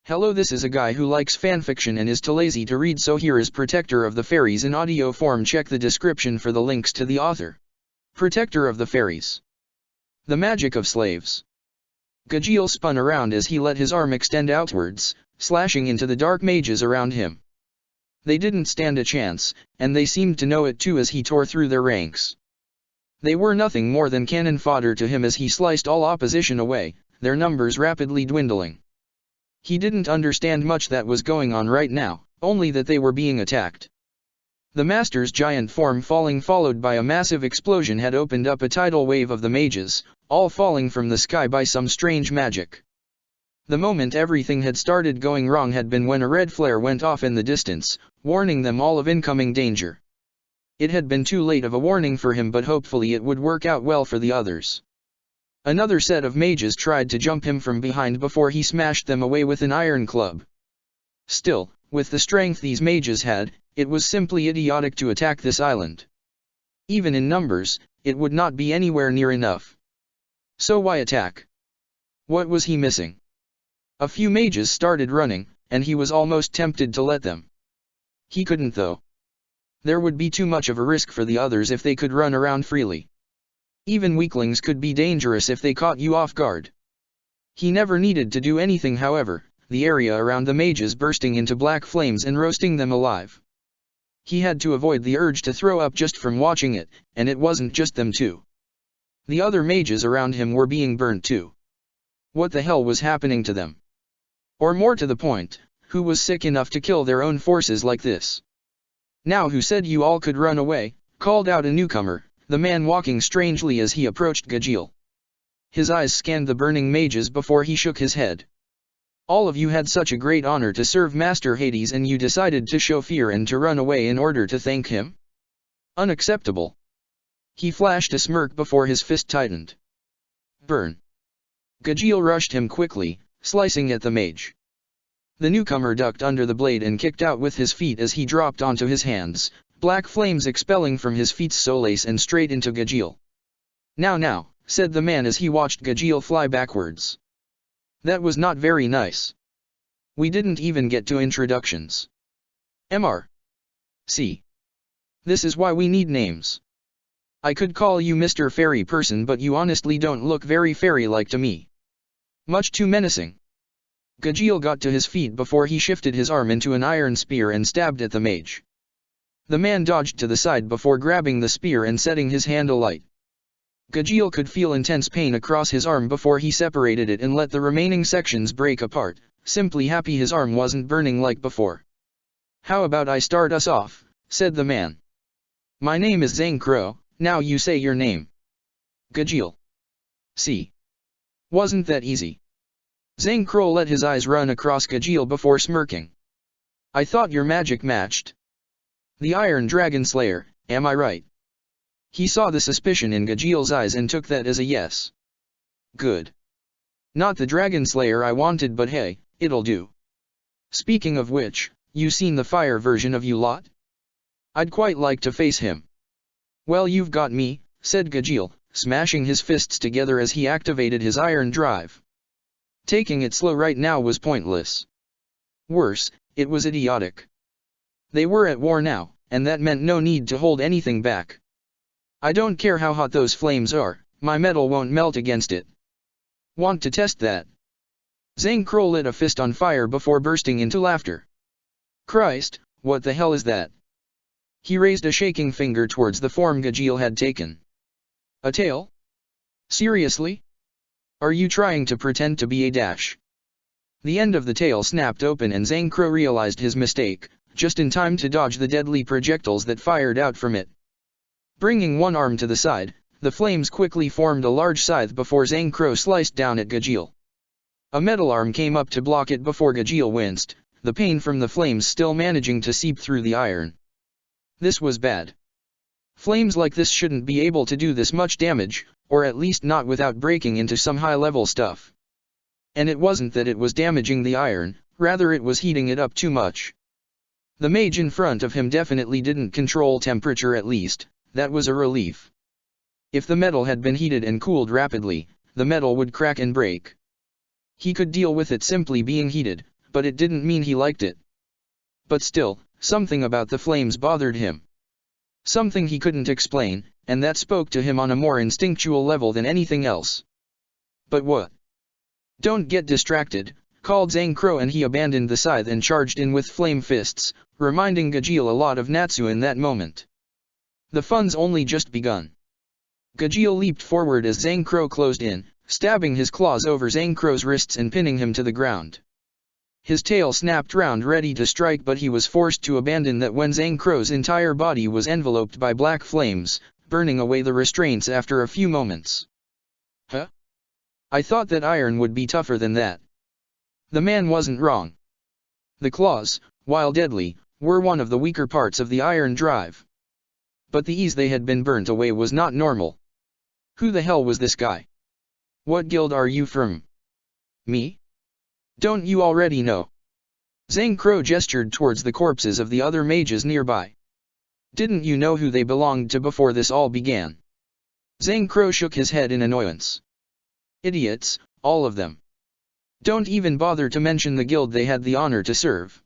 Hello, this is a guy who likes fanfiction and is too lazy to read, so here is Protector of the Fairies in audio form. Check the description for the links to the author. Protector of the Fairies. The Magic of Slaves. Gajiel spun around as he let his arm extend outwards, slashing into the dark mages around him. They didn't stand a chance, and they seemed to know it too as he tore through their ranks. They were nothing more than cannon fodder to him as he sliced all opposition away, their numbers rapidly dwindling. He didn't understand much that was going on right now, only that they were being attacked. The master's giant form falling, followed by a massive explosion, had opened up a tidal wave of the mages, all falling from the sky by some strange magic. The moment everything had started going wrong had been when a red flare went off in the distance, warning them all of incoming danger. It had been too late of a warning for him, but hopefully it would work out well for the others. Another set of mages tried to jump him from behind before he smashed them away with an iron club. Still, with the strength these mages had, it was simply idiotic to attack this island. Even in numbers, it would not be anywhere near enough. So why attack? What was he missing? A few mages started running, and he was almost tempted to let them. He couldn't though. There would be too much of a risk for the others if they could run around freely. Even weaklings could be dangerous if they caught you off guard. He never needed to do anything, however, the area around the mages bursting into black flames and roasting them alive. He had to avoid the urge to throw up just from watching it, and it wasn't just them too. The other mages around him were being burnt too. What the hell was happening to them? Or more to the point, who was sick enough to kill their own forces like this? Now who said you all could run away? Called out a newcomer, the man walking strangely as he approached Gajiel. His eyes scanned the burning mages before he shook his head. All of you had such a great honor to serve Master Hades, and you decided to show fear and to run away in order to thank him? Unacceptable. He flashed a smirk before his fist tightened. Burn. Gajiel rushed him quickly, slicing at the mage. The newcomer ducked under the blade and kicked out with his feet as he dropped onto his hands, black flames expelling from his feet's soles and straight into Gajiel. Now, said the man as he watched Gajiel fly backwards. That was not very nice. We didn't even get to introductions. See. This is why we need names. I could call you Mr. Fairy Person, but you honestly don't look very fairy-like to me. Much too menacing. Gajiel got to his feet before he shifted his arm into an iron spear and stabbed at the mage. The man dodged to the side before grabbing the spear and setting his hand alight. Gajiel could feel intense pain across his arm before he separated it and let the remaining sections break apart, simply happy his arm wasn't burning like before. How about I start us off, said the man. My name is Zane Crow, now you say your name. Gajiel. See. Wasn't that easy? Zane Crow let his eyes run across Gajiel before smirking. I thought your magic matched. The Iron Dragon Slayer, am I right? He saw the suspicion in Gajiel's eyes and took that as a yes. Good. Not the Dragon Slayer I wanted, but hey, it'll do. Speaking of which, you seen the fire version of you lot? I'd quite like to face him. Well, you've got me, said Gajiel, smashing his fists together as he activated his iron drive. Taking it slow right now was pointless. Worse, it was idiotic. They were at war now, and that meant no need to hold anything back. I don't care how hot those flames are, my metal won't melt against it. Want to test that? Zane Crow lit a fist on fire before bursting into laughter. Christ, what the hell is that? He raised a shaking finger towards the form Gajiel had taken. A tail? Seriously? Are you trying to pretend to be a dash? The end of the tail snapped open and Zane Crow realized his mistake, just in time to dodge the deadly projectiles that fired out from it. Bringing one arm to the side, the flames quickly formed a large scythe before Zane Crow sliced down at Gajiel. A metal arm came up to block it before Gajiel winced, the pain from the flames still managing to seep through the iron. This was bad. Flames like this shouldn't be able to do this much damage, or at least not without breaking into some high-level stuff. And it wasn't that it was damaging the iron, rather it was heating it up too much. The mage in front of him definitely didn't control temperature, at least, that was a relief. If the metal had been heated and cooled rapidly, the metal would crack and break. He could deal with it simply being heated, but it didn't mean he liked it. But still, something about the flames bothered him. Something he couldn't explain, and that spoke to him on a more instinctual level than anything else. But what? "Don't get distracted," called Zhang Crow, and he abandoned the scythe and charged in with flame fists, reminding Gajeel a lot of Natsu in that moment. The fun's only just begun. Gajeel leaped forward as Zhang Crow closed in, stabbing his claws over Zhang Crow's wrists and pinning him to the ground. His tail snapped round ready to strike, but he was forced to abandon that when Zhang Crow's entire body was enveloped by black flames, burning away the restraints after a few moments. "Huh? I thought that iron would be tougher than that." The man wasn't wrong. The claws, while deadly, were one of the weaker parts of the iron drive. But the ease they had been burnt away was not normal. Who the hell was this guy? "What guild are you from?" "Me? Don't you already know?" Zhang Crow gestured towards the corpses of the other mages nearby. "Didn't you know who they belonged to before this all began?" Zhang Crow shook his head in annoyance. "Idiots, all of them. Don't even bother to mention the guild they had the honor to serve."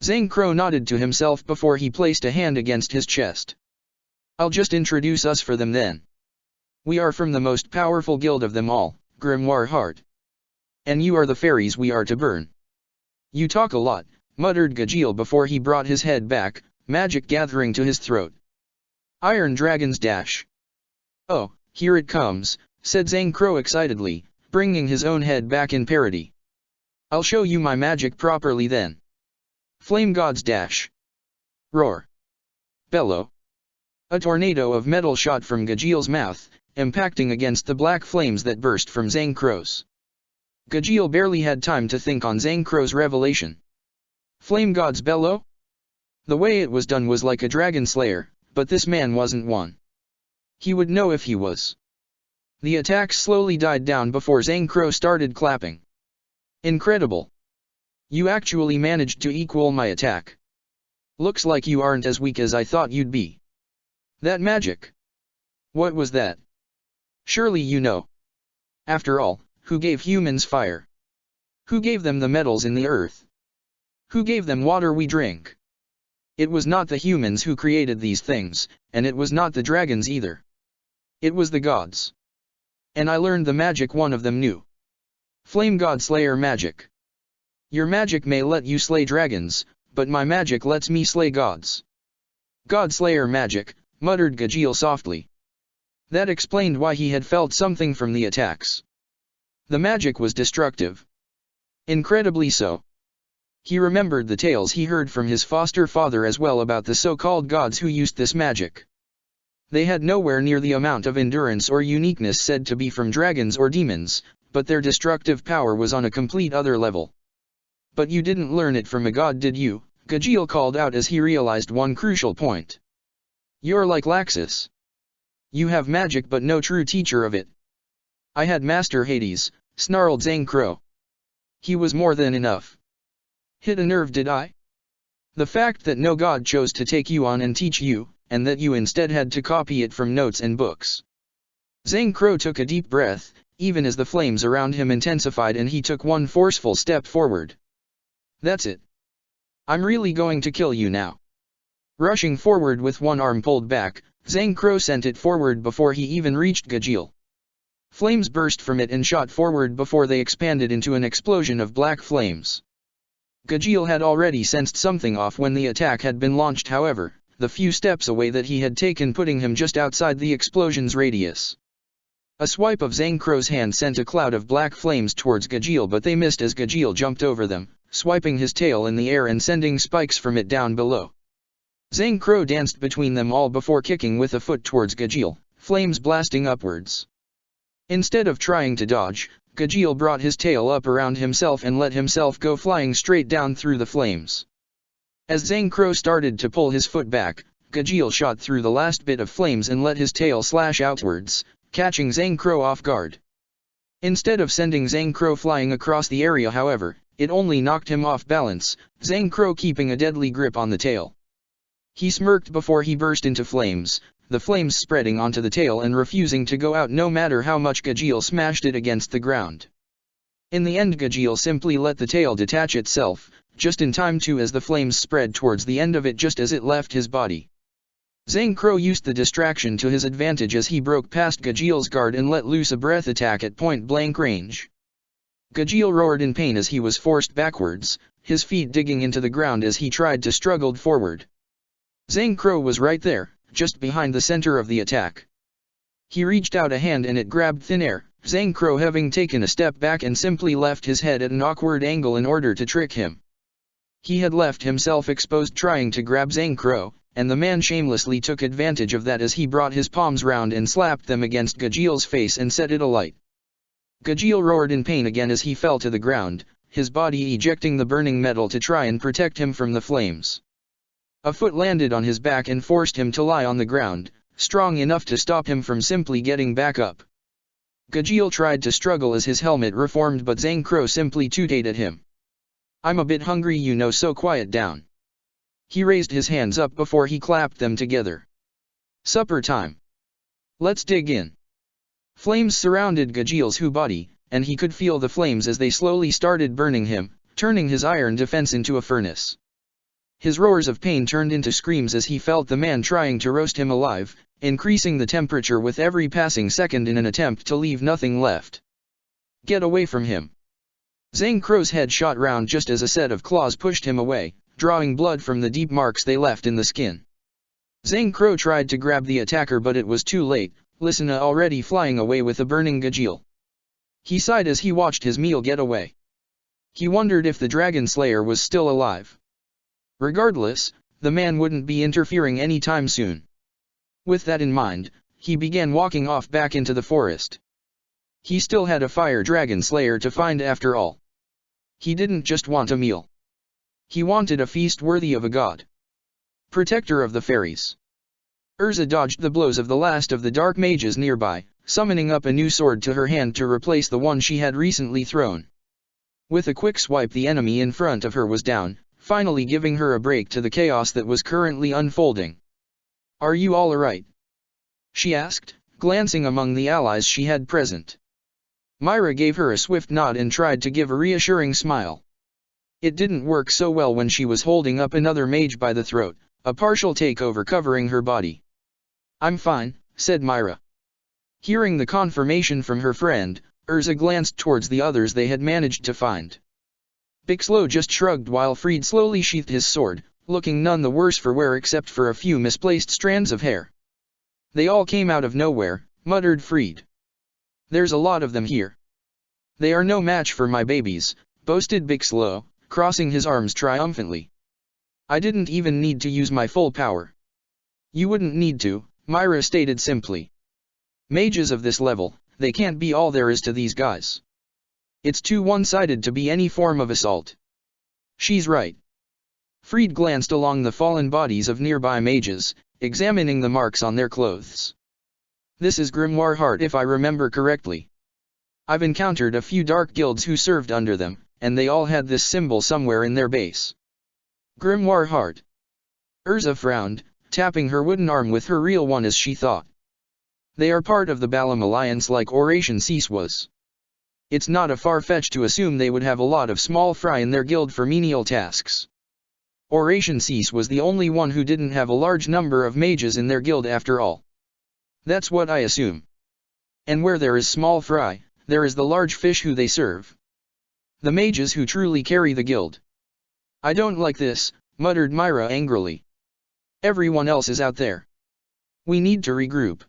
Zhang Crow nodded to himself before he placed a hand against his chest. "I'll just introduce us for them then. We are from the most powerful guild of them all, Grimoire Heart. And you are the fairies we are to burn." "You talk a lot," muttered Gajeel before he brought his head back, magic gathering to his throat. "Iron Dragons dash." "Oh, here it comes," said Zhang Crow excitedly, bringing his own head back in parody. "I'll show you my magic properly then. Flame Gods dash. Roar. Bellow." A tornado of metal shot from Gajeel's mouth, impacting against the black flames that burst from Zhang Crow's. Gajeel barely had time to think on Zhang Crow's revelation. Flame God's bellow? The way it was done was like a dragon slayer, but this man wasn't one. He would know if he was. The attack slowly died down before Zhang Crow started clapping. "Incredible. You actually managed to equal my attack. Looks like you aren't as weak as I thought you'd be. That magic. What was that? Surely you know. After all, who gave humans fire? Who gave them the metals in the earth? Who gave them water we drink? It was not the humans who created these things, and it was not the dragons either. It was the gods. And I learned the magic one of them knew. Flame God Slayer magic. Your magic may let you slay dragons, but my magic lets me slay gods." "God Slayer magic," muttered Gajeel softly. That explained why he had felt something from the attacks. The magic was destructive. Incredibly so. He remembered the tales he heard from his foster father as well about the so-called gods who used this magic. They had nowhere near the amount of endurance or uniqueness said to be from dragons or demons, but their destructive power was on a complete other level. "But you didn't learn it from a god, did you?" Gajeel called out as he realized one crucial point. "You're like Laxus. You have magic but no true teacher of it." "I had Master Hades," snarled Zhang Crow. "He was more than enough." "Hit a nerve, did I? The fact that no god chose to take you on and teach you, and that you instead had to copy it from notes and books." Zhang Crow took a deep breath, even as the flames around him intensified, and he took one forceful step forward. "That's it. I'm really going to kill you now." Rushing forward with one arm pulled back, Zhang Crow sent it forward before he even reached Gajeel. Flames burst from it and shot forward before they expanded into an explosion of black flames. Gajeel had already sensed something off when the attack had been launched, however, the few steps away that he had taken putting him just outside the explosion's radius. A swipe of Zhang Crow's hand sent a cloud of black flames towards Gajeel, but they missed as Gajeel jumped over them, swiping his tail in the air and sending spikes from it down below. Zhang Crow danced between them all before kicking with a foot towards Gajeel, flames blasting upwards. Instead of trying to dodge, Gajeel brought his tail up around himself and let himself go flying straight down through the flames. As Zhang Crow started to pull his foot back, Gajeel shot through the last bit of flames and let his tail slash outwards, catching Zhang Crow off guard. Instead of sending Zhang Crow flying across the area, however, it only knocked him off balance, Zhang Crow keeping a deadly grip on the tail. He smirked before he burst into flames, the flames spreading onto the tail and refusing to go out no matter how much Gajeel smashed it against the ground. In the end Gajeel simply let the tail detach itself, just in time too, as the flames spread towards the end of it just as it left his body. Zhang Crow used the distraction to his advantage as he broke past Gajeel's guard and let loose a breath attack at point-blank range. Gajeel roared in pain as he was forced backwards, his feet digging into the ground as he tried to struggle forward. Zhang Crow was right there, just behind the center of the attack. He reached out a hand and it grabbed thin air, Zhang Crow having taken a step back and simply left his head at an awkward angle in order to trick him. He had left himself exposed trying to grab Zhang Crow, and the man shamelessly took advantage of that as he brought his palms round and slapped them against Gajeel's face and set it alight. Gajeel roared in pain again as he fell to the ground, his body ejecting the burning metal to try and protect him from the flames. A foot landed on his back and forced him to lie on the ground, strong enough to stop him from simply getting back up. Gajeel tried to struggle as his helmet reformed, but Zhang Crow simply tooted at him. "I'm a bit hungry, you know, so quiet down." He raised his hands up before he clapped them together. "Supper time. Let's dig in." Flames surrounded Gajeel's body, and he could feel the flames as they slowly started burning him, turning his iron defense into a furnace. His roars of pain turned into screams as he felt the man trying to roast him alive, increasing the temperature with every passing second in an attempt to leave nothing left. "Get away from him." Zhang Crow's head shot round just as a set of claws pushed him away, drawing blood from the deep marks they left in the skin. Zhang Crow tried to grab the attacker, but it was too late, Lysina already flying away with the burning Gajeel. He sighed as he watched his meal get away. He wondered if the Dragon Slayer was still alive. Regardless, the man wouldn't be interfering anytime soon. With that in mind, he began walking off back into the forest. He still had a Fire Dragon Slayer to find after all. He didn't just want a meal. He wanted a feast worthy of a god. Protector of the Fairies. Urza dodged the blows of the last of the dark mages nearby, summoning up a new sword to her hand to replace the one she had recently thrown. With a quick swipe, the enemy in front of her was down, finally giving her a break to the chaos that was currently unfolding. "Are you all right?" she asked, glancing among the allies she had present. Myra gave her a swift nod and tried to give a reassuring smile. It didn't work so well when she was holding up another mage by the throat, a partial takeover covering her body. "I'm fine," said Myra. Hearing the confirmation from her friend, Urza glanced towards the others they had managed to find. Bixlo just shrugged while Fried slowly sheathed his sword, looking none the worse for wear except for a few misplaced strands of hair. "They all came out of nowhere," muttered Fried. "There's a lot of them here." "They are no match for my babies," boasted Bixlo, crossing his arms triumphantly. "I didn't even need to use my full power." "You wouldn't need to," Myra stated simply. "Mages of this level, they can't be all there is to these guys. It's too one-sided to be any form of assault." "She's right." Fried glanced along the fallen bodies of nearby mages, examining the marks on their clothes. "This is Grimoire Heart if I remember correctly. I've encountered a few dark guilds who served under them, and they all had this symbol somewhere in their base." Grimoire Heart. Urza frowned, tapping her wooden arm with her real one as she thought. "They are part of the Balam Alliance like Oration Cease was. It's not a far-fetched to assume they would have a lot of small fry in their guild for menial tasks. Oration Cease was the only one who didn't have a large number of mages in their guild after all. That's what I assume. And where there is small fry, there is the large fish who they serve. The mages who truly carry the guild." "I don't like this," muttered Myra angrily. "Everyone else is out there. We need to regroup."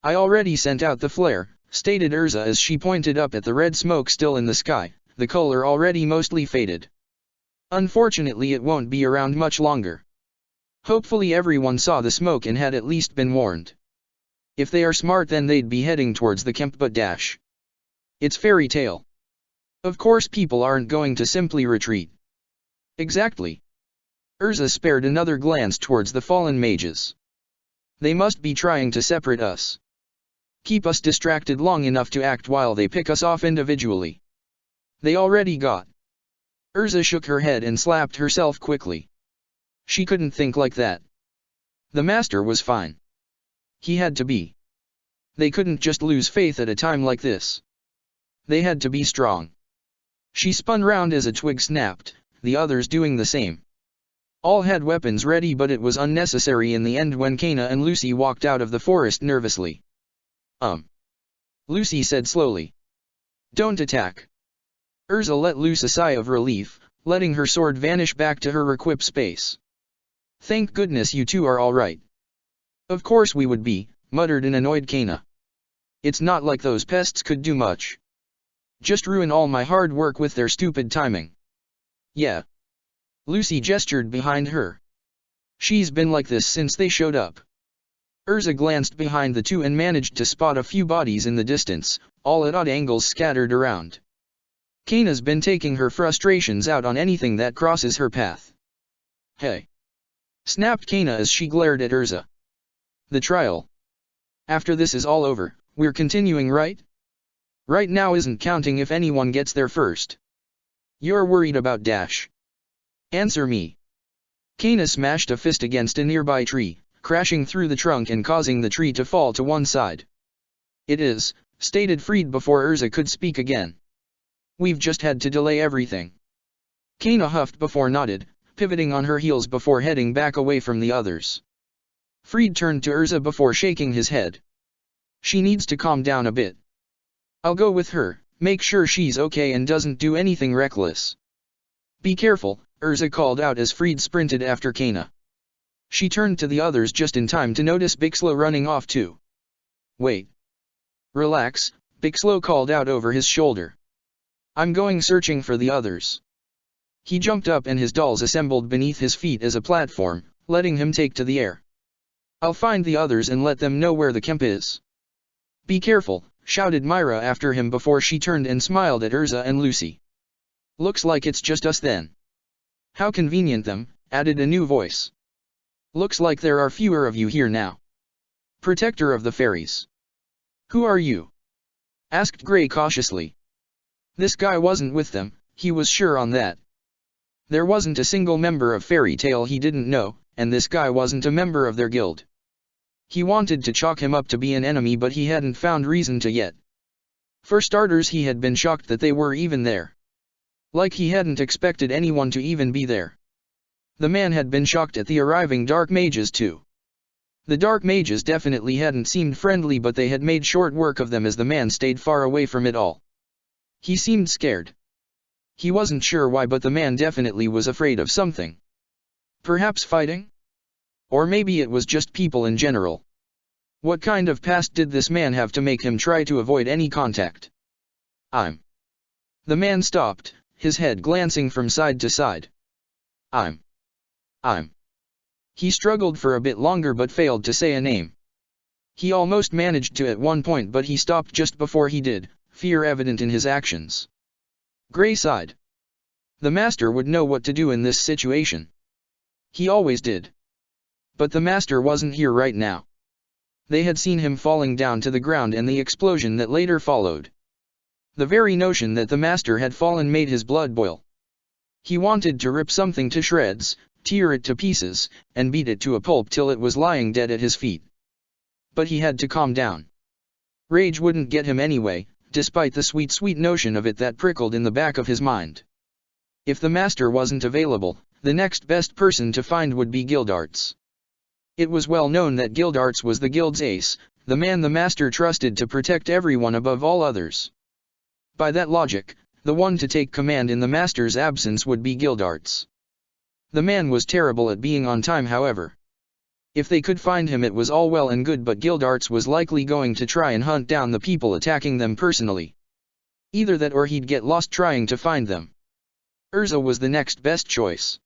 "I already sent out the flare," stated Urza as she pointed up at the red smoke still in the sky, the color already mostly faded. "Unfortunately it won't be around much longer. Hopefully everyone saw the smoke and had at least been warned. If they are smart then they'd be heading towards the camp, but dash. It's fairy tale. Of course people aren't going to simply retreat." "Exactly." Urza spared another glance towards the fallen mages. "They must be trying to separate us. Keep us distracted long enough to act while they pick us off individually. They already got." Urza shook her head and slapped herself quickly. She couldn't think like that. The master was fine. He had to be. They couldn't just lose faith at a time like this. They had to be strong. She spun round as a twig snapped, the others doing the same. All had weapons ready, but it was unnecessary in the end when Kana and Lucy walked out of the forest nervously. Lucy said slowly. Don't attack. Urza let loose a sigh of relief, letting her sword vanish back to her equip space. Thank goodness you two are all right. Of course we would be, muttered an annoyed Kana. It's not like those pests could do much. Just ruin all my hard work with their stupid timing. Yeah. Lucy gestured behind her. She's been like this since they showed up. Urza glanced behind the two and managed to spot a few bodies in the distance, all at odd angles scattered around. Kana's been taking her frustrations out on anything that crosses her path. Hey! Snapped Kana as she glared at Urza. The trial. After this is all over, we're continuing, right? Right now isn't counting if anyone gets there first. You're worried about Dash. Answer me. Kana smashed a fist against a nearby tree, crashing through the trunk and causing the tree to fall to one side. It is, stated Freed before Urza could speak again. We've just had to delay everything. Kana huffed before nodded, pivoting on her heels before heading back away from the others. Freed turned to Urza before shaking his head. She needs to calm down a bit. I'll go with her, make sure she's okay and doesn't do anything reckless. Be careful, Urza called out as Freed sprinted after Kana. She turned to the others just in time to notice Bixlo running off too. Wait. Relax, Bixlo called out over his shoulder. I'm going searching for the others. He jumped up and his dolls assembled beneath his feet as a platform, letting him take to the air. I'll find the others and let them know where the camp is. Be careful, shouted Myra after him before she turned and smiled at Urza and Lucy. Looks like it's just us then. How convenient them, added a new voice. Looks like there are fewer of you here now. Protector of the fairies. Who are you? Asked Gray cautiously. This guy wasn't with them, he was sure on that. There wasn't a single member of Fairy Tail he didn't know, and this guy wasn't a member of their guild. He wanted to chalk him up to be an enemy, but he hadn't found reason to yet. For starters, he had been shocked that they were even there. Like he hadn't expected anyone to even be there. The man had been shocked at the arriving Dark Mages too. The Dark Mages definitely hadn't seemed friendly, but they had made short work of them as the man stayed far away from it all. He seemed scared. He wasn't sure why, but the man definitely was afraid of something. Perhaps fighting? Or maybe it was just people in general. What kind of past did this man have to make him try to avoid any contact? The man stopped, his head glancing from side to side. He struggled for a bit longer but failed to say a name. He almost managed to at one point, but he stopped just before he did, fear evident in his actions. Gray sighed. The master would know what to do in this situation. He always did. But the master wasn't here right now. They had seen him falling down to the ground and the explosion that later followed. The very notion that the master had fallen made his blood boil. He wanted to rip something to shreds, tear it to pieces, and beat it to a pulp till it was lying dead at his feet. But he had to calm down. Rage wouldn't get him anyway, despite the sweet notion of it that prickled in the back of his mind. If the master wasn't available, the next best person to find would be Gildarts. It was well known that Gildarts was the guild's ace, the man the master trusted to protect everyone above all others. By that logic, the one to take command in the master's absence would be Gildarts. The man was terrible at being on time, however. If they could find him, it was all well and good, but Gildarts was likely going to try and hunt down the people attacking them personally. Either that or he'd get lost trying to find them. Urza was the next best choice.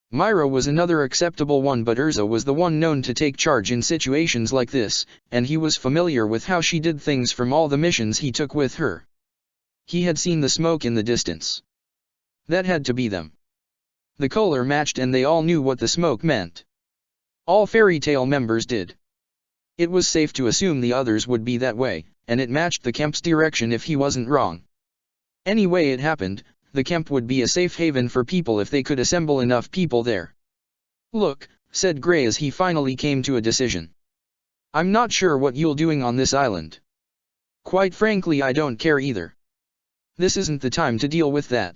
Myra was another acceptable one, but Urza was the one known to take charge in situations like this, and he was familiar with how she did things from all the missions he took with her. He had seen the smoke in the distance. That had to be them. The color matched and they all knew what the smoke meant. All Fairy Tail members did. It was safe to assume the others would be that way, and it matched the camp's direction if he wasn't wrong. Any way it happened, the camp would be a safe haven for people if they could assemble enough people there. Look, said Gray as he finally came to a decision. I'm not sure what you're doing on this island. Quite frankly, I don't care either. This isn't the time to deal with that.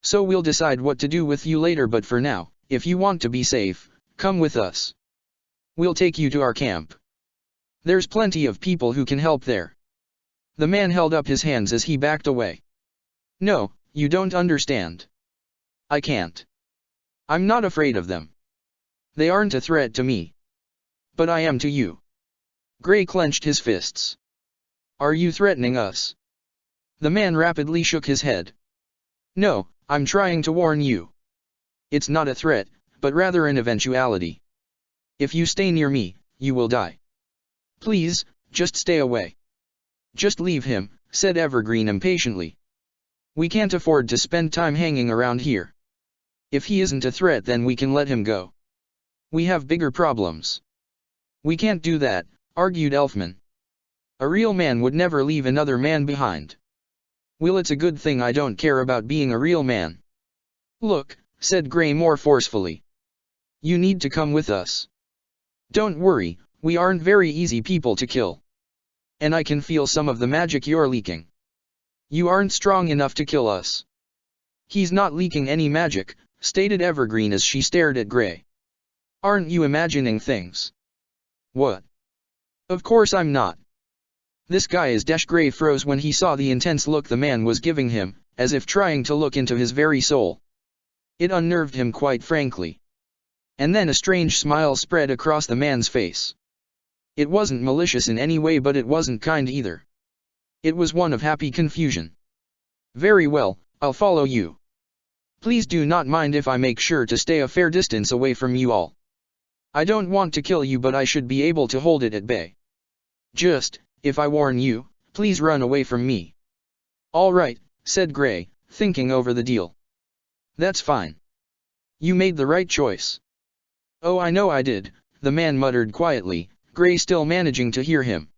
So we'll decide what to do with you later, but for now, if you want to be safe, come with us. We'll take you to our camp. There's plenty of people who can help there. The man held up his hands as he backed away. No, you don't understand. I can't. I'm not afraid of them. They aren't a threat to me. But I am to you. Gray clenched his fists. Are you threatening us? The man rapidly shook his head. No, I'm trying to warn you. It's not a threat, but rather an eventuality. If you stay near me, you will die. Please, just stay away. Just leave him, said Evergreen impatiently. We can't afford to spend time hanging around here. If he isn't a threat, then we can let him go. We have bigger problems. We can't do that, argued Elfman. A real man would never leave another man behind. Well, it's a good thing I don't care about being a real man. Look, said Gray more forcefully. You need to come with us. Don't worry, we aren't very easy people to kill. And I can feel some of the magic you're leaking. You aren't strong enough to kill us. He's not leaking any magic, stated Evergreen as she stared at Gray. Aren't you imagining things? What? Of course I'm not. This guy is Gray froze when he saw the intense look the man was giving him, as if trying to look into his very soul. It unnerved him quite frankly. And then a strange smile spread across the man's face. It wasn't malicious in any way, but it wasn't kind either. It was one of happy confusion. Very well, I'll follow you. Please do not mind if I make sure to stay a fair distance away from you all. I don't want to kill you, but I should be able to hold it at bay. Just, if I warn you, please run away from me. All right, said Gray, thinking over the deal. That's fine. You made the right choice. Oh, I know I did, the man muttered quietly, Gray still managing to hear him.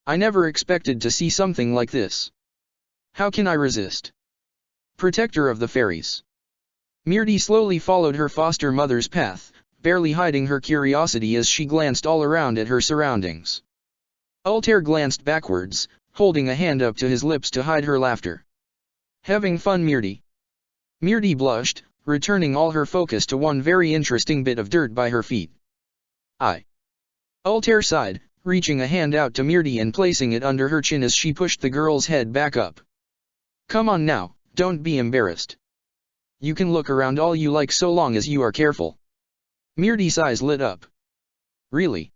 I never expected to see something like this. How can I resist? Protector of the fairies. Myrti slowly followed her foster mother's path, barely hiding her curiosity as she glanced all around at her surroundings. Altair glanced backwards, holding a hand up to his lips to hide her laughter. Having fun, Myrti? Myrti blushed, returning all her focus to one very interesting bit of dirt by her feet. Altair sighed, reaching a hand out to Myrti and placing it under her chin as she pushed the girl's head back up. Come on now, don't be embarrassed. You can look around all you like so long as you are careful. Myrti's eyes lit up. Really?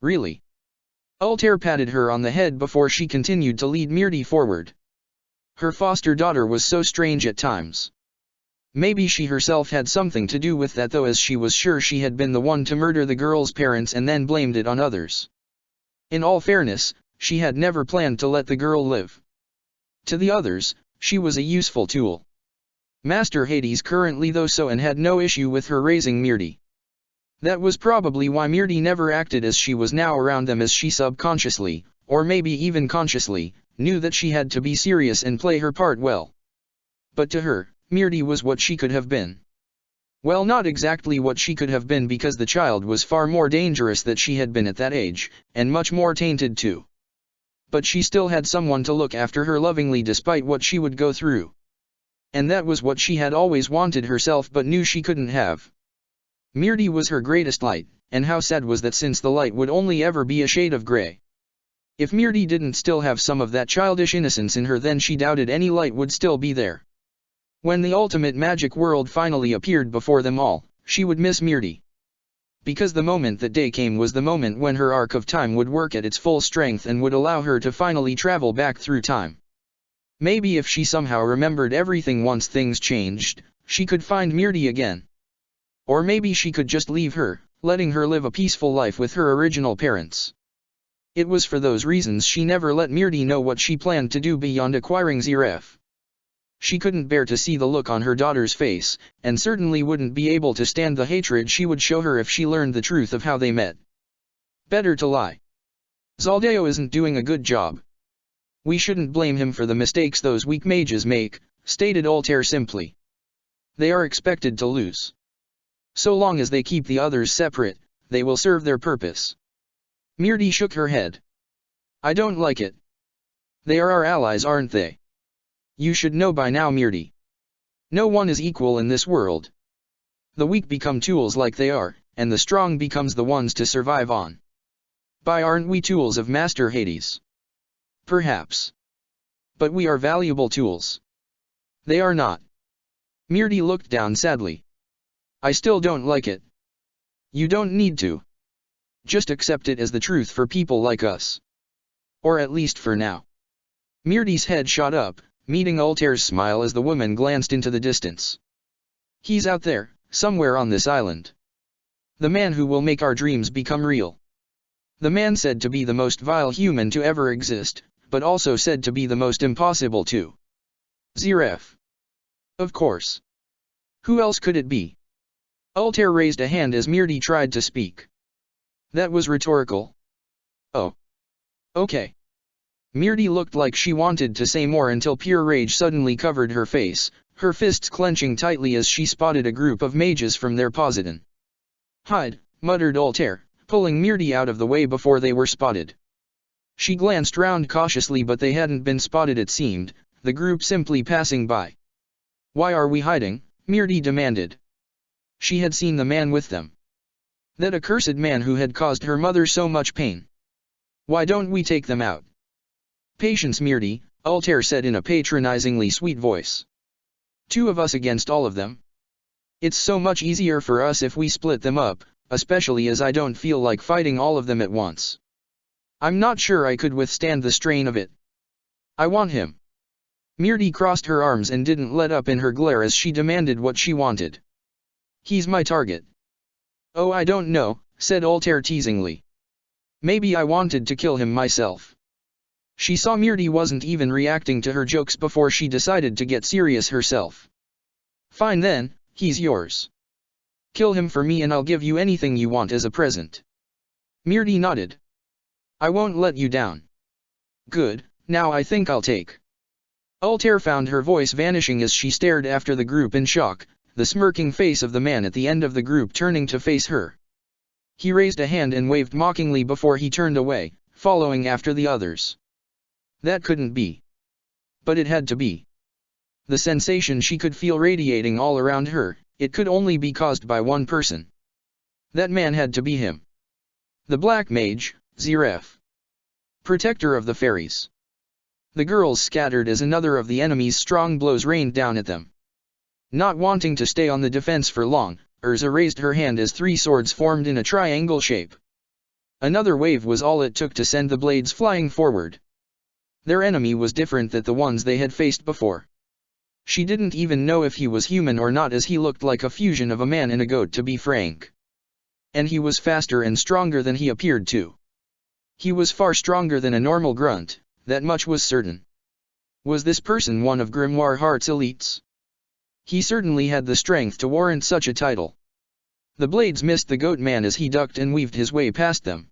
Really? Altair patted her on the head before she continued to lead Myrti forward. Her foster daughter was so strange at times. Maybe she herself had something to do with that, though, as she was sure she had been the one to murder the girl's parents and then blamed it on others. In all fairness, she had never planned to let the girl live. To the others, she was a useful tool. Master Hades currently though so and had no issue with her raising Myrti. That was probably why Myrti never acted as she was now around them, as she subconsciously, or maybe even consciously, knew that she had to be serious and play her part well. But to her, Myrti was what she could have been. Well, not exactly what she could have been, because the child was far more dangerous than she had been at that age, and much more tainted too. But she still had someone to look after her lovingly despite what she would go through. And that was what she had always wanted herself but knew she couldn't have. Myrti was her greatest light, and how sad was that, since the light would only ever be a shade of gray. If Myrti didn't still have some of that childish innocence in her, then she doubted any light would still be there. When the ultimate magic world finally appeared before them all, she would miss Myrti. Because the moment that day came was the moment when her arc of time would work at its full strength and would allow her to finally travel back through time. Maybe if she somehow remembered everything once things changed, she could find Myrti again. Or maybe she could just leave her, letting her live a peaceful life with her original parents. It was for those reasons she never let Myrti know what she planned to do beyond acquiring Zeref. She couldn't bear to see the look on her daughter's face, and certainly wouldn't be able to stand the hatred she would show her if she learned the truth of how they met. Better to lie. Zaldeo isn't doing a good job. We shouldn't blame him for the mistakes those weak mages make, stated Altair simply. They are expected to lose. So long as they keep the others separate, they will serve their purpose. Myrti shook her head. I don't like it. They are our allies, aren't they? You should know by now, Mirti. No one is equal in this world. The weak become tools like they are, and the strong becomes the ones to survive on. By aren't we tools of Master Hades? Perhaps. But we are valuable tools. They are not. Mirti looked down sadly. I still don't like it. You don't need to. Just accept it as the truth for people like us. Or at least for now. Mirti's head shot up, meeting Altair's smile as the woman glanced into the distance. He's out there, somewhere on this island. The man who will make our dreams become real. The man said to be the most vile human to ever exist, but also said to be the most impossible to. Zeref. Of course. Who else could it be? Altair raised a hand as Mirti tried to speak. That was rhetorical. Oh. Okay. Mirti looked like she wanted to say more until pure rage suddenly covered her face, her fists clenching tightly as she spotted a group of mages from their position. Hide, muttered Altair, pulling Mirti out of the way before they were spotted. She glanced round cautiously, but they hadn't been spotted, it seemed, the group simply passing by. Why are we hiding? Mirti demanded. She had seen the man with them. That accursed man who had caused her mother so much pain. Why don't we take them out? Patience, Mirti, Altair said in a patronizingly sweet voice. 2 of us against all of them? It's so much easier for us if we split them up, especially as I don't feel like fighting all of them at once. I'm not sure I could withstand the strain of it. I want him. Mirti crossed her arms and didn't let up in her glare as she demanded what she wanted. He's my target. Oh, I don't know, said Altair teasingly. Maybe I wanted to kill him myself. She saw Mirti wasn't even reacting to her jokes before she decided to get serious herself. Fine then, he's yours. Kill him for me and I'll give you anything you want as a present. Mirti nodded. I won't let you down. Good, now I think I'll take. Altair found her voice vanishing as she stared after the group in shock, the smirking face of the man at the end of the group turning to face her. He raised a hand and waved mockingly before he turned away, following after the others. That couldn't be. But it had to be. The sensation she could feel radiating all around her, it could only be caused by one person. That man had to be him. The Black Mage, Zeref. Protector of the Fairies. The girls scattered as another of the enemy's strong blows rained down at them. Not wanting to stay on the defense for long, Urza raised her hand as 3 swords formed in a triangle shape. Another wave was all it took to send the blades flying forward. Their enemy was different than the ones they had faced before. She didn't even know if he was human or not, as he looked like a fusion of a man and a goat, to be frank. And he was faster and stronger than he appeared to. He was far stronger than a normal grunt, that much was certain. Was this person one of Grimoire Heart's elites? He certainly had the strength to warrant such a title. The blades missed the goat man as he ducked and weaved his way past them.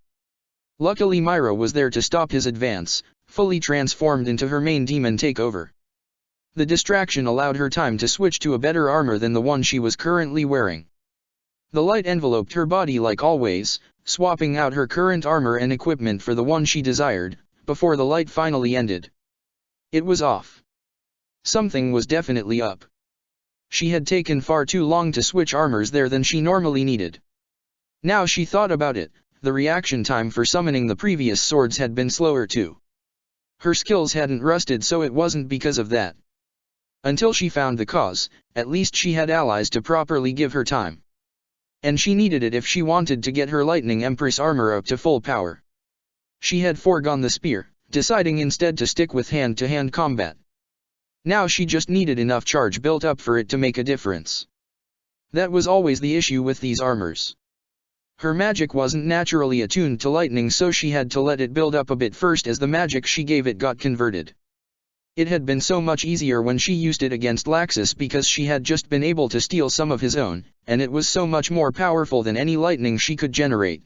Luckily Myra was there to stop his advance, fully transformed into her main demon takeover. The distraction allowed her time to switch to a better armor than the one she was currently wearing. The light enveloped her body like always, swapping out her current armor and equipment for the one she desired, before the light finally ended. It was off. Something was definitely up. She had taken far too long to switch armors there than she normally needed. Now she thought about it, the reaction time for summoning the previous swords had been slower too. Her skills hadn't rusted, so it wasn't because of that. Until she found the cause, at least she had allies to properly give her time. And she needed it if she wanted to get her Lightning Empress armor up to full power. She had foregone the spear, deciding instead to stick with hand-to-hand combat. Now she just needed enough charge built up for it to make a difference. That was always the issue with these armors. Her magic wasn't naturally attuned to lightning, so she had to let it build up a bit first as the magic she gave it got converted. It had been so much easier when she used it against Laxus because she had just been able to steal some of his own, and it was so much more powerful than any lightning she could generate.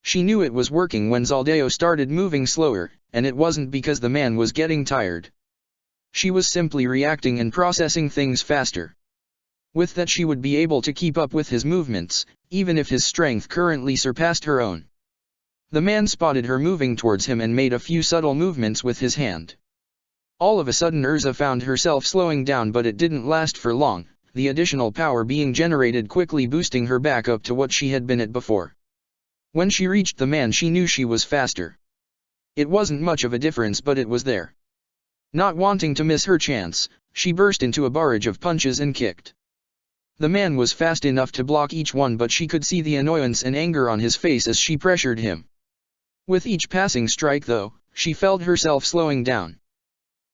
She knew it was working when Zaldeo started moving slower, and it wasn't because the man was getting tired. She was simply reacting and processing things faster. With that she would be able to keep up with his movements, even if his strength currently surpassed her own. The man spotted her moving towards him and made a few subtle movements with his hand. All of a sudden Urza found herself slowing down, but it didn't last for long, the additional power being generated quickly boosting her back up to what she had been at before. When she reached the man she knew she was faster. It wasn't much of a difference, but it was there. Not wanting to miss her chance, she burst into a barrage of punches and kicked. The man was fast enough to block each one, but she could see the annoyance and anger on his face as she pressured him. With each passing strike though, she felt herself slowing down.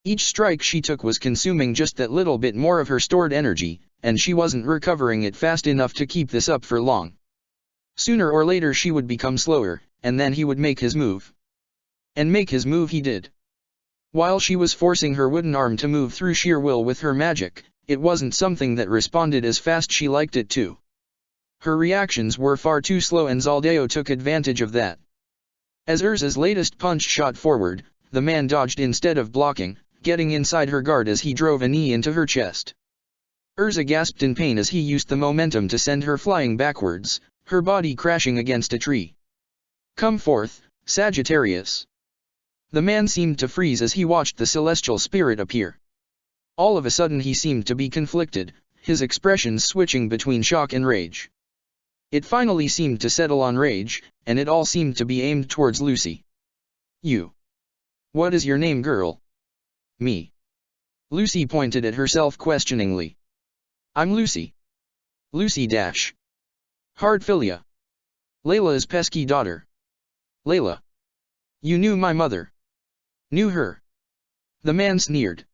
Each strike she took was consuming just that little bit more of her stored energy, and she wasn't recovering it fast enough to keep this up for long. Sooner or later she would become slower, and then he would make his move. And make his move he did. While she was forcing her wooden arm to move through sheer will with her magic, it wasn't something that responded as fast she liked it to. Her reactions were far too slow, and Zaldeo took advantage of that. As Urza's latest punch shot forward, the man dodged instead of blocking, getting inside her guard as he drove a knee into her chest. Urza gasped in pain as he used the momentum to send her flying backwards, her body crashing against a tree. "Come forth, Sagittarius." The man seemed to freeze as he watched the celestial spirit appear. All of a sudden he seemed to be conflicted, his expressions switching between shock and rage. It finally seemed to settle on rage, and it all seemed to be aimed towards Lucy. "You. What is your name, girl?" "Me." Lucy pointed at herself questioningly. "I'm Lucy. Lucy dash. Hardfilia. Layla's pesky daughter." "Layla. You knew my mother." "Knew her?" The man sneered.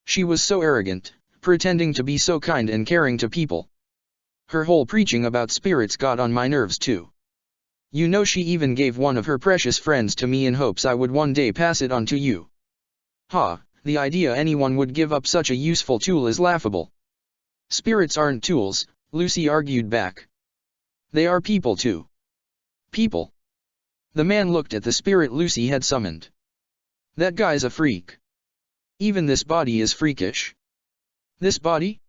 "She was so arrogant, pretending to be so kind and caring to people. Her whole preaching about spirits got on my nerves too. You know, she even gave one of her precious friends to me in hopes I would one day pass it on to you." "Ha, the idea anyone would give up such a useful tool is laughable." "Spirits aren't tools," Lucy argued back. "They are people too." "People?" The man looked at the spirit Lucy had summoned. "That guy's a freak. Even this body is freakish." "This body?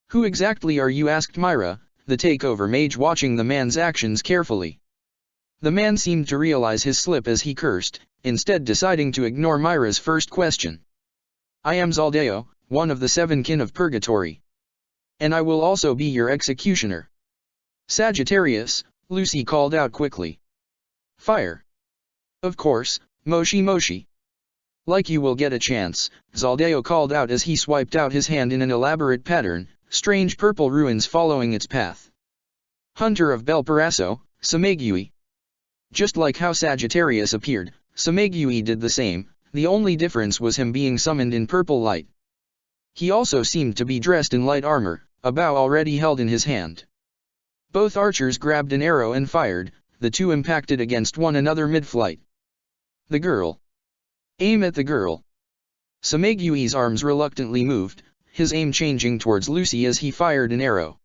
Who exactly are you?" asked Myra, the takeover mage, watching the man's actions carefully. The man seemed to realize his slip as he cursed, instead deciding to ignore Myra's first question. "I am Zaldeo, one of the 7 kin of Purgatory. And I will also be your executioner." "Sagittarius," Lucy called out quickly. "Fire." "Of course, Moshi Moshi." "Like you will get a chance," Zaldeo called out as he swiped out his hand in an elaborate pattern, strange purple ruins following its path. "Hunter of Belparaso, Samegui." Just like how Sagittarius appeared, Samegui did the same, the only difference was him being summoned in purple light. He also seemed to be dressed in light armor, a bow already held in his hand. Both archers grabbed an arrow and fired, the two impacted against one another mid-flight. "The girl. Aim at the girl." Samegui's arms reluctantly moved, his aim changing towards Lucy as he fired an arrow.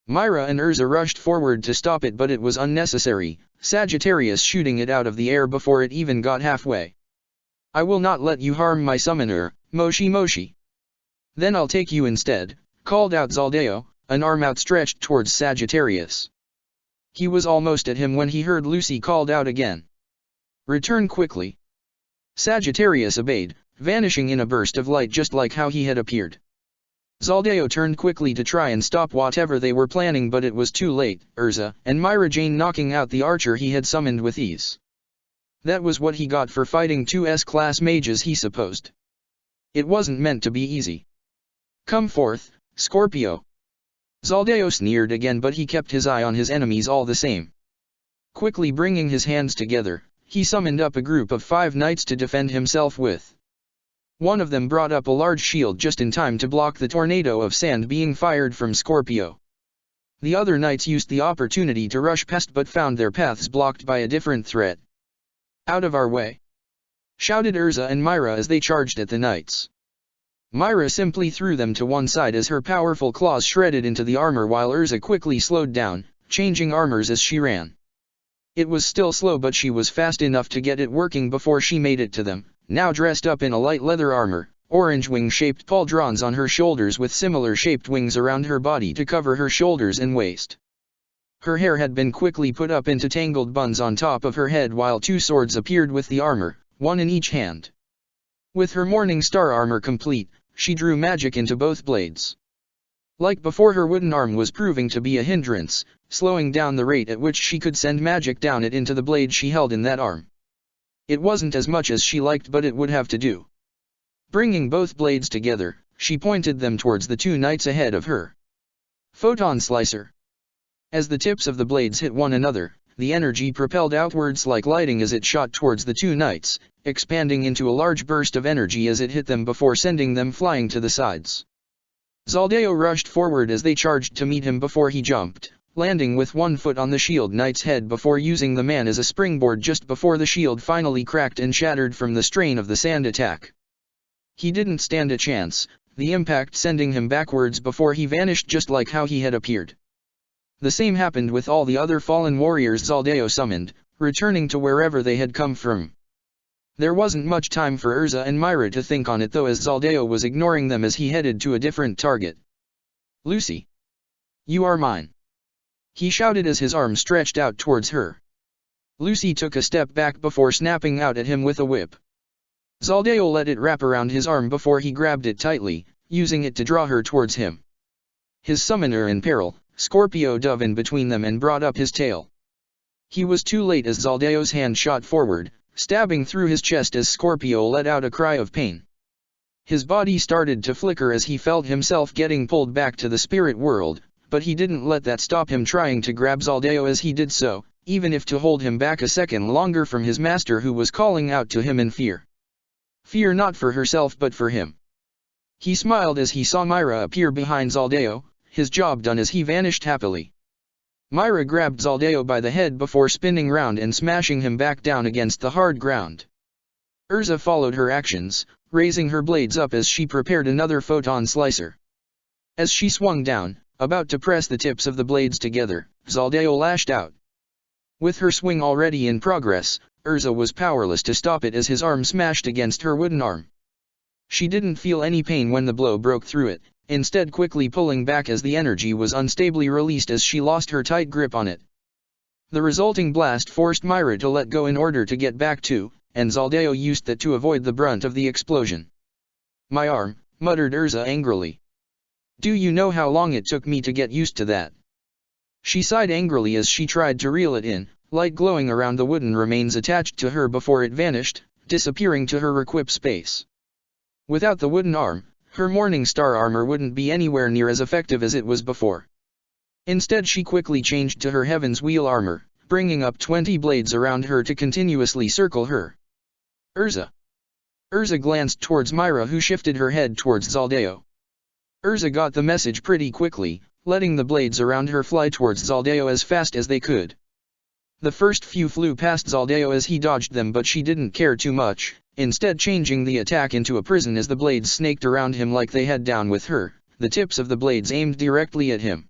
Myra and Urza rushed forward to stop it, but it was unnecessary, Sagittarius shooting it out of the air before it even got halfway. "I will not let you harm my summoner, Moshi Moshi." "Then I'll take you instead," called out Zaldeo, an arm outstretched towards Sagittarius. He was almost at him when he heard Lucy called out again. "Return quickly." Sagittarius obeyed, vanishing in a burst of light just like how he had appeared. Zaldeo turned quickly to try and stop whatever they were planning, but it was too late, Urza and Myra Jane knocking out the archer he had summoned with ease. That was what he got for fighting 2 S-class mages, he supposed. It wasn't meant to be easy. "Come forth, Scorpio." Zaldeo sneered again, but he kept his eye on his enemies all the same. Quickly bringing his hands together, he summoned up a group of 5 knights to defend himself with. One of them brought up a large shield just in time to block the tornado of sand being fired from Scorpio. The other knights used the opportunity to rush past but found their paths blocked by a different threat. "Out of our way!" shouted Urza and Myra as they charged at the knights. Myra simply threw them to one side as her powerful claws shredded into the armor, while Urza quickly slowed down, changing armors as she ran. It was still slow, but she was fast enough to get it working before she made it to them, now dressed up in a light leather armor, orange wing-shaped pauldrons on her shoulders with similar shaped wings around her body to cover her shoulders and waist. Her hair had been quickly put up into tangled buns on top of her head, while 2 swords appeared with the armor, one in each hand. With her morning star armor complete, she drew magic into both blades. Like before, her wooden arm was proving to be a hindrance, slowing down the rate at which she could send magic down it into the blade she held in that arm. It wasn't as much as she liked, but it would have to do. Bringing both blades together, she pointed them towards the two knights ahead of her. Photon Slicer. As the tips of the blades hit one another, the energy propelled outwards like lighting as it shot towards the two knights, expanding into a large burst of energy as it hit them before sending them flying to the sides. Zaldeo rushed forward as they charged to meet him before he jumped, landing with one foot on the shield knight's head before using the man as a springboard just before the shield finally cracked and shattered from the strain of the sand attack. He didn't stand a chance, the impact sending him backwards before he vanished just like how he had appeared. The same happened with all the other fallen warriors Zaldeo summoned, returning to wherever they had come from. There wasn't much time for Urza and Myra to think on it though, as Zaldeo was ignoring them as he headed to a different target. "Lucy! You are mine!" he shouted as his arm stretched out towards her. Lucy took a step back before snapping out at him with a whip. Zaldeo let it wrap around his arm before he grabbed it tightly, using it to draw her towards him. His summoner in peril, Scorpio dove in between them and brought up his tail. He was too late as Zaldeo's hand shot forward, stabbing through his chest as Scorpio let out a cry of pain. His body started to flicker as he felt himself getting pulled back to the spirit world, but he didn't let that stop him trying to grab Zaldeo as he did so, even if to hold him back a second longer from his master who was calling out to him in fear. Fear not for herself but for him. He smiled as he saw Myra appear behind Zaldeo, his job done as he vanished happily. Myra grabbed Zaldeo by the head before spinning round and smashing him back down against the hard ground. Urza followed her actions, raising her blades up as she prepared another photon slicer. As she swung down, about to press the tips of the blades together, Zaldeo lashed out. With her swing already in progress, Urza was powerless to stop it as his arm smashed against her wooden arm. She didn't feel any pain when the blow broke through it, instead quickly pulling back as the energy was unstably released as she lost her tight grip on it. The resulting blast forced Myra to let go in order to get back to, and Zaldeo used that to avoid the brunt of the explosion. "My arm," muttered Urza angrily. "Do you know how long it took me to get used to that?" She sighed angrily as she tried to reel it in, light glowing around the wooden remains attached to her before it vanished, disappearing to her equip space. Without the wooden arm, her morning star armor wouldn't be anywhere near as effective as it was before. Instead she quickly changed to her Heaven's Wheel armor, bringing up 20 blades around her to continuously circle her. "Urza!" Urza glanced towards Myra who shifted her head towards Zaldeo. Urza got the message pretty quickly, letting the blades around her fly towards Zaldeo as fast as they could. The first few flew past Zaldeo as he dodged them, but she didn't care too much, instead changing the attack into a prison as the blades snaked around him like they had down with her, the tips of the blades aimed directly at him.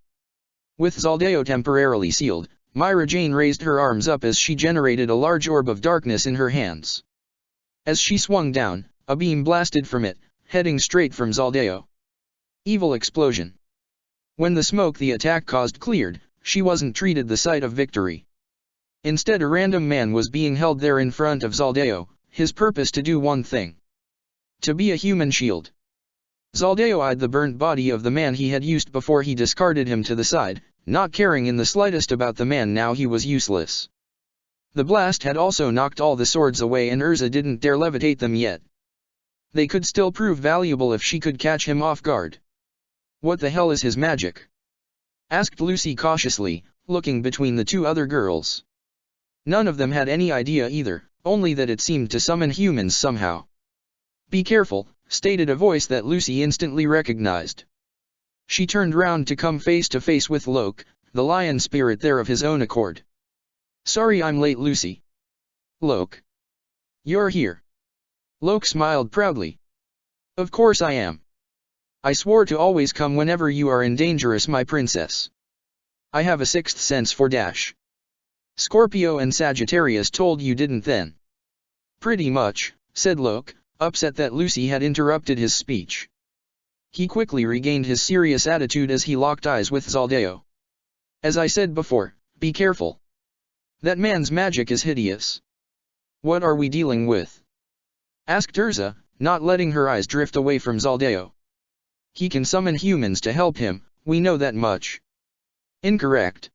With Zaldeo temporarily sealed, Myra Jane raised her arms up as she generated a large orb of darkness in her hands. As she swung down, a beam blasted from it, heading straight from Zaldeo. Evil explosion. When the smoke the attack caused cleared, she wasn't treated the sight of victory. Instead a random man was being held there in front of Zaldeo, his purpose to do one thing. To be a human shield. Zaldeo eyed the burnt body of the man he had used before he discarded him to the side, not caring in the slightest about the man now he was useless. The blast had also knocked all the swords away and Urza didn't dare levitate them yet. They could still prove valuable if she could catch him off guard. "What the hell is his magic?" asked Lucy cautiously, looking between the two other girls. None of them had any idea either, only that it seemed to summon humans somehow. "Be careful," stated a voice that Lucy instantly recognized. She turned round to come face to face with Loke, the lion spirit there of his own accord. "Sorry I'm late, Lucy." "Loke. You're here." Loke smiled proudly. "Of course I am. I swore to always come whenever you are in dangerous, my princess. I have a sixth sense for dash." "Scorpio and Sagittarius told you didn't then?" "Pretty much," said Loke, upset that Lucy had interrupted his speech. He quickly regained his serious attitude as he locked eyes with Zaldeo. "As I said before, be careful. That man's magic is hideous." "What are we dealing with?" asked Urza, not letting her eyes drift away from Zaldeo. He can summon humans to help him, we know that much. Incorrect.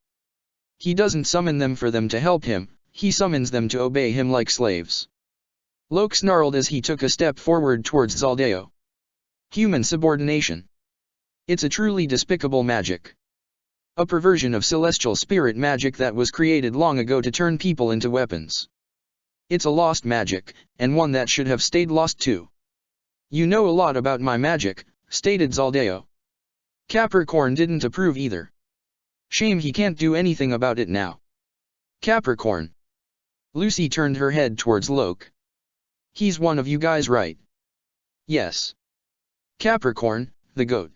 He doesn't summon them for them to help him, he summons them to obey him like slaves. Loke snarled as he took a step forward towards Zaldeo. Human subordination. It's a truly despicable magic. A perversion of celestial spirit magic that was created long ago to turn people into weapons. It's a lost magic, and one that should have stayed lost too. You know a lot about my magic, stated Zaldeo. Capricorn didn't approve either. Shame he can't do anything about it now. Capricorn. Lucy turned her head towards Loke. He's one of you guys, right? Yes. Capricorn, the goat.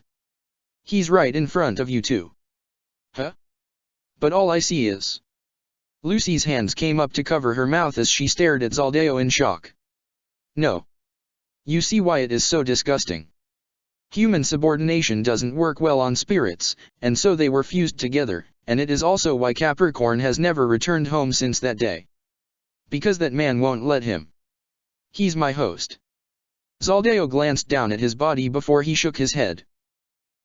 He's right in front of you too. Huh? But all I see is... Lucy's hands came up to cover her mouth as she stared at Zaldeo in shock. No. You see why it is so disgusting. Human subordination doesn't work well on spirits, and so they were fused together, and it is also why Capricorn has never returned home since that day. Because that man won't let him. He's my host. Zaldeo glanced down at his body before he shook his head.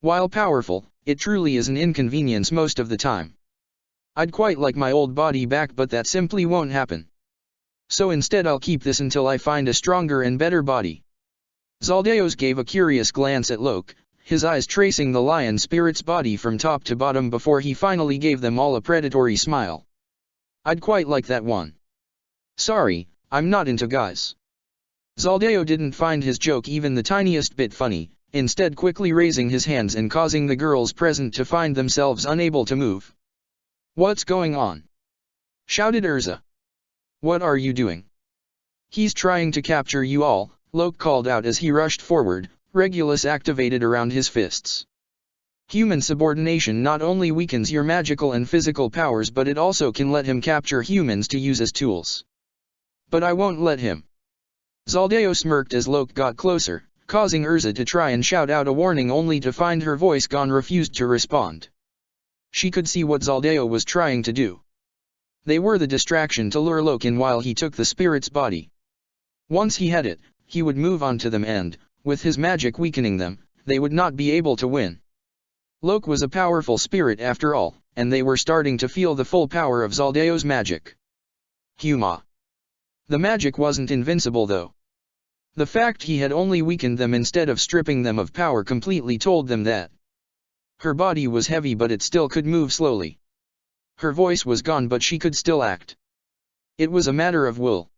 While powerful, it truly is an inconvenience most of the time. I'd quite like my old body back, but that simply won't happen. So instead I'll keep this until I find a stronger and better body. Zaldeos gave a curious glance at Loke, his eyes tracing the lion spirit's body from top to bottom before he finally gave them all a predatory smile. I'd quite like that one. Sorry, I'm not into guys. Zaldeo didn't find his joke even the tiniest bit funny, instead quickly raising his hands and causing the girls present to find themselves unable to move. What's going on? Shouted Urza. What are you doing? He's trying to capture you all, Loke called out as he rushed forward, Regulus activated around his fists. Human subordination not only weakens your magical and physical powers, but it also can let him capture humans to use as tools. But I won't let him. Zaldeo smirked as Loke got closer, causing Urza to try and shout out a warning only to find her voice gone, refused to respond. She could see what Zaldeo was trying to do. They were the distraction to lure Loke in while he took the spirit's body. Once he had it, he would move on to them and, with his magic weakening them, they would not be able to win. Loke was a powerful spirit after all, and they were starting to feel the full power of Zaldeo's magic. Huma. The magic wasn't invincible though. The fact he had only weakened them instead of stripping them of power completely told them that. Her body was heavy but it still could move slowly. Her voice was gone but she could still act. It was a matter of will.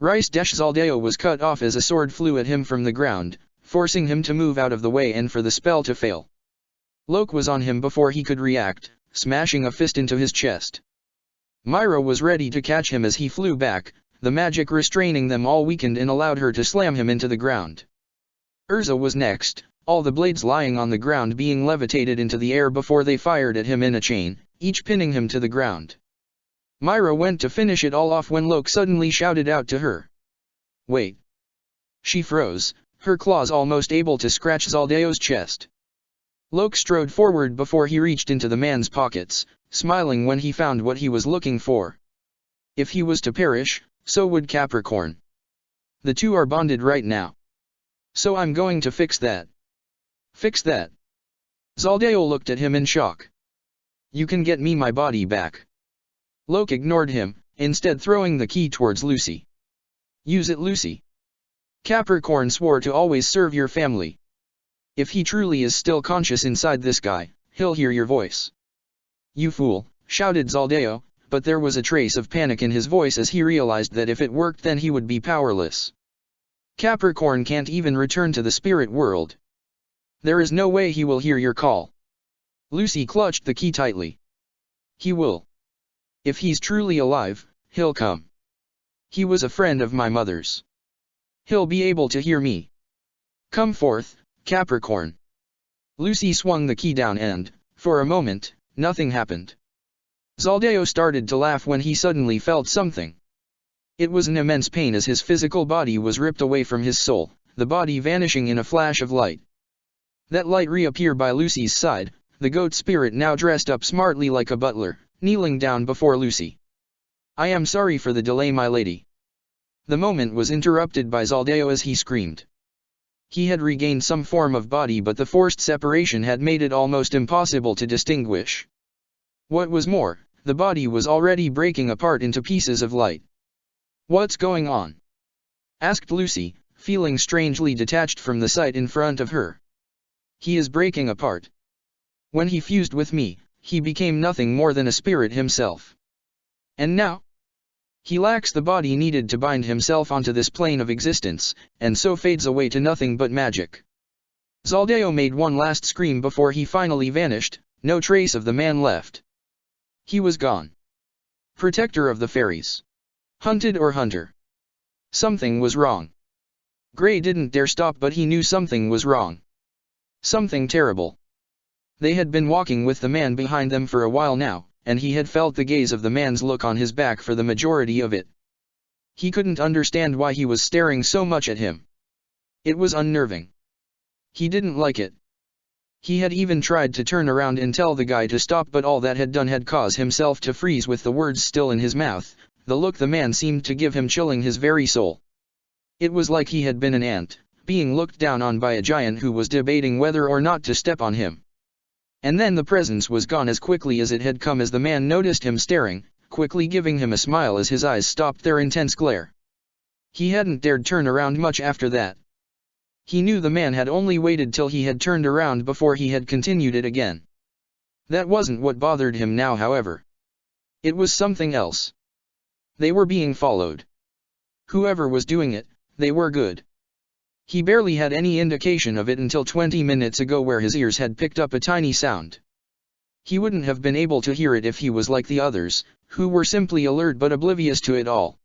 Zaldeo was cut off as a sword flew at him from the ground, forcing him to move out of the way and for the spell to fail. Loke was on him before he could react, smashing a fist into his chest. Myra was ready to catch him as he flew back, the magic restraining them all weakened and allowed her to slam him into the ground. Urza was next, all the blades lying on the ground being levitated into the air before they fired at him in a chain, each pinning him to the ground. Myra went to finish it all off when Loke suddenly shouted out to her. Wait. She froze, her claws almost able to scratch Zaldeo's chest. Loke strode forward before he reached into the man's pockets, smiling when he found what he was looking for. If he was to perish, so would Capricorn. The two are bonded right now. So I'm going to fix that. Fix that? Zaldeo looked at him in shock. You can get me my body back. Loke ignored him, instead throwing the key towards Lucy. Use it, Lucy. Capricorn swore to always serve your family. If he truly is still conscious inside this guy, he'll hear your voice. You fool, shouted Zaldeo, but there was a trace of panic in his voice as he realized that if it worked then he would be powerless. Capricorn can't even return to the spirit world. There is no way he will hear your call. Lucy clutched the key tightly. He will. If he's truly alive, he'll come. He was a friend of my mother's. He'll be able to hear me. Come forth, Capricorn. Lucy swung the key down and, for a moment, nothing happened. Zaldeo started to laugh when he suddenly felt something. It was an immense pain as his physical body was ripped away from his soul, the body vanishing in a flash of light. That light reappeared by Lucy's side, the goat spirit now dressed up smartly like a butler, kneeling down before Lucy. I am sorry for the delay, my lady. The moment was interrupted by Zaldeo as he screamed. He had regained some form of body, but the forced separation had made it almost impossible to distinguish. What was more, the body was already breaking apart into pieces of light. "What's going on?" asked Lucy, feeling strangely detached from the sight in front of her. "He is breaking apart. When he fused with me, he became nothing more than a spirit himself. And now? He lacks the body needed to bind himself onto this plane of existence, and so fades away to nothing but magic." Zaldeo made one last scream before he finally vanished, no trace of the man left. He was gone. Protector of the fairies. Hunted or hunter? Something was wrong. Gray didn't dare stop, but he knew something was wrong. Something terrible. They had been walking with the man behind them for a while now, and he had felt the gaze of the man's look on his back for the majority of it. He couldn't understand why he was staring so much at him. It was unnerving. He didn't like it. He had even tried to turn around and tell the guy to stop, but all that had done had caused himself to freeze with the words still in his mouth. The look the man seemed to give him chilling his very soul. It was like he had been an ant, being looked down on by a giant who was debating whether or not to step on him. And then the presence was gone as quickly as it had come, as the man noticed him staring, quickly giving him a smile as his eyes stopped their intense glare. He hadn't dared turn around much after that. He knew the man had only waited till he had turned around before he had continued it again. That wasn't what bothered him now, however. It was something else. They were being followed. Whoever was doing it, they were good. He barely had any indication of it until 20 minutes ago, where his ears had picked up a tiny sound. He wouldn't have been able to hear it if he was like the others, who were simply alert but oblivious to it all.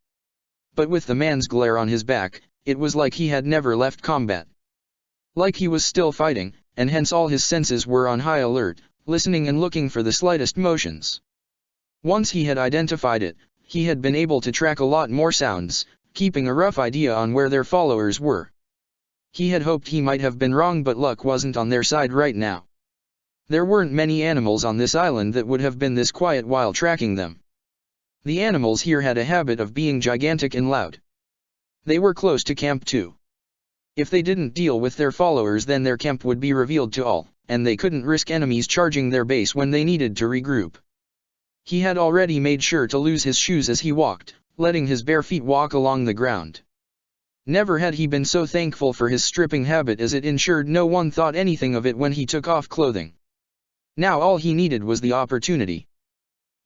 But with the man's glare on his back, it was like he had never left combat. Like he was still fighting, and hence all his senses were on high alert, listening and looking for the slightest motions. Once he had identified it, he had been able to track a lot more sounds, keeping a rough idea on where their followers were. He had hoped he might have been wrong, but luck wasn't on their side right now. There weren't many animals on this island that would have been this quiet while tracking them. The animals here had a habit of being gigantic and loud. They were close to camp too. If they didn't deal with their followers, then their camp would be revealed to all, and they couldn't risk enemies charging their base when they needed to regroup. He had already made sure to lose his shoes as he walked, letting his bare feet walk along the ground. Never had he been so thankful for his stripping habit, as it ensured no one thought anything of it when he took off clothing. Now all he needed was the opportunity.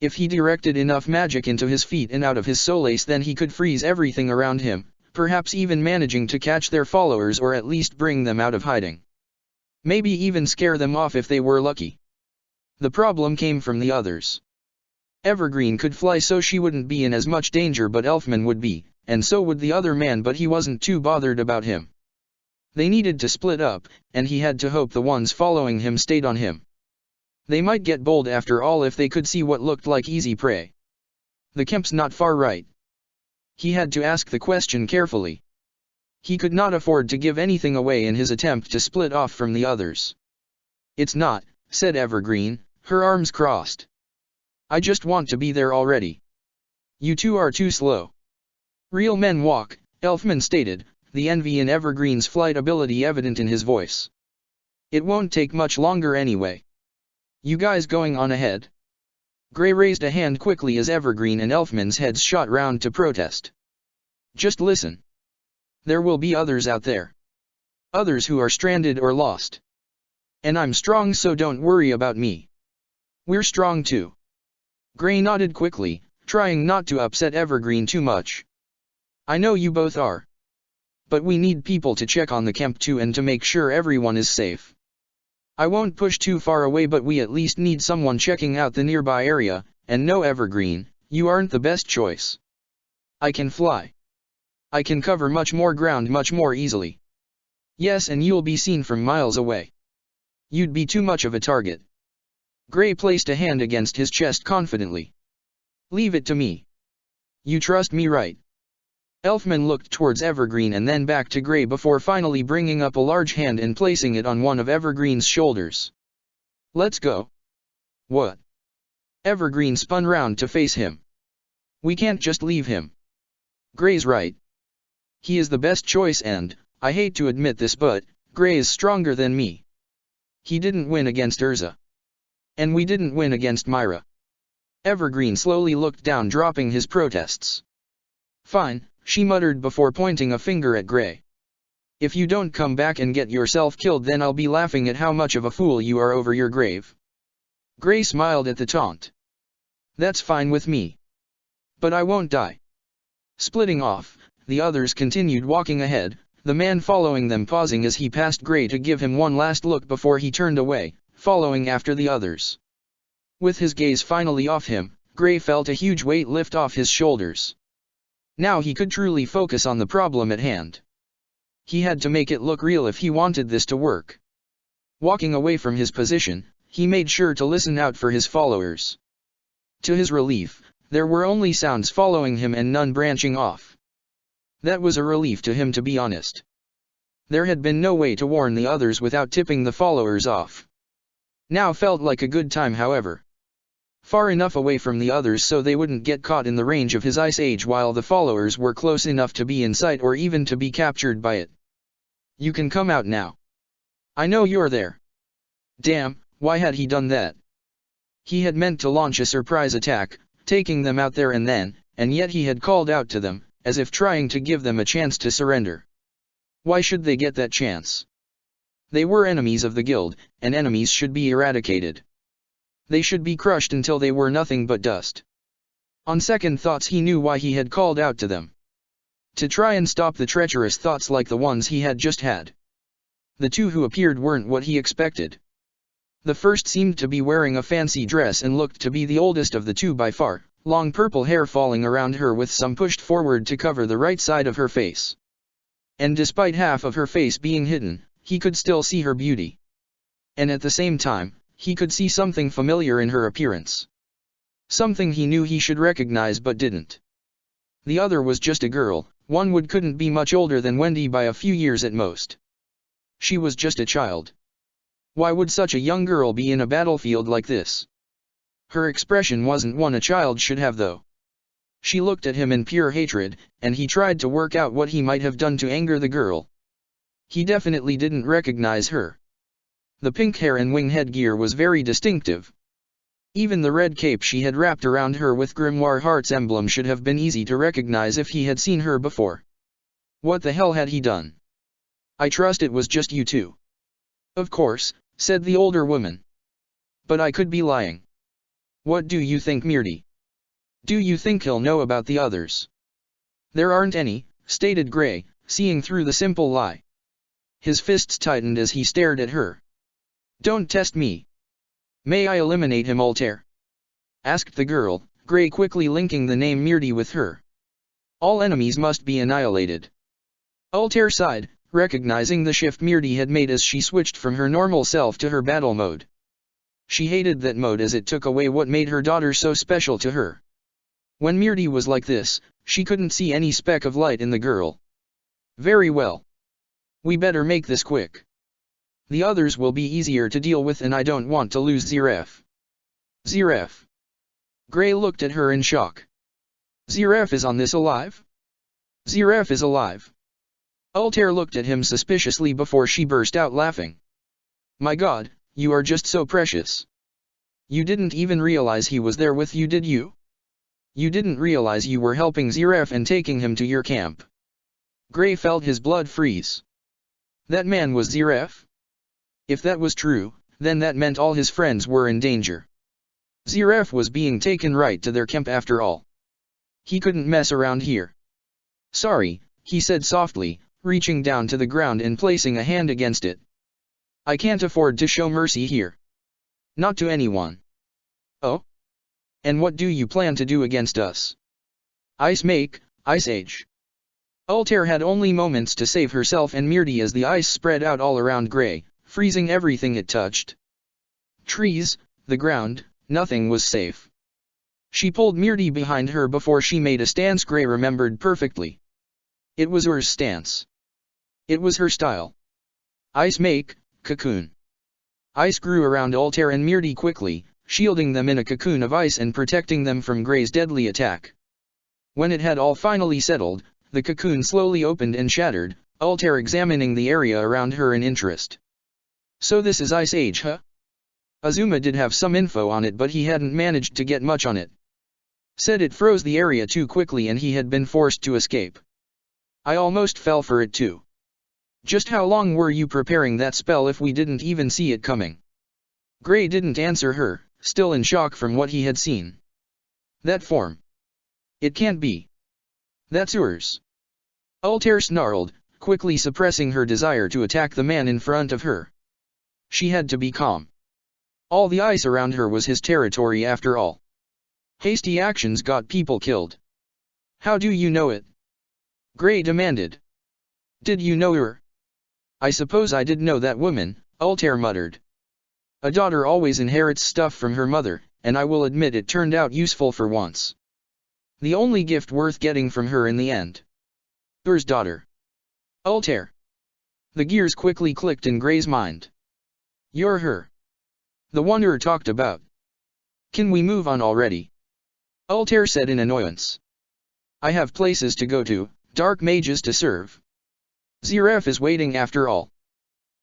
If he directed enough magic into his feet and out of his solace, then he could freeze everything around him, perhaps even managing to catch their followers, or at least bring them out of hiding. Maybe even scare them off if they were lucky. The problem came from the others. Evergreen could fly, so she wouldn't be in as much danger, but Elfman would be, and so would the other man, but he wasn't too bothered about him. They needed to split up, and he had to hope the ones following him stayed on him. They might get bold after all if they could see what looked like easy prey. The camp's not far, right? He had to ask the question carefully. He could not afford to give anything away in his attempt to split off from the others. "It's not," said Evergreen, her arms crossed. "I just want to be there already. You two are too slow." "Real men walk," Elfman stated, the envy in Evergreen's flight ability evident in his voice. "It won't take much longer anyway. You guys going on ahead?" Gray raised a hand quickly as Evergreen and Elfman's heads shot round to protest. "Just listen. There will be others out there. Others who are stranded or lost. And I'm strong, so don't worry about me. We're strong too." Gray nodded quickly, trying not to upset Evergreen too much. "I know you both are. But we need people to check on the camp too, and to make sure everyone is safe. I won't push too far away, but we at least need someone checking out the nearby area, and no, Evergreen, you aren't the best choice. I can fly. I can cover much more ground much more easily. Yes, and you'll be seen from miles away. You'd be too much of a target." Gray placed a hand against his chest confidently. "Leave it to me. You trust me, right?" Elfman looked towards Evergreen and then back to Gray before finally bringing up a large hand and placing it on one of Evergreen's shoulders. "Let's go." "What?" Evergreen spun round to face him. "We can't just leave him." "Gray's right. He is the best choice and, I hate to admit this but, Gray is stronger than me. He didn't win against Urza. And we didn't win against Myra. Evergreen slowly looked down, dropping his protests. Fine, she muttered before pointing a finger at Gray. If you don't come back and get yourself killed, then I'll be laughing at how much of a fool you are over your grave. Gray smiled at the taunt. That's fine with me. But I won't die. Splitting off, the others continued walking ahead, the man following them pausing as he passed Gray to give him one last look before he turned away, following after the others. With his gaze finally off him, Gray felt a huge weight lift off his shoulders. Now he could truly focus on the problem at hand. He had to make it look real if he wanted this to work. Walking away from his position, he made sure to listen out for his followers. To his relief, there were only sounds following him and none branching off. That was a relief to him, to be honest. There had been no way to warn the others without tipping the followers off. Now felt like a good time, however. Far enough away from the others so they wouldn't get caught in the range of his ice age while the followers were close enough to be in sight or even to be captured by it. You can come out now. I know you're there. Damn, why had he done that? He had meant to launch a surprise attack, taking them out there and then, and yet he had called out to them, as if trying to give them a chance to surrender. Why should they get that chance? They were enemies of the guild, and enemies should be eradicated. They should be crushed until they were nothing but dust. On second thoughts he knew why he had called out to them. To try and stop the treacherous thoughts like the ones he had just had. The two who appeared weren't what he expected. The first seemed to be wearing a fancy dress and looked to be the oldest of the two by far, long purple hair falling around her with some pushed forward to cover the right side of her face. And despite half of her face being hidden, he could still see her beauty. And at the same time, he could see something familiar in her appearance. Something he knew he should recognize but didn't. The other was just a girl, couldn't be much older than Wendy by a few years at most. She was just a child. Why would such a young girl be in a battlefield like this? Her expression wasn't one a child should have though. She looked at him in pure hatred, and he tried to work out what he might have done to anger the girl. He definitely didn't recognize her. The pink hair and wing headgear was very distinctive. Even the red cape she had wrapped around her with Grimoire Heart's emblem should have been easy to recognize if he had seen her before. What the hell had he done? I trust it was just you two. Of course, said the older woman. But I could be lying. What do you think, Mirti? Do you think he'll know about the others? There aren't any, stated Gray, seeing through the simple lie. His fists tightened as he stared at her. Don't test me. May I eliminate him, Altair? Asked the girl, Gray quickly linking the name Mirti with her. All enemies must be annihilated. Altair sighed, recognizing the shift Mirti had made as she switched from her normal self to her battle mode. She hated that mode as it took away what made her daughter so special to her. When Mirti was like this, she couldn't see any speck of light in the girl. Very well. We better make this quick. The others will be easier to deal with and I don't want to lose Ziref. Ziref. Gray looked at her in shock. Ziref is on this alive? Ziref is alive. Altair looked at him suspiciously before she burst out laughing. My God, you are just so precious. You didn't even realize he was there with you, did you? You didn't realize you were helping Ziref and taking him to your camp. Gray felt his blood freeze. That man was Ziref? If that was true, then that meant all his friends were in danger. Ziref was being taken right to their camp after all. He couldn't mess around here. Sorry, he said softly, reaching down to the ground and placing a hand against it. I can't afford to show mercy here. Not to anyone. Oh? And what do you plan to do against us? Ice Age. Altair had only moments to save herself and Mirti as the ice spread out all around Gray, freezing everything it touched. Trees, the ground, nothing was safe. She pulled Mirti behind her before she made a stance Gray remembered perfectly. It was her stance. It was her style. Ice cocoon. Ice grew around Altair and Mirti quickly, shielding them in a cocoon of ice and protecting them from Gray's deadly attack. When it had all finally settled, The cocoon slowly opened and shattered, Altair examining the area around her in interest. So this is Ice Age, huh? Azuma did have some info on it, but he hadn't managed to get much on it. Said it froze the area too quickly and he had been forced to escape. I almost fell for it too. Just how long were you preparing that spell if we didn't even see it coming? Gray didn't answer her, still in shock from what he had seen. That form. It can't be. That's yours. Altair snarled, quickly suppressing her desire to attack the man in front of her. She had to be calm. All the ice around her was his territory after all. Hasty actions got people killed. How do you know it? Gray demanded. Did you know her? I suppose I did know that woman, Altair muttered. A daughter always inherits stuff from her mother, and I will admit it turned out useful for once. The only gift worth getting from her in the end. Ur's daughter. Altair. The gears quickly clicked in Gray's mind. You're her. The one Ur talked about. Can we move on already? Altair said in annoyance. I have places to go to, dark mages to serve. Zeref is waiting after all.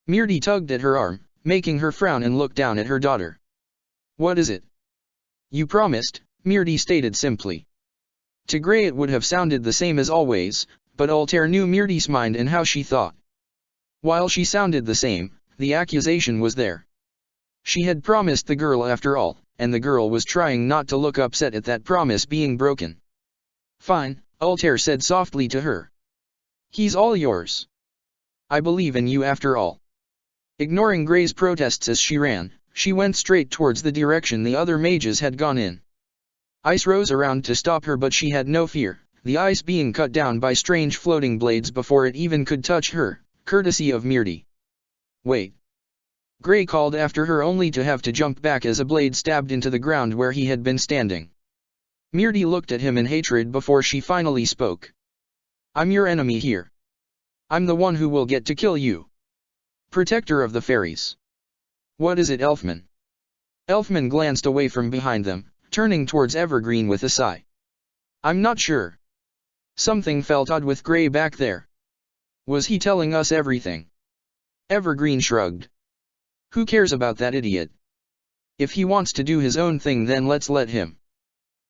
Mirti tugged at her arm, making her frown and look down at her daughter. What is it? You promised, Mirti stated simply. To Gray it would have sounded the same as always, but Altair knew Mirti's mind and how she thought. While she sounded the same, the accusation was there. She had promised the girl after all, and the girl was trying not to look upset at that promise being broken. Fine, Altair said softly to her. He's all yours. I believe in you after all. Ignoring Gray's protests as she ran, she went straight towards the direction the other mages had gone in. Ice rose around to stop her, but she had no fear, the ice being cut down by strange floating blades before it even could touch her, courtesy of Mirti. Wait. Gray called after her only to have to jump back as a blade stabbed into the ground where he had been standing. Mirti looked at him in hatred before she finally spoke. I'm your enemy here. I'm the one who will get to kill you. Protector of the fairies. What is it, Elfman? Elfman glanced away from behind them, turning towards Evergreen with a sigh. I'm not sure. Something felt odd with Gray back there. Was he telling us everything? Evergreen shrugged. Who cares about that idiot? If he wants to do his own thing, then let's let him.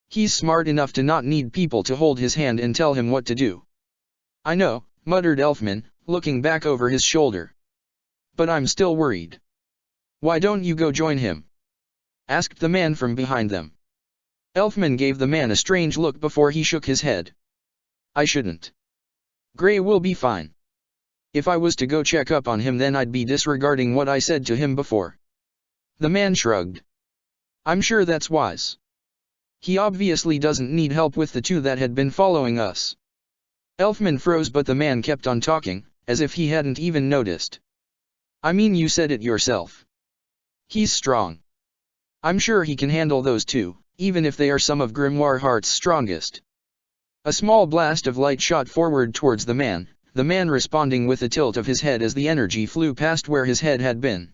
He's smart enough to not need people to hold his hand and tell him what to do. I know, muttered Elfman, looking back over his shoulder. But I'm still worried. Why don't you go join him? Asked the man from behind them. Elfman gave the man a strange look before he shook his head. I shouldn't. Gray will be fine. If I was to go check up on him, then I'd be disregarding what I said to him before. The man shrugged. I'm sure that's wise. He obviously doesn't need help with the two that had been following us. Elfman froze, but the man kept on talking, as if he hadn't even noticed. I mean, you said it yourself. He's strong. I'm sure he can handle those two, even if they are some of Grimoire Heart's strongest. A small blast of light shot forward towards the man responding with a tilt of his head as the energy flew past where his head had been.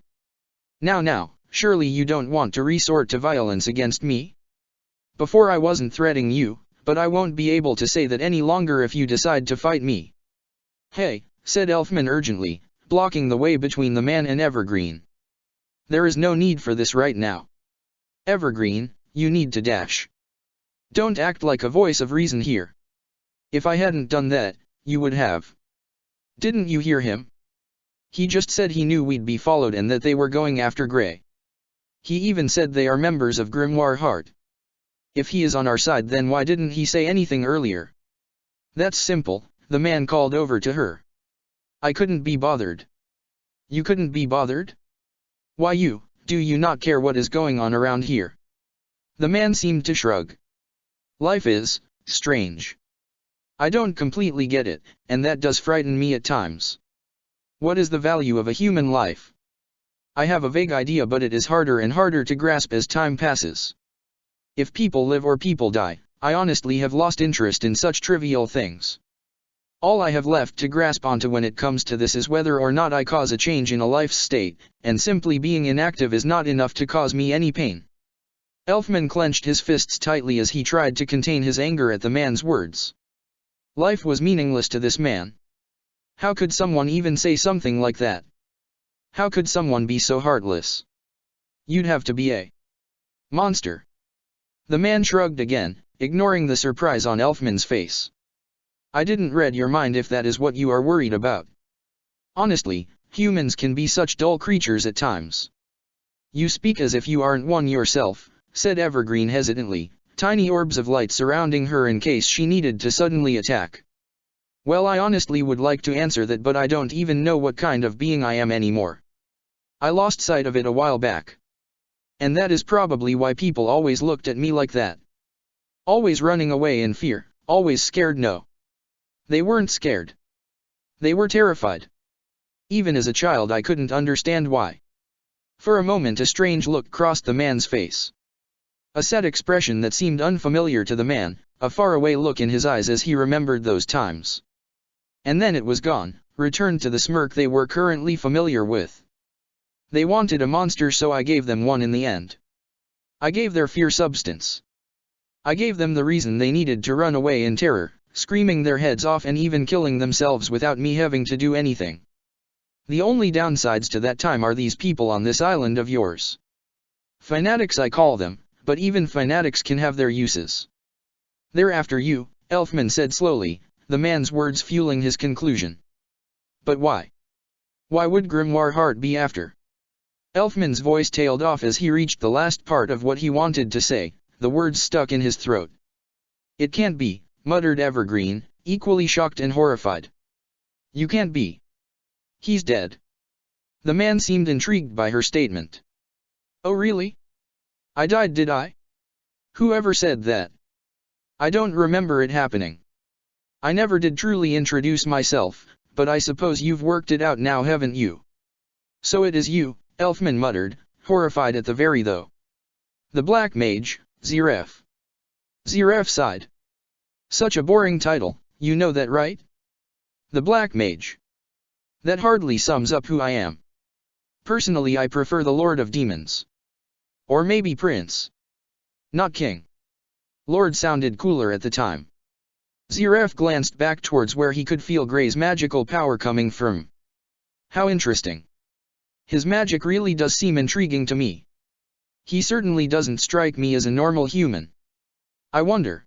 Now, surely you don't want to resort to violence against me? Before I wasn't threatening you, but I won't be able to say that any longer if you decide to fight me. Hey, said Elfman urgently, blocking the way between the man and Evergreen. There is no need for this right now. Evergreen, you need to dash. Don't act like a voice of reason here. If I hadn't done that, you would have. Didn't you hear him? He just said he knew we'd be followed and that they were going after Gray. He even said they are members of Grimoire Heart. If he is on our side, then why didn't he say anything earlier? That's simple, the man called over to her. I couldn't be bothered. You couldn't be bothered? Why do you not care what is going on around here? The man seemed to shrug. Life is strange. I don't completely get it, and that does frighten me at times. What is the value of a human life? I have a vague idea, but it is harder and harder to grasp as time passes. If people live or people die, I honestly have lost interest in such trivial things. All I have left to grasp onto when it comes to this is whether or not I cause a change in a life's state, and simply being inactive is not enough to cause me any pain. Elfman clenched his fists tightly as he tried to contain his anger at the man's words. Life was meaningless to this man. How could someone even say something like that? How could someone be so heartless? You'd have to be a monster. The man shrugged again, ignoring the surprise on Elfman's face. I didn't read your mind if that is what you are worried about. Honestly, humans can be such dull creatures at times. You speak as if you aren't one yourself, said Evergreen hesitantly, tiny orbs of light surrounding her in case she needed to suddenly attack. Well, I honestly would like to answer that, but I don't even know what kind of being I am anymore. I lost sight of it a while back. And that is probably why people always looked at me like that. Always running away in fear, always scared. No. They weren't scared. They were terrified. Even as a child I couldn't understand why. For a moment a strange look crossed the man's face. A sad expression that seemed unfamiliar to the man, a faraway look in his eyes as he remembered those times. And then it was gone, returned to the smirk they were currently familiar with. They wanted a monster, so I gave them one in the end. I gave their fear substance. I gave them the reason they needed to run away in terror, screaming their heads off and even killing themselves without me having to do anything. The only downsides to that time are these people on this island of yours. Fanatics I call them, but even fanatics can have their uses. They're after you, Elfman said slowly, the man's words fueling his conclusion. But why? Why would Grimoire Heart be after? Elfman's voice tailed off as he reached the last part of what he wanted to say, the words stuck in his throat. It can't be, muttered Evergreen, equally shocked and horrified. You can't be. He's dead. The man seemed intrigued by her statement. Oh really? I died, did I? Whoever said that? I don't remember it happening. I never did truly introduce myself, but I suppose you've worked it out now, haven't you? So it is you, Elfman muttered, horrified at the very though. The Black Mage, Zeref. Zeref sighed. Such a boring title, you know that, right? The Black Mage. That hardly sums up who I am. Personally I prefer the Lord of Demons. Or maybe Prince. Not King. Lord sounded cooler at the time. Zeref glanced back towards where he could feel Gray's magical power coming from. How interesting. His magic really does seem intriguing to me. He certainly doesn't strike me as a normal human. I wonder.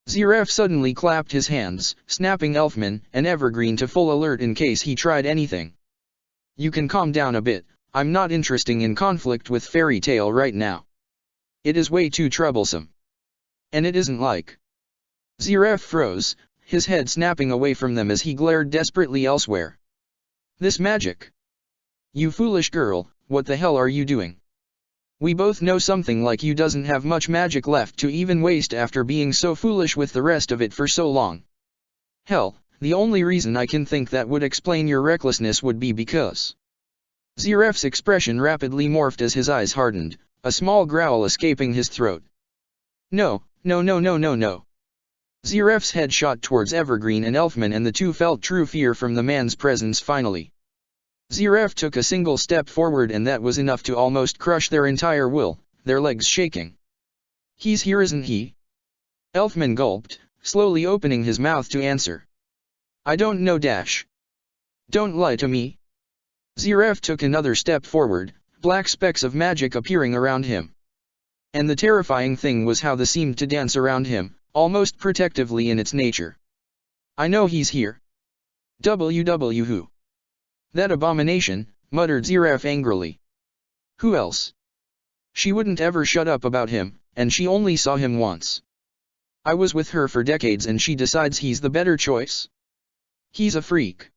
Zeref suddenly clapped his hands, snapping Elfman and Evergreen to full alert in case he tried anything. You can calm down a bit, I'm not interested in conflict with Fairy Tail right now. It is way too troublesome. And it isn't like. Zeref froze, his head snapping away from them as he glared desperately elsewhere. This magic. You foolish girl, what the hell are you doing? We both know something like you doesn't have much magic left to even waste after being so foolish with the rest of it for so long. Hell, the only reason I can think that would explain your recklessness would be because. Zeref's expression rapidly morphed as his eyes hardened, a small growl escaping his throat. No, no, no, no, no, no. Zeref's head shot towards Evergreen and Elfman, and the two felt true fear from the man's presence finally. Zeref took a single step forward, and that was enough to almost crush their entire will, their legs shaking. He's here, isn't he? Elfman gulped, slowly opening his mouth to answer. I don't know, dash. Don't lie to me. Zeref took another step forward, black specks of magic appearing around him. And the terrifying thing was how they seemed to dance around him, almost protectively in its nature. I know he's here. WW who? That abomination, muttered Zeref angrily. Who else? She wouldn't ever shut up about him, and she only saw him once. I was with her for decades and she decides he's the better choice? He's a freak.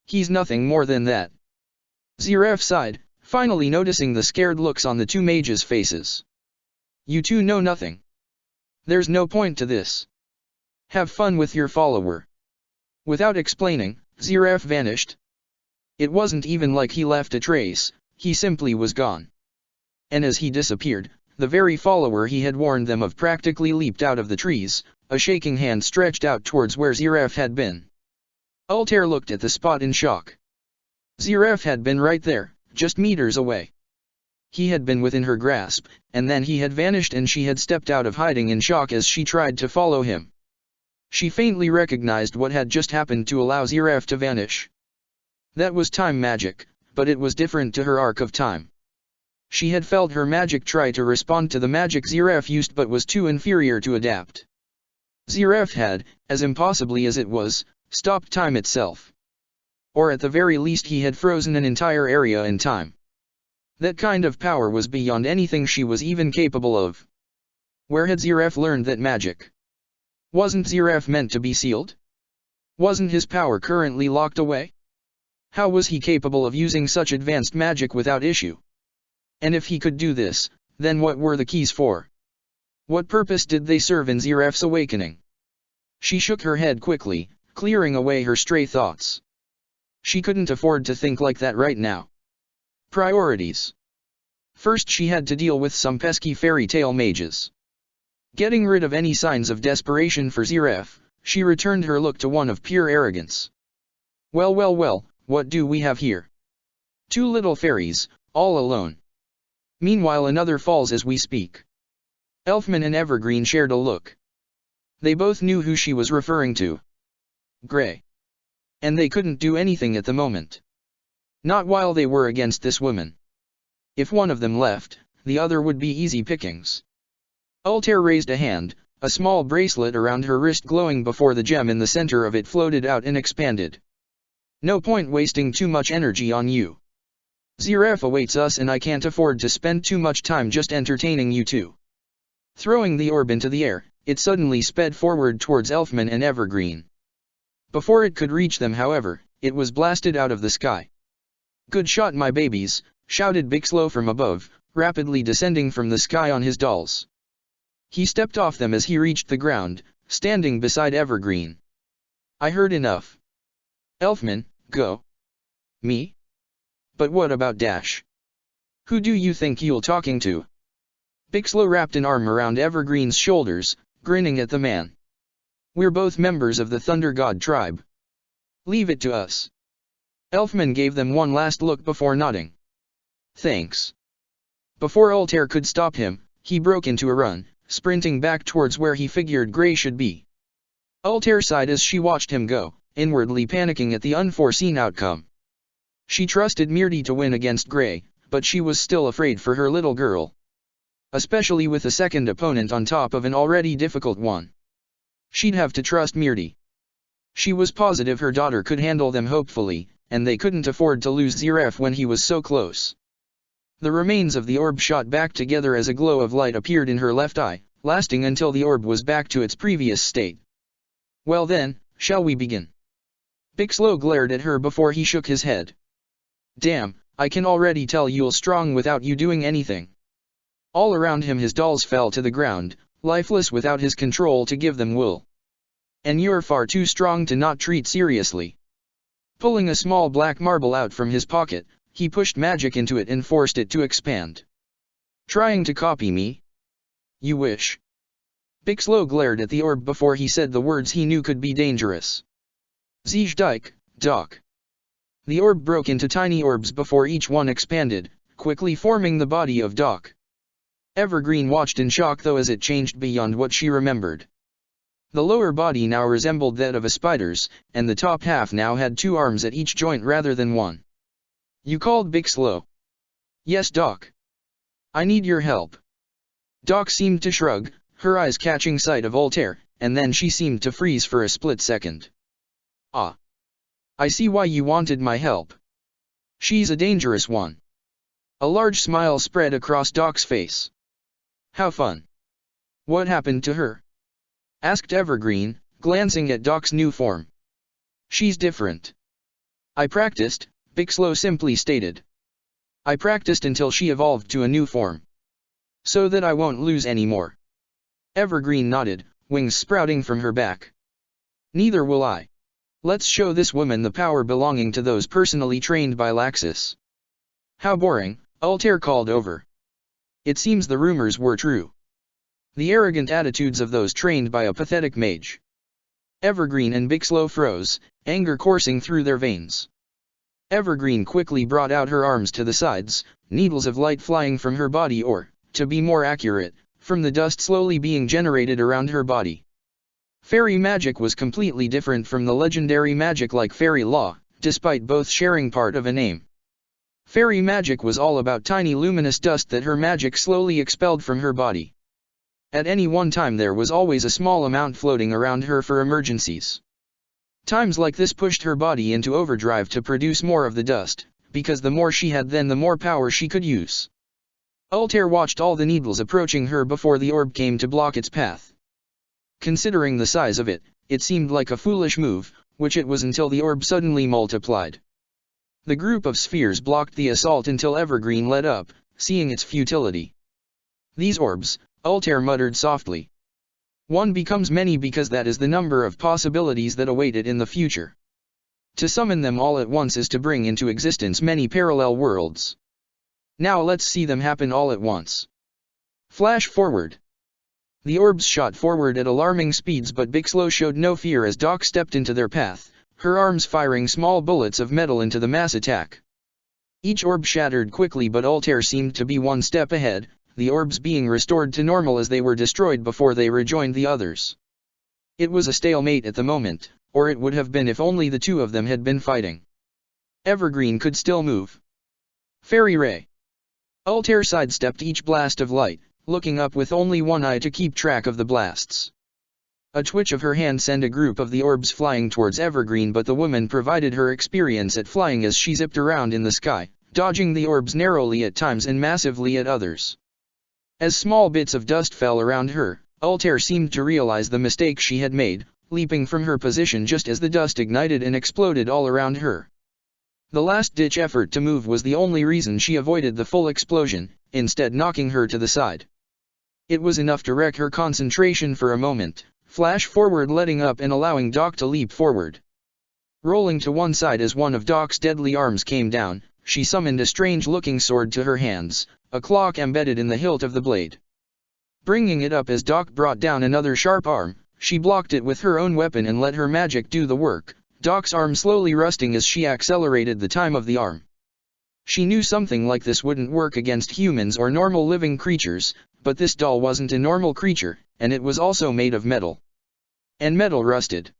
He's nothing more than that. Zeref sighed, finally noticing the scared looks on the two mages' faces. You two know nothing. There's no point to this. Have fun with your follower. Without explaining, Zeref vanished. It wasn't even like he left a trace, he simply was gone. And as he disappeared, the very follower he had warned them of practically leaped out of the trees, a shaking hand stretched out towards where Zeref had been. Altair looked at the spot in shock. Zeref had been right there, just meters away. He had been within her grasp, and then he had vanished and she had stepped out of hiding in shock as she tried to follow him. She faintly recognized what had just happened to allow Ziraf to vanish. That was time magic, but it was different to her arc of time. She had felt her magic try to respond to the magic Ziraf used but was too inferior to adapt. Ziraf had, as impossibly as it was, stopped time itself. Or at the very least he had frozen an entire area in time. That kind of power was beyond anything she was even capable of. Where had Ziraf learned that magic? Wasn't Ziraf meant to be sealed? Wasn't his power currently locked away? How was he capable of using such advanced magic without issue? And if he could do this, then what were the keys for? What purpose did they serve in Ziraf's awakening? She shook her head quickly, clearing away her stray thoughts. She couldn't afford to think like that right now. Priorities. First she had to deal with some pesky fairy tale mages. Getting rid of any signs of desperation for Ziraf, she returned her look to one of pure arrogance. Well, what do we have here? Two little fairies, all alone. Meanwhile another falls as we speak. Elfman and Evergreen shared a look. They both knew who she was referring to. Grey. And they couldn't do anything at the moment. Not while they were against this woman. If one of them left, the other would be easy pickings. Altair raised a hand, a small bracelet around her wrist glowing before the gem in the center of it floated out and expanded. No point wasting too much energy on you. Ziraf awaits us and I can't afford to spend too much time just entertaining you two. Throwing the orb into the air, it suddenly sped forward towards Elfman and Evergreen. Before it could reach them however, it was blasted out of the sky. Good shot my babies, shouted Bixlow from above, rapidly descending from the sky on his dolls. He stepped off them as he reached the ground, standing beside Evergreen. I heard enough. Elfman, go. Me? But what about Dash? Who do you think you're talking to? Bixlow wrapped an arm around Evergreen's shoulders, grinning at the man. We're both members of the Thunder God tribe. Leave it to us. Elfman gave them one last look before nodding. Thanks. Before Altair could stop him, he broke into a run, sprinting back towards where he figured Grey should be. Altair sighed as she watched him go, inwardly panicking at the unforeseen outcome. She trusted Mirti to win against Grey, but she was still afraid for her little girl. Especially with a second opponent on top of an already difficult one. She'd have to trust Mirti. She was positive her daughter could handle them hopefully, and they couldn't afford to lose Ziraf when he was so close. The remains of the orb shot back together as a glow of light appeared in her left eye, lasting until the orb was back to its previous state. Well then, shall we begin? Bixlow glared at her before he shook his head. Damn, I can already tell you're strong without you doing anything. All around him his dolls fell to the ground, lifeless without his control to give them wool. And you're far too strong to not treat seriously. Pulling a small black marble out from his pocket, he pushed magic into it and forced it to expand. Trying to copy me? You wish. Bixlow glared at the orb before he said the words he knew could be dangerous. Zejdike, Doc. The orb broke into tiny orbs before each one expanded, quickly forming the body of Doc. Evergreen watched in shock though as it changed beyond what she remembered. The lower body now resembled that of a spider's, and the top half now had 2 arms at each joint rather than 1. You called Bixlow? Yes, Doc. I need your help. Doc seemed to shrug, her eyes catching sight of Altair, and then she seemed to freeze for a split second. Ah. I see why you wanted my help. She's a dangerous one. A large smile spread across Doc's face. How fun. What happened to her? Asked Evergreen, glancing at Doc's new form. She's different. I practiced, Bixlow simply stated. I practiced until she evolved to a new form. So that I won't lose any more. Evergreen nodded, wings sprouting from her back. Neither will I. Let's show this woman the power belonging to those personally trained by Laxus. How boring, Altair called over. It seems the rumors were true. The arrogant attitudes of those trained by a pathetic mage. Evergreen and Bixlow froze, anger coursing through their veins. Evergreen quickly brought out her arms to the sides, needles of light flying from her body or, to be more accurate, from the dust slowly being generated around her body. Fairy magic was completely different from the legendary magic like fairy law, despite both sharing part of a name. Fairy magic was all about tiny luminous dust that her magic slowly expelled from her body. At any one time there was always a small amount floating around her for emergencies. Times like this pushed her body into overdrive to produce more of the dust, because the more she had then the more power she could use. Altair watched all the needles approaching her before the orb came to block its path. Considering the size of it, it seemed like a foolish move, which it was until the orb suddenly multiplied. The group of spheres blocked the assault until Evergreen led up, seeing its futility. These orbs, Altair muttered softly. One becomes many because that is the number of possibilities that await it in the future. To summon them all at once is to bring into existence many parallel worlds. Now let's see them happen all at once. Flash forward. The orbs shot forward at alarming speeds, but Bixlow showed no fear as Doc stepped into their path, her arms firing small bullets of metal into the mass attack. Each orb shattered quickly, but Altair seemed to be one step ahead, the orbs being restored to normal as they were destroyed before they rejoined the others. It was a stalemate at the moment, or it would have been if only the two of them had been fighting. Evergreen could still move. Fairy Ray. Altair sidestepped each blast of light, looking up with only one eye to keep track of the blasts. A twitch of her hand sent a group of the orbs flying towards Evergreen, but the woman provided her experience at flying as she zipped around in the sky, dodging the orbs narrowly at times and massively at others. As small bits of dust fell around her, Altair seemed to realize the mistake she had made, leaping from her position just as the dust ignited and exploded all around her. The last-ditch effort to move was the only reason she avoided the full explosion, instead knocking her to the side. It was enough to wreck her concentration for a moment. Flash forward, letting up and allowing Doc to leap forward. Rolling to one side as one of Doc's deadly arms came down, she summoned a strange-looking sword to her hands, a clock embedded in the hilt of the blade. Bringing it up as Doc brought down another sharp arm, she blocked it with her own weapon and let her magic do the work, Doc's arm slowly rusting as she accelerated the time of the arm. She knew something like this wouldn't work against humans or normal living creatures, but this doll wasn't a normal creature, and it was also made of metal. And metal rusted.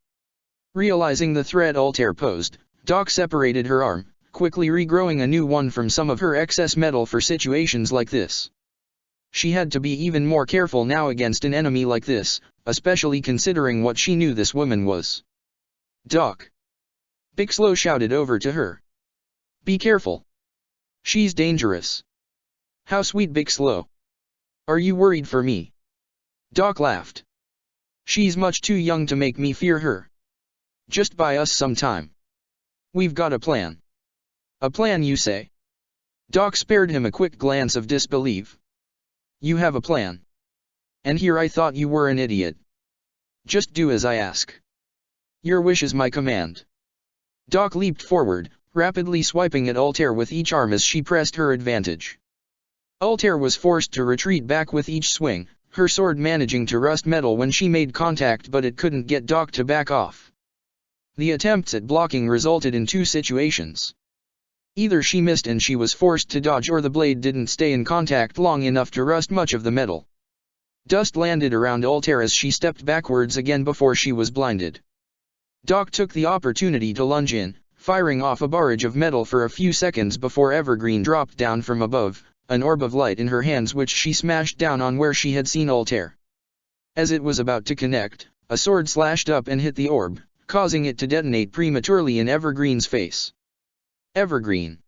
Realizing the threat Altair posed, Doc separated her arm, quickly regrowing a new one from some of her excess metal for situations like this. She had to be even more careful now against an enemy like this, especially considering what she knew this woman was. Doc. Bixlow shouted over to her. Be careful. She's dangerous. How sweet, Bixlow. Are you worried for me? Doc laughed. She's much too young to make me fear her. Just buy us some time. We've got a plan. A plan, you say? Doc spared him a quick glance of disbelief. You have a plan. And here I thought you were an idiot. Just do as I ask. Your wish is my command. Doc leaped forward, rapidly swiping at Altair with each arm as she pressed her advantage. Altair was forced to retreat back with each swing, her sword managing to rust metal when she made contact, but it couldn't get Doc to back off. The attempts at blocking resulted in two situations. Either she missed and she was forced to dodge, or the blade didn't stay in contact long enough to rust much of the metal. Dust landed around Altair as she stepped backwards again before she was blinded. Doc took the opportunity to lunge in, firing off a barrage of metal for a few seconds before Evergreen dropped down from above, an orb of light in her hands which she smashed down on where she had seen Altair. As it was about to connect, a sword slashed up and hit the orb, causing it to detonate prematurely in Evergreen's face. Evergreen.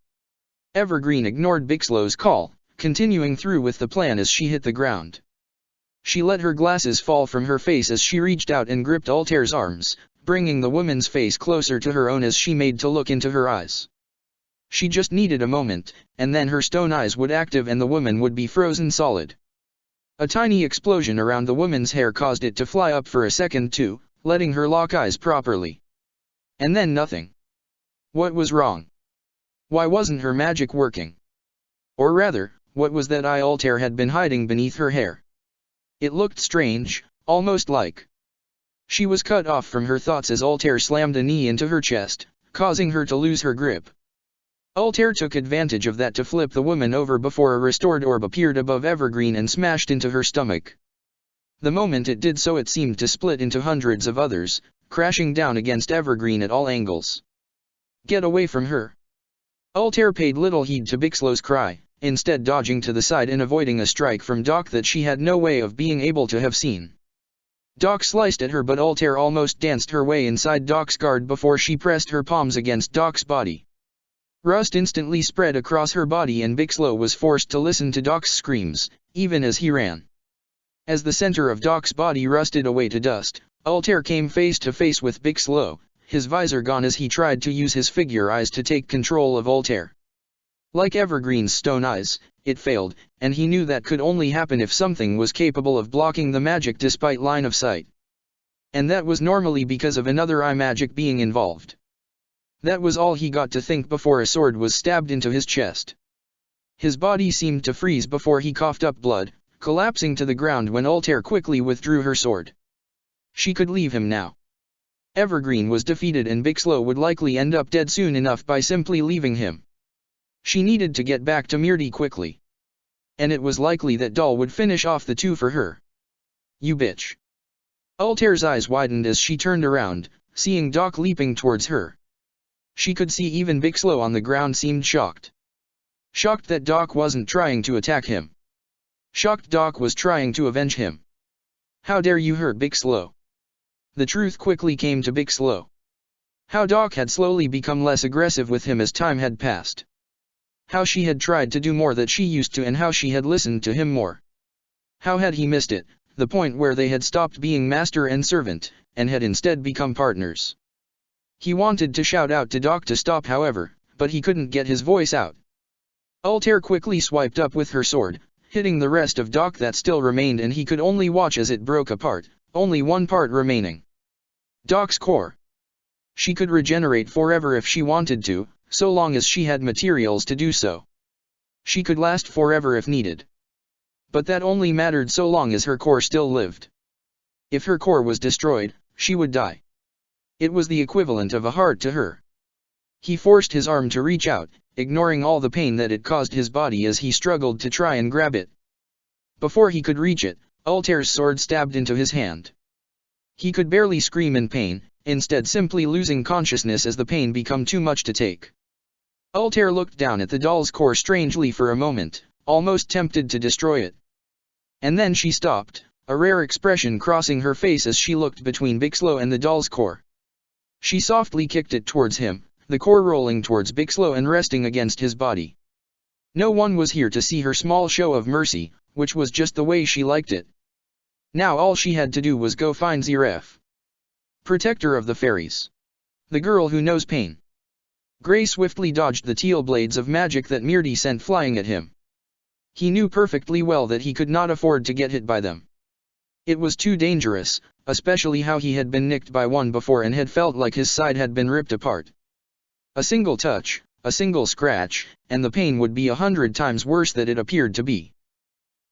Evergreen ignored Bixlow's call, continuing through with the plan as she hit the ground. She let her glasses fall from her face as she reached out and gripped Altair's arms, bringing the woman's face closer to her own as she made to look into her eyes. She just needed a moment, and then her stone eyes would active and the woman would be frozen solid. A tiny explosion around the woman's hair caused it to fly up for a second too, letting her lock eyes properly. And then nothing. What was wrong? Why wasn't her magic working? Or rather, what was that eye Altair had been hiding beneath her hair? It looked strange, almost like. She was cut off from her thoughts as Altair slammed a knee into her chest, causing her to lose her grip. Altair took advantage of that to flip the woman over before a restored orb appeared above Evergreen and smashed into her stomach. The moment it did so it seemed to split into hundreds of others, crashing down against Evergreen at all angles. Get away from her! Altair paid little heed to Bixlow's cry, instead dodging to the side and avoiding a strike from Doc that she had no way of being able to have seen. Doc sliced at her but Altair almost danced her way inside Doc's guard before she pressed her palms against Doc's body. Rust instantly spread across her body and Bixlow was forced to listen to Doc's screams, even as he ran. As the center of Doc's body rusted away to dust, Altair came face to face with Bixlow, his visor gone as he tried to use his figure eyes to take control of Altair. Like Evergreen's stone eyes, it failed, and he knew that could only happen if something was capable of blocking the magic despite line of sight. And that was normally because of another eye magic being involved. That was all he got to think before a sword was stabbed into his chest. His body seemed to freeze before he coughed up blood, collapsing to the ground when Altair quickly withdrew her sword. She could leave him now. Evergreen was defeated and Bixlow would likely end up dead soon enough by simply leaving him. She needed to get back to Myrti quickly. And it was likely that Doll would finish off the two for her. You bitch. Altair's eyes widened as she turned around, seeing Doc leaping towards her. She could see even Bixlow on the ground seemed shocked. Shocked that Doc wasn't trying to attack him. Shocked Doc was trying to avenge him. How dare you hurt Bixlow? The truth quickly came to Bixlow. How Doc had slowly become less aggressive with him as time had passed. How she had tried to do more that she used to and how she had listened to him more. How had he missed it, the point where they had stopped being master and servant, and had instead become partners. He wanted to shout out to Doc to stop however, but he couldn't get his voice out. Altair quickly swiped up with her sword, hitting the rest of Doc that still remained and he could only watch as it broke apart, only one part remaining. Doc's core. She could regenerate forever if she wanted to, so long as she had materials to do so. She could last forever if needed. But that only mattered so long as her core still lived. If her core was destroyed, she would die. It was the equivalent of a heart to her. He forced his arm to reach out, ignoring all the pain that it caused his body as he struggled to try and grab it. Before he could reach it, Altair's sword stabbed into his hand. He could barely scream in pain, instead simply losing consciousness as the pain became too much to take. Altair looked down at the doll's core strangely for a moment, almost tempted to destroy it. And then she stopped, a rare expression crossing her face as she looked between Bixlow and the doll's core. She softly kicked it towards him, the core rolling towards Bixlow and resting against his body. No one was here to see her small show of mercy, which was just the way she liked it. Now all she had to do was go find Zeref. Protector of the fairies. The girl who knows pain. Gray swiftly dodged the teal blades of magic that Myrti sent flying at him. He knew perfectly well that he could not afford to get hit by them. It was too dangerous, especially how he had been nicked by one before and had felt like his side had been ripped apart. A single touch, a single scratch, and the pain would be 100 times worse than it appeared to be.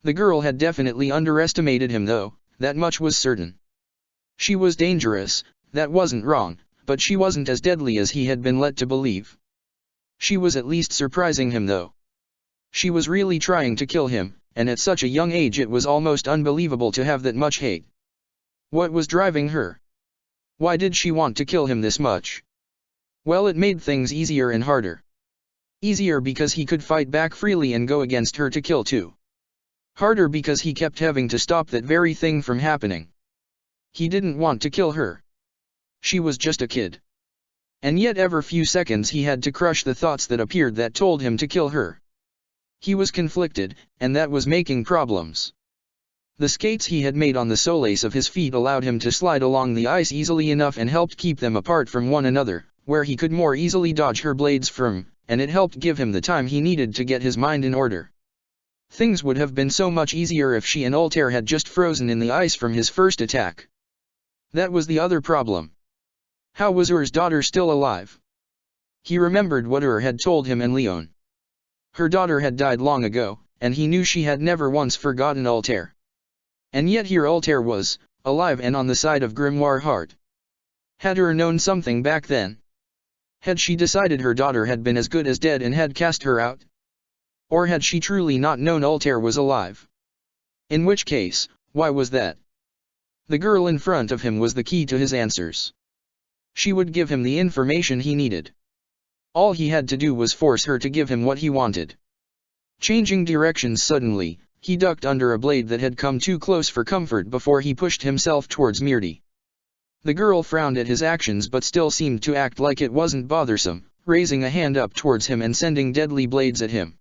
The girl had definitely underestimated him though, that much was certain. She was dangerous, that wasn't wrong, but she wasn't as deadly as he had been led to believe. She was at least surprising him though. She was really trying to kill him, and at such a young age it was almost unbelievable to have that much hate. What was driving her? Why did she want to kill him this much? Well, it made things easier and harder. Easier because he could fight back freely and go against her to kill too. Harder because he kept having to stop that very thing from happening. He didn't want to kill her. She was just a kid. And yet every few seconds he had to crush the thoughts that appeared that told him to kill her. He was conflicted, and that was making problems. The skates he had made on the soles of his feet allowed him to slide along the ice easily enough and helped keep them apart from one another, where he could more easily dodge her blades from, and it helped give him the time he needed to get his mind in order. Things would have been so much easier if she and Altair had just frozen in the ice from his first attack. That was the other problem. How was Ur's daughter still alive? He remembered what Ur had told him and Leon. Her daughter had died long ago, and he knew she had never once forgotten Altair. And yet here Altair was, alive and on the side of Grimoire Heart. Had Ur known something back then? Had she decided her daughter had been as good as dead and had cast her out? Or had she truly not known Altair was alive? In which case, why was that? The girl in front of him was the key to his answers. She would give him the information he needed. All he had to do was force her to give him what he wanted. Changing directions suddenly, he ducked under a blade that had come too close for comfort before he pushed himself towards Mirti. The girl frowned at his actions but still seemed to act like it wasn't bothersome, raising a hand up towards him and sending deadly blades at him.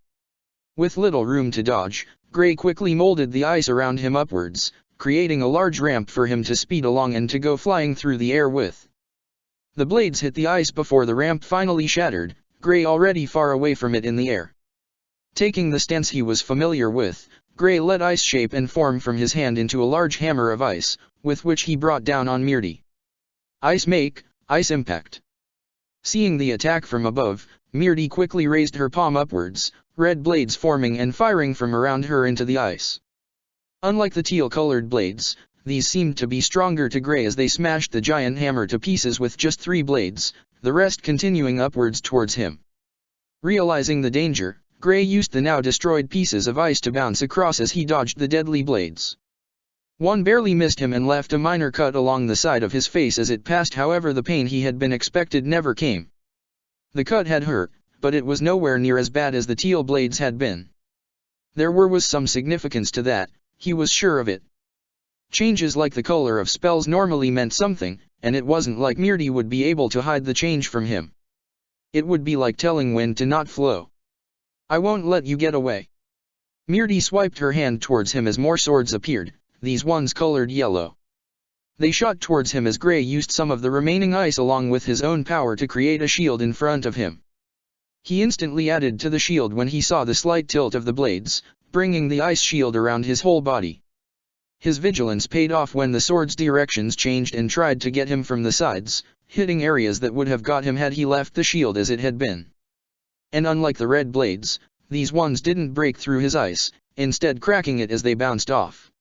With little room to dodge, Gray quickly molded the ice around him upwards, creating a large ramp for him to speed along and to go flying through the air with. The blades hit the ice before the ramp finally shattered, Gray already far away from it in the air. Taking the stance he was familiar with, Gray let ice shape and form from his hand into a large hammer of ice, with which he brought down on Mirti. Ice make, ice impact. Seeing the attack from above, Mirti quickly raised her palm upwards, red blades forming and firing from around her into the ice. Unlike the teal-colored blades, these seemed to be stronger to Gray as they smashed the giant hammer to pieces with just 3 blades, the rest continuing upwards towards him. Realizing the danger, Gray used the now destroyed pieces of ice to bounce across as he dodged the deadly blades. One barely missed him and left a minor cut along the side of his face as it passed, however the pain he had been expected never came. The cut had hurt, but it was nowhere near as bad as the teal blades had been. There was some significance to that, he was sure of it. Changes like the color of spells normally meant something, and it wasn't like Mirti would be able to hide the change from him. It would be like telling wind to not flow. I won't let you get away. Mirti swiped her hand towards him as more swords appeared, these ones colored yellow. They shot towards him as Gray used some of the remaining ice along with his own power to create a shield in front of him. He instantly added to the shield when he saw the slight tilt of the blades, bringing the ice shield around his whole body. His vigilance paid off when the sword's directions changed and tried to get him from the sides, hitting areas that would have got him had he left the shield as it had been. And unlike the red blades, these ones didn't break through his ice, instead cracking it as they bounced off.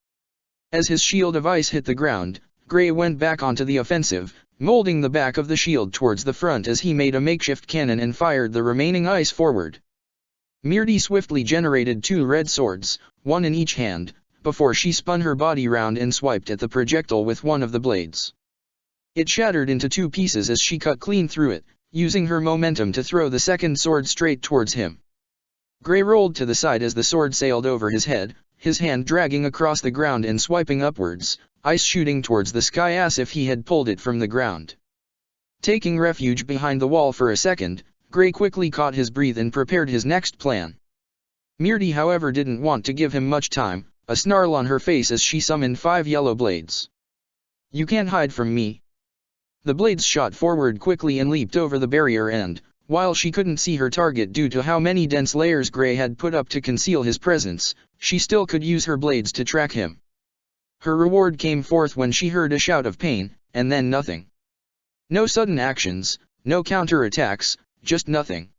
As his shield of ice hit the ground, Gray went back onto the offensive, molding the back of the shield towards the front as he made a makeshift cannon and fired the remaining ice forward. Mirti swiftly generated 2 red swords, one in each hand, before she spun her body round and swiped at the projectile with one of the blades. It shattered into 2 pieces as she cut clean through it, using her momentum to throw the second sword straight towards him. Gray rolled to the side as the sword sailed over his head, his hand dragging across the ground and swiping upwards, ice shooting towards the sky as if he had pulled it from the ground. Taking refuge behind the wall for a second, Gray quickly caught his breath and prepared his next plan. Mirti however didn't want to give him much time, a snarl on her face as she summoned 5 yellow blades. You can't hide from me. The blades shot forward quickly and leaped over the barrier and, while she couldn't see her target due to how many dense layers Gray had put up to conceal his presence, she still could use her blades to track him. Her reward came forth when she heard a shout of pain, and then nothing. No sudden actions, no counter-attacks, just nothing.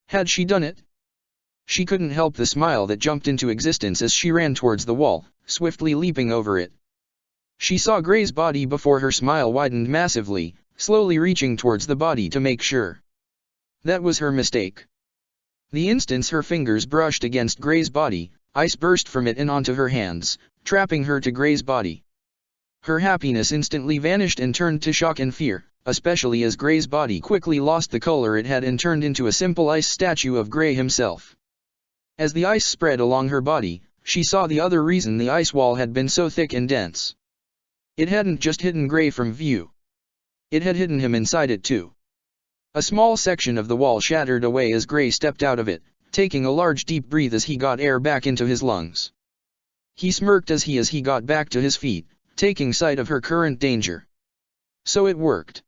Had she done it? She couldn't help the smile that jumped into existence as she ran towards the wall, swiftly leaping over it. She saw Gray's body before her smile widened massively, slowly reaching towards the body to make sure. That was her mistake. The instant her fingers brushed against Gray's body, ice burst from it and onto her hands, trapping her to Gray's body. Her happiness instantly vanished and turned to shock and fear, especially as Gray's body quickly lost the color it had and turned into a simple ice statue of Gray himself. As the ice spread along her body, she saw the other reason the ice wall had been so thick and dense. It hadn't just hidden Gray from view. It had hidden him inside it too. A small section of the wall shattered away as Gray stepped out of it, taking a large deep breath as he got air back into his lungs. He smirked as he got back to his feet, taking sight of her current danger. So it worked.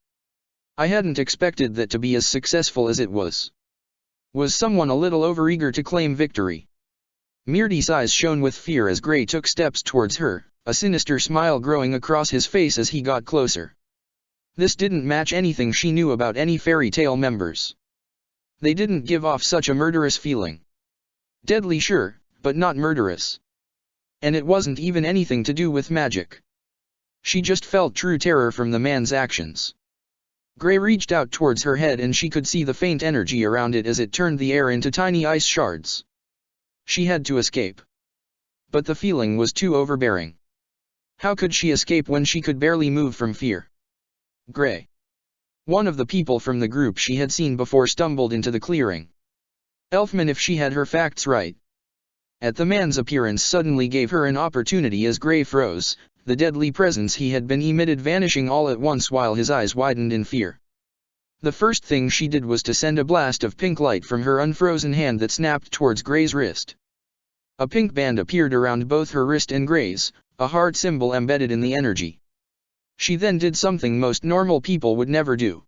I hadn't expected that to be as successful as it was. Was someone a little overeager to claim victory? Mirti's eyes shone with fear as Gray took steps towards her, a sinister smile growing across his face as he got closer. This didn't match anything she knew about any fairy tale members. They didn't give off such a murderous feeling. Deadly sure, but not murderous. And it wasn't even anything to do with magic. She just felt true terror from the man's actions. Gray reached out towards her head and she could see the faint energy around it as it turned the air into tiny ice shards. She had to escape. But the feeling was too overbearing. How could she escape when she could barely move from fear? Gray. One of the people from the group she had seen before stumbled into the clearing. Elfman, if she had her facts right. At the man's appearance suddenly gave her an opportunity as Gray froze, the deadly presence he had been emitted vanishing all at once while his eyes widened in fear. The first thing she did was to send a blast of pink light from her unfrozen hand that snapped towards Gray's wrist. A pink band appeared around both her wrist and Gray's, a heart symbol embedded in the energy. She then did something most normal people would never do.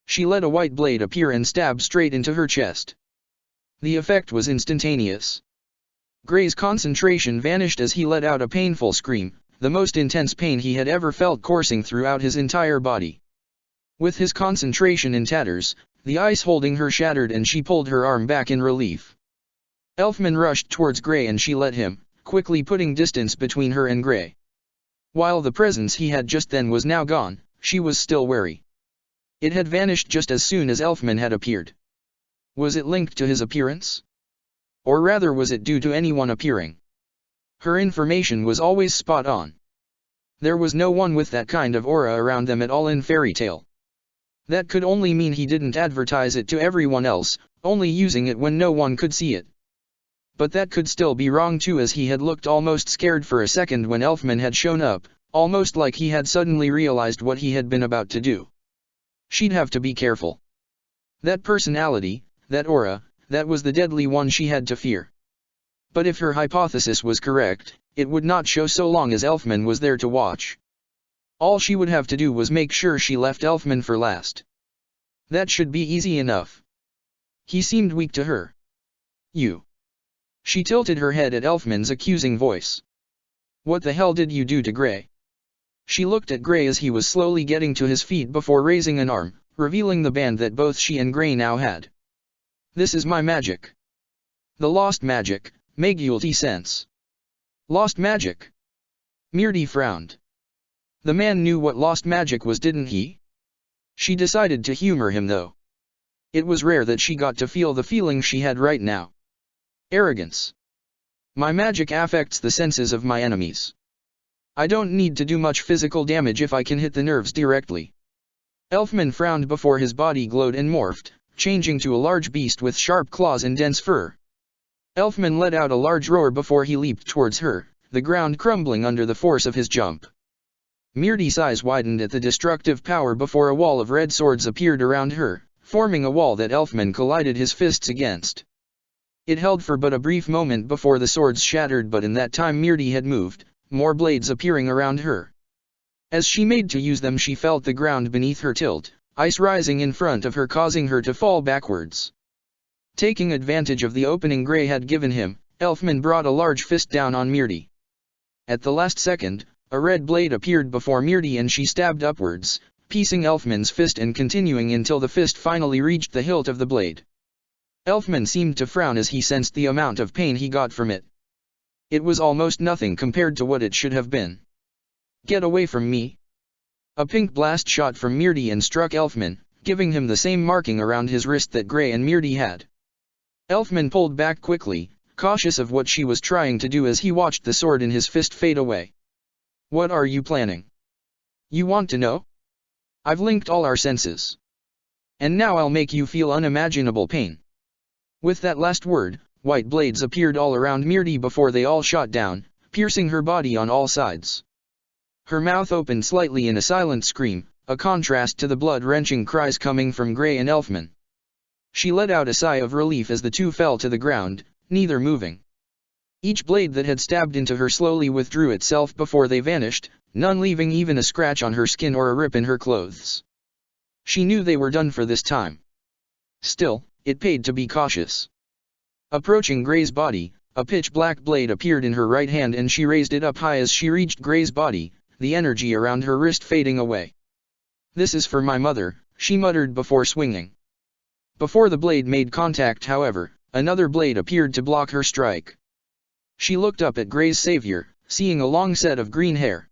She let a white blade appear and stab straight into her chest. The effect was instantaneous. Gray's concentration vanished as he let out a painful scream, the most intense pain he had ever felt coursing throughout his entire body. With his concentration in tatters, the ice holding her shattered and she pulled her arm back in relief. Elfman rushed towards Gray and she let him, quickly putting distance between her and Gray. While the presence he had just then was now gone, she was still wary. It had vanished just as soon as Elfman had appeared. Was it linked to his appearance? Or rather, was it due to anyone appearing? Her information was always spot on. There was no one with that kind of aura around them at all in Fairy Tale. That could only mean he didn't advertise it to everyone else, only using it when no one could see it. But that could still be wrong too, as he had looked almost scared for a second when Elfman had shown up, almost like he had suddenly realized what he had been about to do. She'd have to be careful. That personality, that aura, that was the deadly one she had to fear. But if her hypothesis was correct, it would not show so long as Elfman was there to watch. All she would have to do was make sure she left Elfman for last. That should be easy enough. He seemed weak to her. You. She tilted her head at Elfman's accusing voice. What the hell did you do to Gray? She looked at Gray as he was slowly getting to his feet before raising an arm, revealing the band that both she and Gray now had. This is my magic. The lost magic, Magulti sense. Lost magic. Mirdi frowned. The man knew what lost magic was, didn't he? She decided to humor him though. It was rare that she got to feel the feeling she had right now. Arrogance. My magic affects the senses of my enemies. I don't need to do much physical damage if I can hit the nerves directly. Elfman frowned before his body glowed and morphed, changing to a large beast with sharp claws and dense fur. Elfman let out a large roar before he leaped towards her, the ground crumbling under the force of his jump. Mirdi's eyes widened at the destructive power before a wall of red swords appeared around her, forming a wall that Elfman collided his fists against. It held for but a brief moment before the swords shattered, but in that time Mirdi had moved, more blades appearing around her. As she made to use them, she felt the ground beneath her tilt, ice rising in front of her, causing her to fall backwards. Taking advantage of the opening Gray had given him, Elfman brought a large fist down on Mirdi. At the last second, a red blade appeared before Mirdi and she stabbed upwards, piecing Elfman's fist and continuing until the fist finally reached the hilt of the blade. Elfman seemed to frown as he sensed the amount of pain he got from it. It was almost nothing compared to what it should have been. Get away from me! A pink blast shot from Mirdi and struck Elfman, giving him the same marking around his wrist that Gray and Mirdi had. Elfman pulled back quickly, cautious of what she was trying to do as he watched the sword in his fist fade away. What are you planning? You want to know? I've linked all our senses. And now I'll make you feel unimaginable pain. With that last word, white blades appeared all around Mirdi before they all shot down, piercing her body on all sides. Her mouth opened slightly in a silent scream, a contrast to the blood-wrenching cries coming from Gray and Elfman. She let out a sigh of relief as the two fell to the ground, neither moving. Each blade that had stabbed into her slowly withdrew itself before they vanished, none leaving even a scratch on her skin or a rip in her clothes. She knew they were done for this time. Still, it paid to be cautious. Approaching Gray's body, a pitch-black blade appeared in her right hand and she raised it up high as she reached Gray's body, the energy around her wrist fading away. This is for my mother, she muttered before swinging. Before the blade made contact, however, another blade appeared to block her strike. She looked up at Gray's savior, seeing a long set of green hair.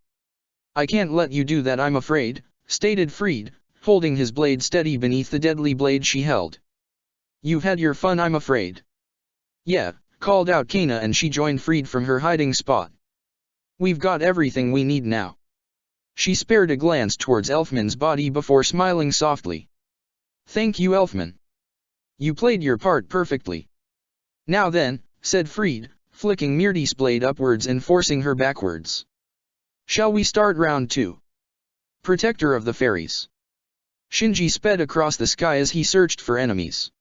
I can't let you do that, I'm afraid, stated Freed, holding his blade steady beneath the deadly blade she held. You've had your fun, I'm afraid. Yeah, called out Kana, and she joined Freed from her hiding spot. We've got everything we need now. She spared a glance towards Elfman's body before smiling softly. Thank you, Elfman. You played your part perfectly. Now then, said Fried, flicking Mirti's blade upwards and forcing her backwards. Shall we start round 2? Protector of the Fairies. Shinji sped across the sky as he searched for enemies.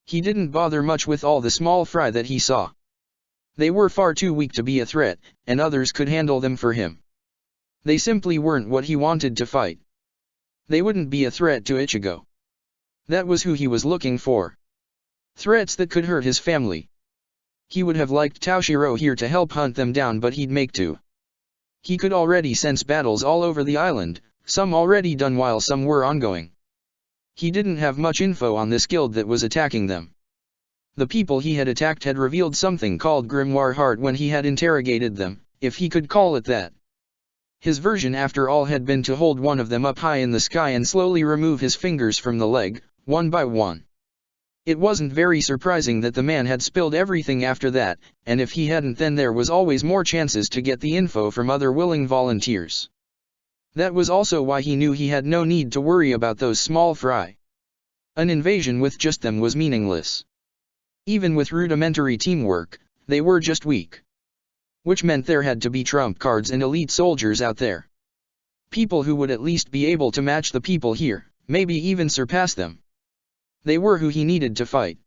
He didn't bother much with all the small fry that he saw. They were far too weak to be a threat, and others could handle them for him. They simply weren't what he wanted to fight. They wouldn't be a threat to Ichigo. That was who he was looking for. Threats that could hurt his family. He would have liked Toshiro here to help hunt them down, but he'd make do. He could already sense battles all over the island, some already done while some were ongoing. He didn't have much info on this guild that was attacking them. The people he had attacked had revealed something called Grimoire Heart when he had interrogated them, if he could call it that. His version after all had been to hold one of them up high in the sky and slowly remove his fingers from the leg, one by one. It wasn't very surprising that the man had spilled everything after that, and if he hadn't, then there was always more chances to get the info from other willing volunteers. That was also why he knew he had no need to worry about those small fry. An invasion with just them was meaningless. Even with rudimentary teamwork, they were just weak. Which meant there had to be trump cards and elite soldiers out there. People who would at least be able to match the people here, maybe even surpass them. They were who he needed to fight.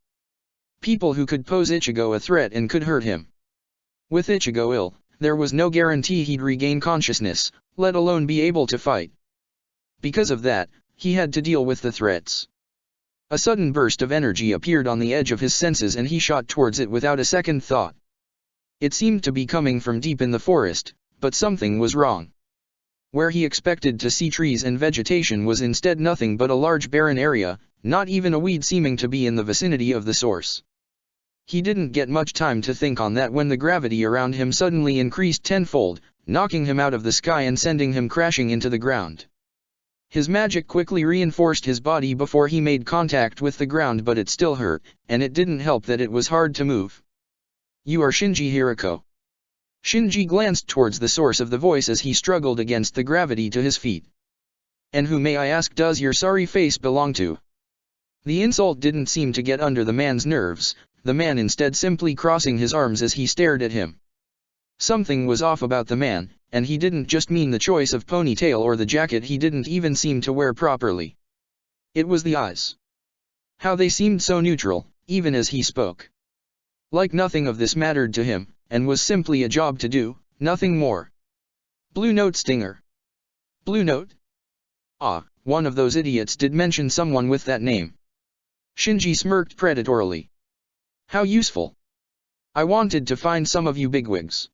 People who could pose Ichigo a threat and could hurt him. With Ichigo ill, there was no guarantee he'd regain consciousness, let alone be able to fight. Because of that, he had to deal with the threats. A sudden burst of energy appeared on the edge of his senses and he shot towards it without a second thought. It seemed to be coming from deep in the forest, but something was wrong. Where he expected to see trees and vegetation was instead nothing but a large barren area, not even a weed seeming to be in the vicinity of the source. He didn't get much time to think on that when the gravity around him suddenly increased tenfold, knocking him out of the sky and sending him crashing into the ground. His magic quickly reinforced his body before he made contact with the ground, but it still hurt, and it didn't help that it was hard to move. You are Shinji Hirako. Shinji glanced towards the source of the voice as he struggled against the gravity to his feet. And who, may I ask, does your sorry face belong to? The insult didn't seem to get under the man's nerves, the man instead simply crossing his arms as he stared at him. Something was off about the man, and he didn't just mean the choice of ponytail or the jacket he didn't even seem to wear properly. It was the eyes. How they seemed so neutral, even as he spoke. Like nothing of this mattered to him, and was simply a job to do, nothing more. Blue Note Stinger. Blue Note? Ah, one of those idiots did mention someone with that name. Shinji smirked predatorily. How useful. I wanted to find some of you bigwigs.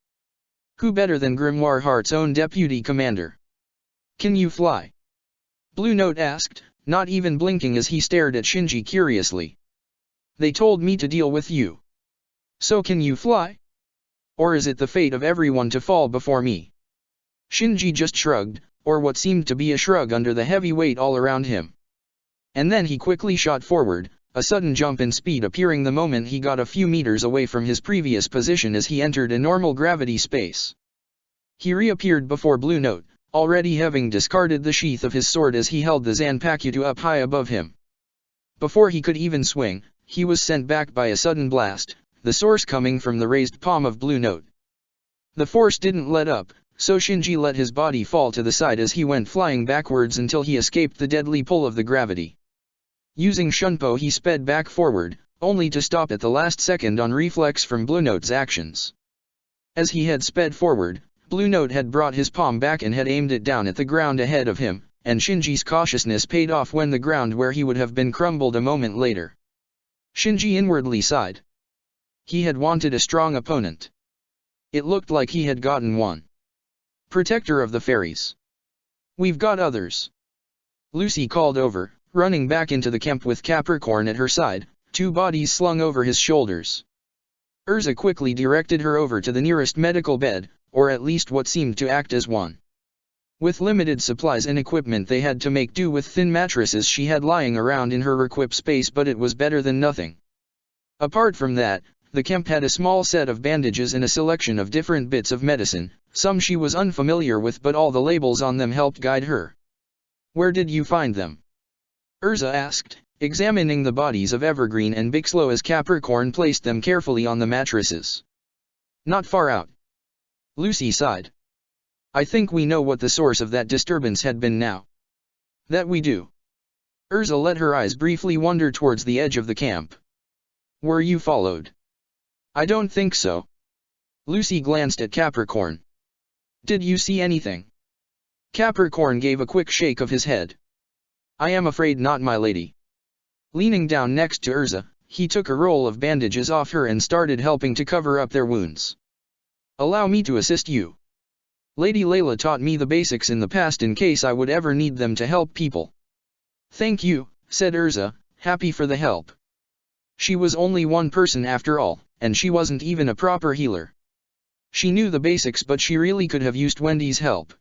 Who better than Grimoire Heart's own deputy commander? Can you fly? Blue Note asked, not even blinking as he stared at Shinji curiously. They told me to deal with you. So can you fly? Or is it the fate of everyone to fall before me? Shinji just shrugged, or what seemed to be a shrug under the heavy weight all around him. And then he quickly shot forward, a sudden jump in speed appearing the moment he got a few meters away from his previous position as he entered a normal gravity space. He reappeared before Blue Note, already having discarded the sheath of his sword as he held the Zanpakuto up high above him. Before he could even swing, he was sent back by a sudden blast, the source coming from the raised palm of Blue Note. The force didn't let up, so Shinji let his body fall to the side as he went flying backwards until he escaped the deadly pull of the gravity. Using Shunpo he sped back forward, only to stop at the last second on reflex from Blue Note's actions. As he had sped forward, Blue Note had brought his palm back and had aimed it down at the ground ahead of him, and Shinji's cautiousness paid off when the ground where he would have been crumbled a moment later. Shinji inwardly sighed. He had wanted a strong opponent. It looked like he had gotten one. Protector of the Fairies. We've got others. Lucy called over, running back into the camp with Capricorn at her side, two bodies slung over his shoulders. Urza quickly directed her over to the nearest medical bed, or at least what seemed to act as one. With limited supplies and equipment they had to make do with thin mattresses she had lying around in her equip space, but it was better than nothing. Apart from that, the camp had a small set of bandages and a selection of different bits of medicine, Some she was unfamiliar with, but all the labels on them helped guide her. "Where did you find them?" Urza asked, examining the bodies of Evergreen and Bixlow as Capricorn placed them carefully on the mattresses. "Not far out." Lucy sighed. "I think we know what the source of that disturbance had been now." "That we do." Urza let her eyes briefly wander towards the edge of the camp. "Were you followed?" "I don't think so." Lucy glanced at Capricorn. "Did you see anything?" Capricorn gave a quick shake of his head. "I am afraid not, my lady." Leaning down next to Urza, he took a roll of bandages off her and started helping to cover up their wounds. "Allow me to assist you. Lady Layla taught me the basics in the past in case I would ever need them to help people." "Thank you," said Urza, happy for the help. She was only one person after all, and she wasn't even a proper healer. She knew the basics, but she really could have used Wendy's help.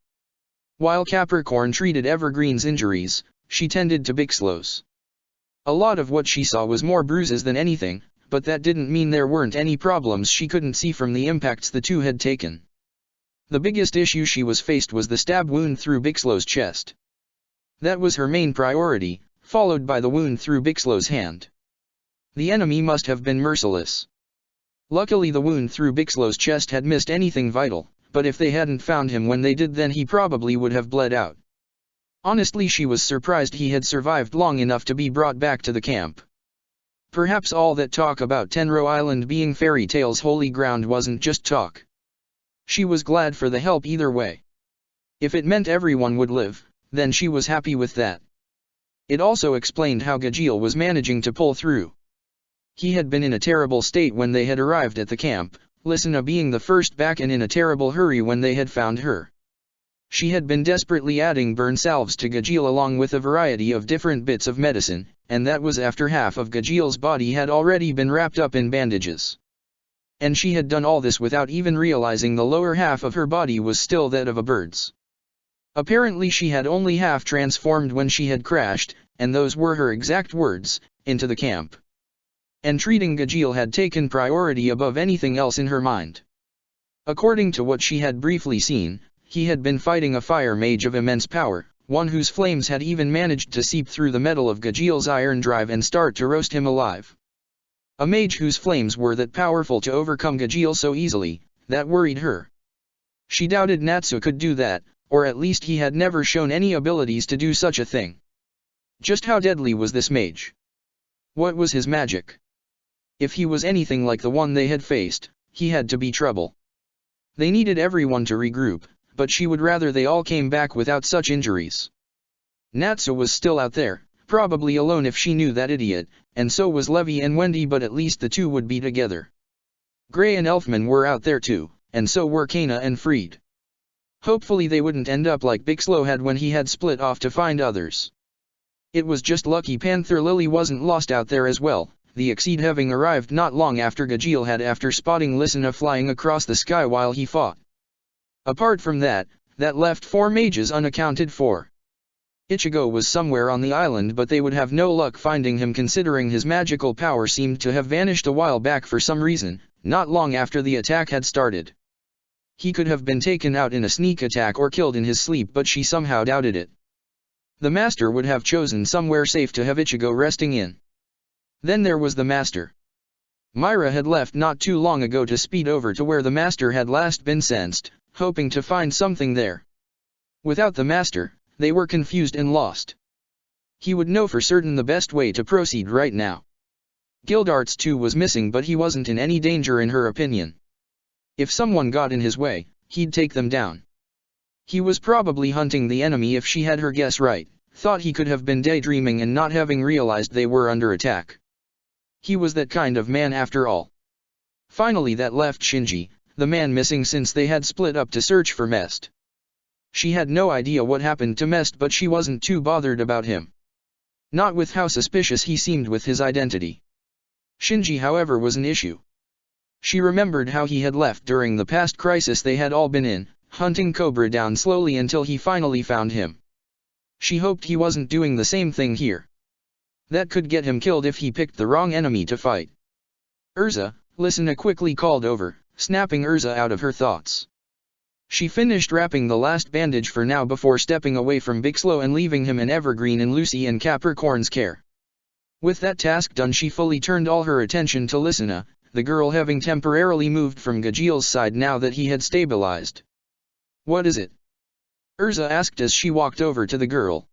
While Capricorn treated Evergreen's injuries, she tended to Bixlow's. A lot of what she saw was more bruises than anything, but that didn't mean there weren't any problems she couldn't see from the impacts the two had taken. The biggest issue she was faced was the stab wound through Bixlow's chest. That was her main priority, followed by the wound through Bixlow's hand. The enemy must have been merciless. Luckily the wound through Bixlow's chest had missed anything vital, but if they hadn't found him when they did, then he probably would have bled out. Honestly, she was surprised he had survived long enough to be brought back to the camp. Perhaps all that talk about Tenro Island being fairy tales holy ground wasn't just talk. She was glad for the help either way. If it meant everyone would live, then she was happy with that. It also explained how Gajeel was managing to pull through. He had been in a terrible state when they had arrived at the camp, Lysina being the first back and in a terrible hurry when they had found her. She had been desperately adding burn salves to Gajeel along with a variety of different bits of medicine, and that was after half of Gajeel's body had already been wrapped up in bandages. And she had done all this without even realizing the lower half of her body was still that of a bird's. Apparently she had only half transformed when she had crashed, and those were her exact words, into the camp. And treating Gajeel had taken priority above anything else in her mind. According to what she had briefly seen, he had been fighting a fire mage of immense power, one whose flames had even managed to seep through the metal of Gajeel's iron drive and start to roast him alive. A mage whose flames were that powerful to overcome Gajeel so easily, that worried her. She doubted Natsu could do that, or at least he had never shown any abilities to do such a thing. Just how deadly was this mage? What was his magic? If he was anything like the one they had faced, he had to be trouble. They needed everyone to regroup, but she would rather they all came back without such injuries. Natsu was still out there, probably alone if she knew that idiot, and so was Levi and Wendy, but at least the two would be together. Gray and Elfman were out there too, and so were Kana and Freed. Hopefully they wouldn't end up like Bixlow had when he had split off to find others. It was just lucky Panther Lily wasn't lost out there as well, the Exceed having arrived not long after Gajeel had after spotting Lysina flying across the sky while he fought. Apart from that, that left 4 mages unaccounted for. Ichigo was somewhere on the island, but they would have no luck finding him considering his magical power seemed to have vanished a while back for some reason, not long after the attack had started. He could have been taken out in a sneak attack or killed in his sleep, but she somehow doubted it. The master would have chosen somewhere safe to have Ichigo resting in. Then there was the master. Myra had left not too long ago to speed over to where the master had last been sensed, hoping to find something there. Without the master, they were confused and lost. He would know for certain the best way to proceed right now. Gildarts too was missing, but he wasn't in any danger in her opinion. If someone got in his way, he'd take them down. He was probably hunting the enemy if she had her guess right, thought he could have been daydreaming and not having realized they were under attack. He was that kind of man after all. Finally that left Shinji, the man missing since they had split up to search for Mest. She had no idea what happened to Mest, but she wasn't too bothered about him. Not with how suspicious he seemed with his identity. Shinji, however, was an issue. She remembered how he had left during the past crisis they had all been in, hunting Cobra down slowly until he finally found him. She hoped he wasn't doing the same thing here. That could get him killed if he picked the wrong enemy to fight. Urza, Lysina quickly called over, snapping Urza out of her thoughts. She finished wrapping the last bandage for now before stepping away from Bixlow and leaving him and Evergreen in Lucy and Capricorn's care. With that task done, she fully turned all her attention to Lysina, the girl having temporarily moved from Gajiel's side now that he had stabilized. "What is it?" Urza asked as she walked over to the girl.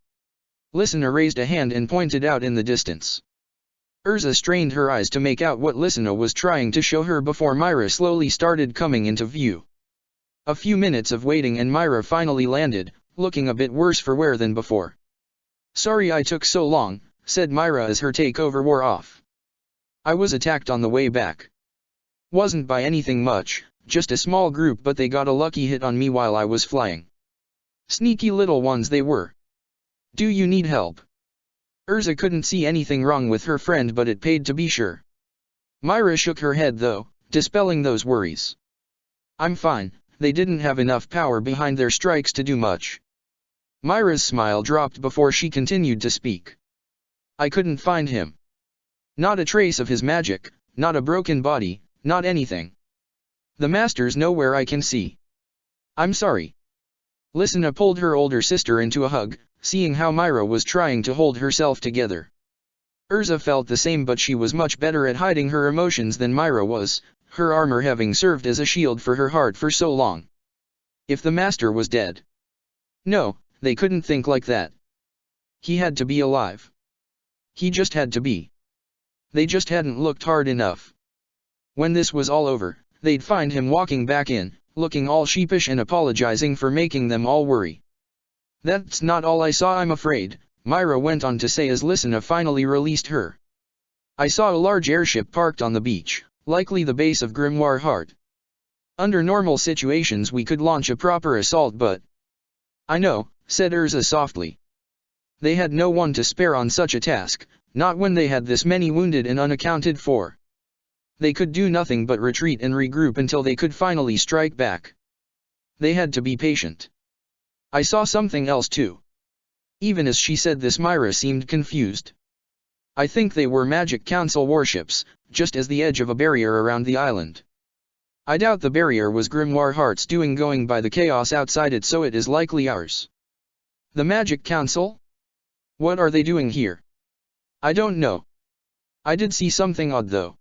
Lysina raised a hand and pointed out in the distance. Urza strained her eyes to make out what Lysina was trying to show her before Myra slowly started coming into view. A few minutes of waiting and Myra finally landed, looking a bit worse for wear than before. "Sorry I took so long," said Myra as her takeover wore off. "I was attacked on the way back. Wasn't by anything much, just a small group, but they got a lucky hit on me while I was flying. Sneaky little ones they were. Do you need help?" Urza couldn't see anything wrong with her friend, but it paid to be sure. Myra shook her head though, dispelling those worries. "I'm fine, they didn't have enough power behind their strikes to do much." Myra's smile dropped before she continued to speak. "I couldn't find him. Not a trace of his magic, not a broken body, not anything. The master's nowhere I can see. I'm sorry." Lysina pulled her older sister into a hug, seeing how Myra was trying to hold herself together. Urza felt the same, but she was much better at hiding her emotions than Myra was, her armor having served as a shield for her heart for so long. If the master was dead? No, they couldn't think like that. He had to be alive. He just had to be. They just hadn't looked hard enough. When this was all over, they'd find him walking back in, looking all sheepish and apologizing for making them all worry. "That's not all I saw, I'm afraid," Myra went on to say as Lysina finally released her. "I saw a large airship parked on the beach, likely the base of Grimoire Heart. Under normal situations we could launch a proper assault, but—" "I know," said Urza softly. "They had no one to spare on such a task, not when they had this many wounded and unaccounted for. They could do nothing but retreat and regroup until they could finally strike back. They had to be patient. I saw something else too." Even as she said this, Myra seemed confused. "I think they were Magic Council warships, just as the edge of a barrier around the island. I doubt the barrier was Grimoire Heart's doing, going by the chaos outside it, so it is likely ours." "The Magic Council? What are they doing here?" "I don't know. I did see something odd though.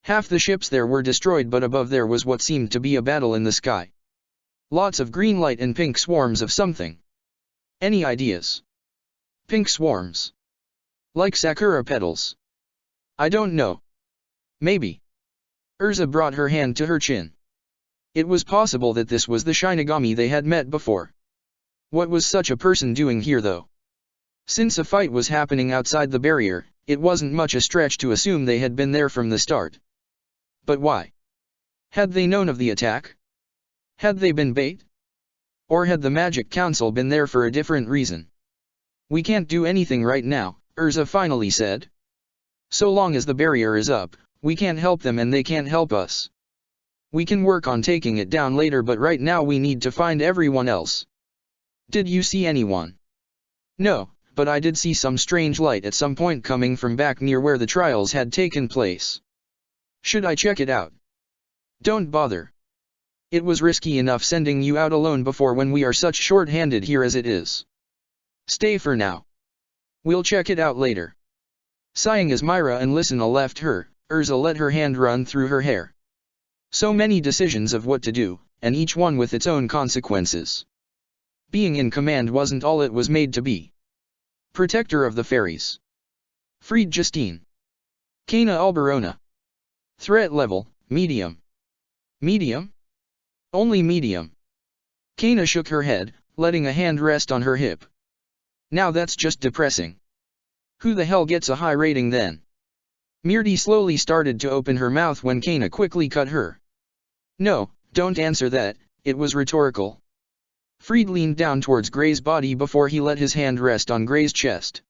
Half the ships there were destroyed, but above there was what seemed to be a battle in the sky. Lots of green light and pink swarms of something. Any ideas?" "Pink swarms? Like sakura petals?" "I don't know. Maybe." Urza brought her hand to her chin. It was possible that this was the Shinigami they had met before. What was such a person doing here though? Since a fight was happening outside the barrier, it wasn't much a stretch to assume they had been there from the start. But why? Had they known of the attack? Had they been bait? Or had the Magic Council been there for a different reason? "We can't do anything right now," Urza finally said. "So long as the barrier is up, we can't help them and they can't help us. We can work on taking it down later, but right now we need to find everyone else." "Did you see anyone?" "No, but I did see some strange light at some point coming from back near where the trials had taken place. Should I check it out?" "Don't bother. It was risky enough sending you out alone before when we are such short-handed here as it is. Stay for now. We'll check it out later." Sighing as Myra and Lysina left her, Urza let her hand run through her hair. So many decisions of what to do, and each one with its own consequences. Being in command wasn't all it was made to be. Protector of the Fairies. Fried Justine. Kana Alberona. Threat level, medium. Medium? Only medium. Kana shook her head, letting a hand rest on her hip. Now that's just depressing. Who the hell gets a high rating then? Mirti slowly started to open her mouth when Kana quickly cut her. No, don't answer that, it was rhetorical. Fried leaned down towards Gray's body before he let his hand rest on Gray's chest.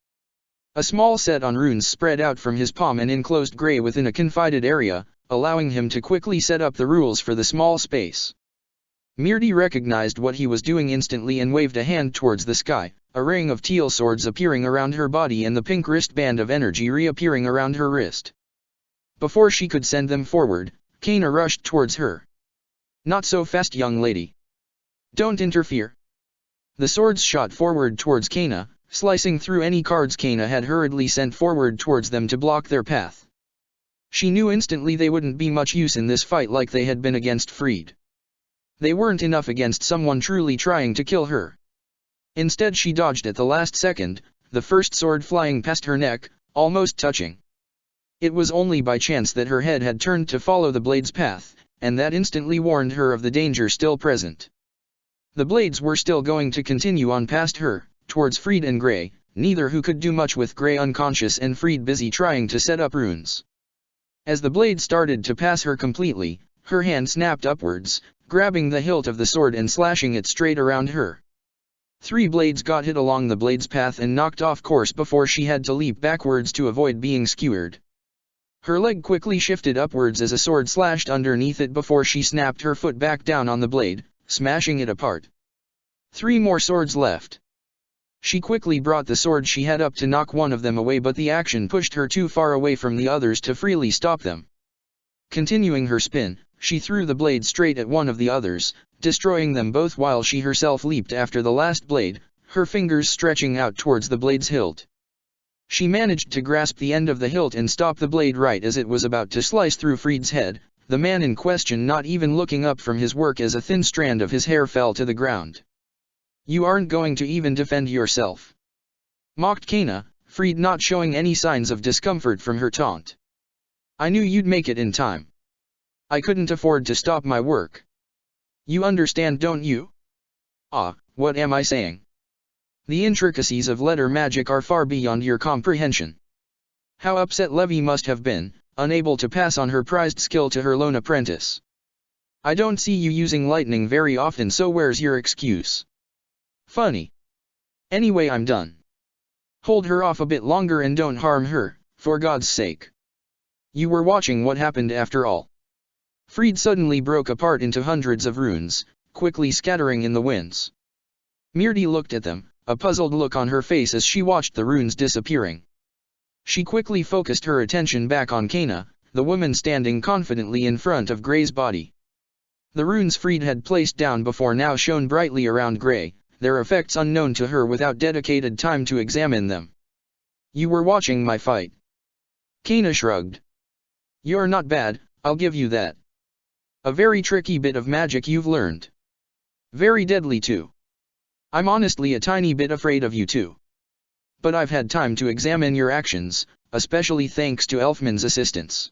A small set on runes spread out from his palm and enclosed Gray within a confided area, allowing him to quickly set up the rules for the small space. Mirti recognized what he was doing instantly and waved a hand towards the sky, a ring of teal swords appearing around her body and the pink wristband of energy reappearing around her wrist. Before she could send them forward, Kana rushed towards her. Not so fast, young lady. Don't interfere. The swords shot forward towards Kana, slicing through any cards Kana had hurriedly sent forward towards them to block their path. She knew instantly they wouldn't be much use in this fight like they had been against Fried. They weren't enough against someone truly trying to kill her. Instead she dodged at the last second, the first sword flying past her neck, almost touching. It was only by chance that her head had turned to follow the blade's path, and that instantly warned her of the danger still present. The blades were still going to continue on past her, towards Fried and Grey, neither who could do much with Grey unconscious and Fried busy trying to set up runes. As the blade started to pass her completely, her hand snapped upwards, grabbing the hilt of the sword and slashing it straight around her. 3 blades got hit along the blade's path and knocked off course before she had to leap backwards to avoid being skewered. Her leg quickly shifted upwards as a sword slashed underneath it before she snapped her foot back down on the blade, smashing it apart. 3 more swords left. She quickly brought the sword she had up to knock one of them away, but the action pushed her too far away from the others to freely stop them. Continuing her spin, she threw the blade straight at one of the others, destroying them both while she herself leaped after the last blade, her fingers stretching out towards the blade's hilt. She managed to grasp the end of the hilt and stop the blade right as it was about to slice through Fried's head, the man in question not even looking up from his work as a thin strand of his hair fell to the ground. "You aren't going to even defend yourself?" mocked Kana, Fried not showing any signs of discomfort from her taunt. "I knew you'd make it in time. I couldn't afford to stop my work. You understand, don't you?" "Ah, what am I saying? The intricacies of letter magic are far beyond your comprehension." How upset Levi must have been, unable to pass on her prized skill to her lone apprentice. "I don't see you using lightning very often, so where's your excuse?" "Funny. Anyway, I'm done. Hold her off a bit longer and don't harm her, for God's sake. You were watching what happened after all." Fried suddenly broke apart into hundreds of runes, quickly scattering in the winds. Mirdi looked at them, a puzzled look on her face as she watched the runes disappearing. She quickly focused her attention back on Kana, the woman standing confidently in front of Grey's body. The runes Fried had placed down before now shone brightly around Grey, their effects unknown to her without dedicated time to examine them. "You were watching my fight." Kana shrugged. "You're not bad, I'll give you that. A very tricky bit of magic you've learned. Very deadly too. I'm honestly a tiny bit afraid of you too. But I've had time to examine your actions, especially thanks to Elfman's assistance.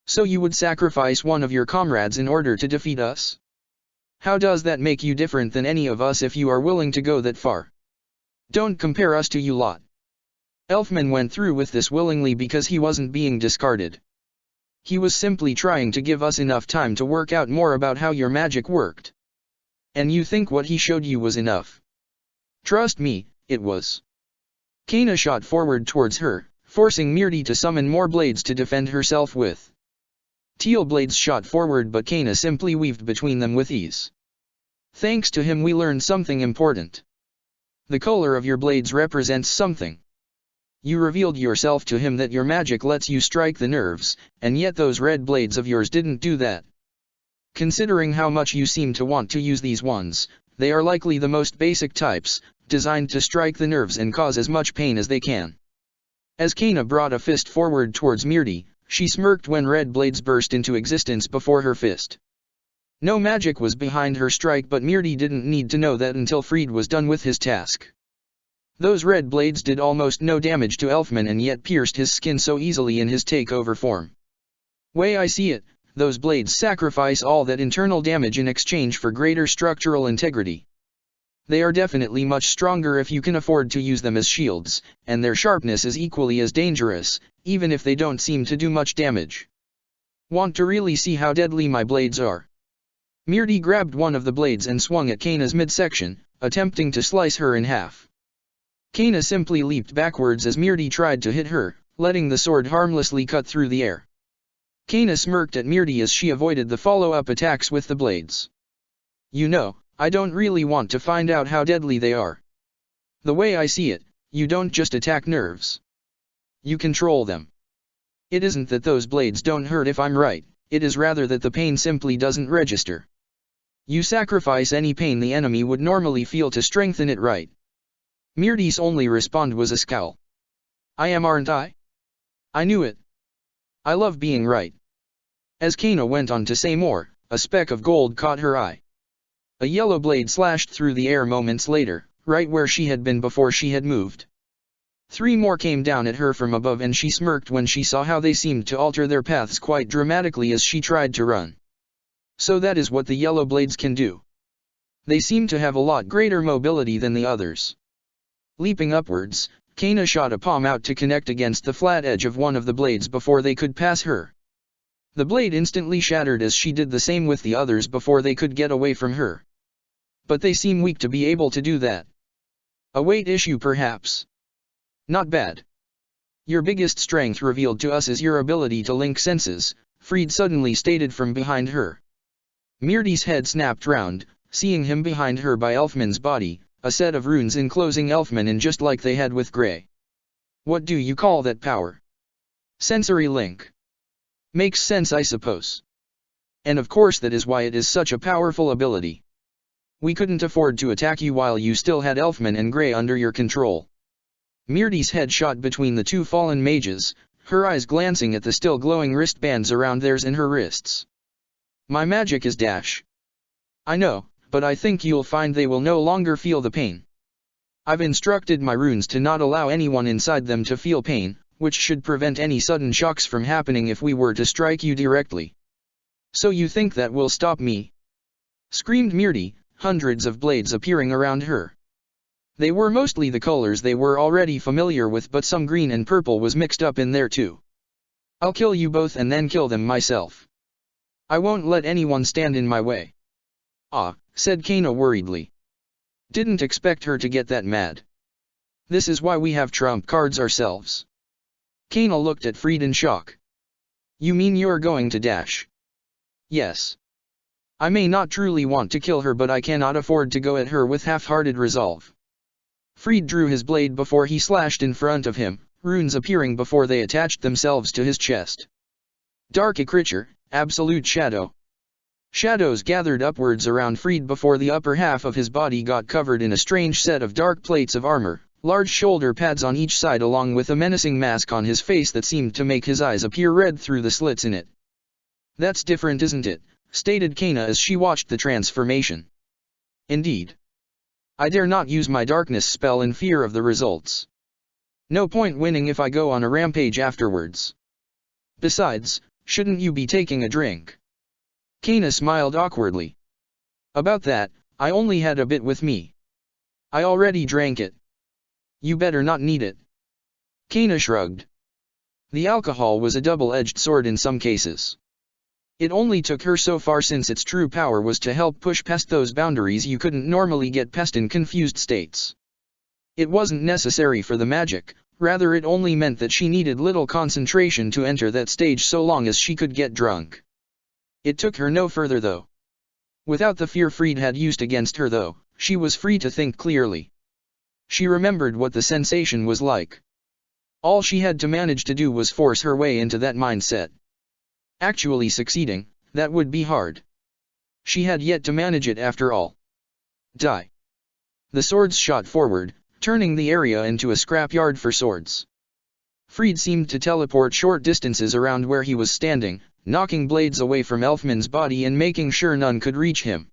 So you would sacrifice one of your comrades in order to defeat us? How does that make you different than any of us if you are willing to go that far? Don't compare us to you lot." Elfman went through with this willingly because he wasn't being discarded. He was simply trying to give us enough time to work out more about how your magic worked. And you think what he showed you was enough? Trust me, it was. Kana shot forward towards her, forcing Mirdi to summon more blades to defend herself with. Teal blades shot forward, but Kana simply weaved between them with ease. "Thanks to him we learned something important. The color of your blades represents something. You revealed yourself to him that your magic lets you strike the nerves, and yet those red blades of yours didn't do that. Considering how much you seem to want to use these ones, they are likely the most basic types, designed to strike the nerves and cause as much pain as they can." As Kana brought a fist forward towards Mirdi, she smirked when red blades burst into existence before her fist. No magic was behind her strike, but Mirdi didn't need to know that until Fried was done with his task. Those red blades did almost no damage to Elfman and yet pierced his skin so easily in his takeover form. "Way I see it, those blades sacrifice all that internal damage in exchange for greater structural integrity. They are definitely much stronger if you can afford to use them as shields, and their sharpness is equally as dangerous, even if they don't seem to do much damage. Want to really see how deadly my blades are?" Mirdi grabbed one of the blades and swung at Kana's midsection, attempting to slice her in half. Kana simply leaped backwards as Mirdi tried to hit her, letting the sword harmlessly cut through the air. Kana smirked at Mirdi as she avoided the follow-up attacks with the blades. "You know, I don't really want to find out how deadly they are. The way I see it, you don't just attack nerves. You control them. It isn't that those blades don't hurt if I'm right, it is rather that the pain simply doesn't register. You sacrifice any pain the enemy would normally feel to strengthen it, right? Mirti's only response was a scowl. I am, aren't I? I knew it. I love being right. As Kana went on to say more, a speck of gold caught her eye. A yellow blade slashed through the air moments later, right where she had been before she had moved. 3 more came down at her from above, and she smirked when she saw how they seemed to alter their paths quite dramatically as she tried to run. So that is what the yellow blades can do. They seem to have a lot greater mobility than the others. Leaping upwards, Kana shot a palm out to connect against the flat edge of one of the blades before they could pass her. The blade instantly shattered as she did the same with the others before they could get away from her. But they seem weak to be able to do that. A weight issue perhaps. Not bad. Your biggest strength revealed to us is your ability to link senses, Fried suddenly stated from behind her. Mirti's head snapped round, seeing him behind her by Elfman's body, a set of runes enclosing Elfman in just like they had with Grey. What do you call that power? Sensory link. Makes sense, I suppose. And of course that is why it is such a powerful ability. We couldn't afford to attack you while you still had Elfman and Grey under your control. Mirti's head shot between the 2 fallen mages, her eyes glancing at the still glowing wristbands around theirs and her wrists. My magic is dash. I know, but I think you'll find they will no longer feel the pain. I've instructed my runes to not allow anyone inside them to feel pain, which should prevent any sudden shocks from happening if we were to strike you directly. So you think that will stop me? Screamed Mirti, hundreds of blades appearing around her. They were mostly the colors they were already familiar with, but some green and purple was mixed up in there too. I'll kill you both and then kill them myself. I won't let anyone stand in my way. Ah, said Kana worriedly. Didn't expect her to get that mad. This is why we have trump cards ourselves. Kana looked at Fried in shock. You mean you're going to dash? Yes. I may not truly want to kill her, but I cannot afford to go at her with half-hearted resolve. Fried drew his blade before he slashed in front of him, runes appearing before they attached themselves to his chest. Dark creature, absolute shadow. Shadows gathered upwards around Fried before the upper half of his body got covered in a strange set of dark plates of armor, large shoulder pads on each side along with a menacing mask on his face that seemed to make his eyes appear red through the slits in it. That's different, isn't it? Stated Kana as she watched the transformation. Indeed. I dare not use my darkness spell in fear of the results. No point winning if I go on a rampage afterwards. Besides, shouldn't you be taking a drink? Kana smiled awkwardly. About that, I only had a bit with me. I already drank it. You better not need it. Kana shrugged. The alcohol was a double-edged sword in some cases. It only took her so far, since its true power was to help push past those boundaries you couldn't normally get past in confused states. It wasn't necessary for the magic, rather it only meant that she needed little concentration to enter that stage so long as she could get drunk. It took her no further though. Without the fear Fried had used against her though, she was free to think clearly. She remembered what the sensation was like. All she had to manage to do was force her way into that mindset. Actually succeeding, that would be hard. She had yet to manage it after all. Die. The swords shot forward, turning the area into a scrapyard for swords. Fried seemed to teleport short distances around where he was standing, knocking blades away from Elfman's body and making sure none could reach him.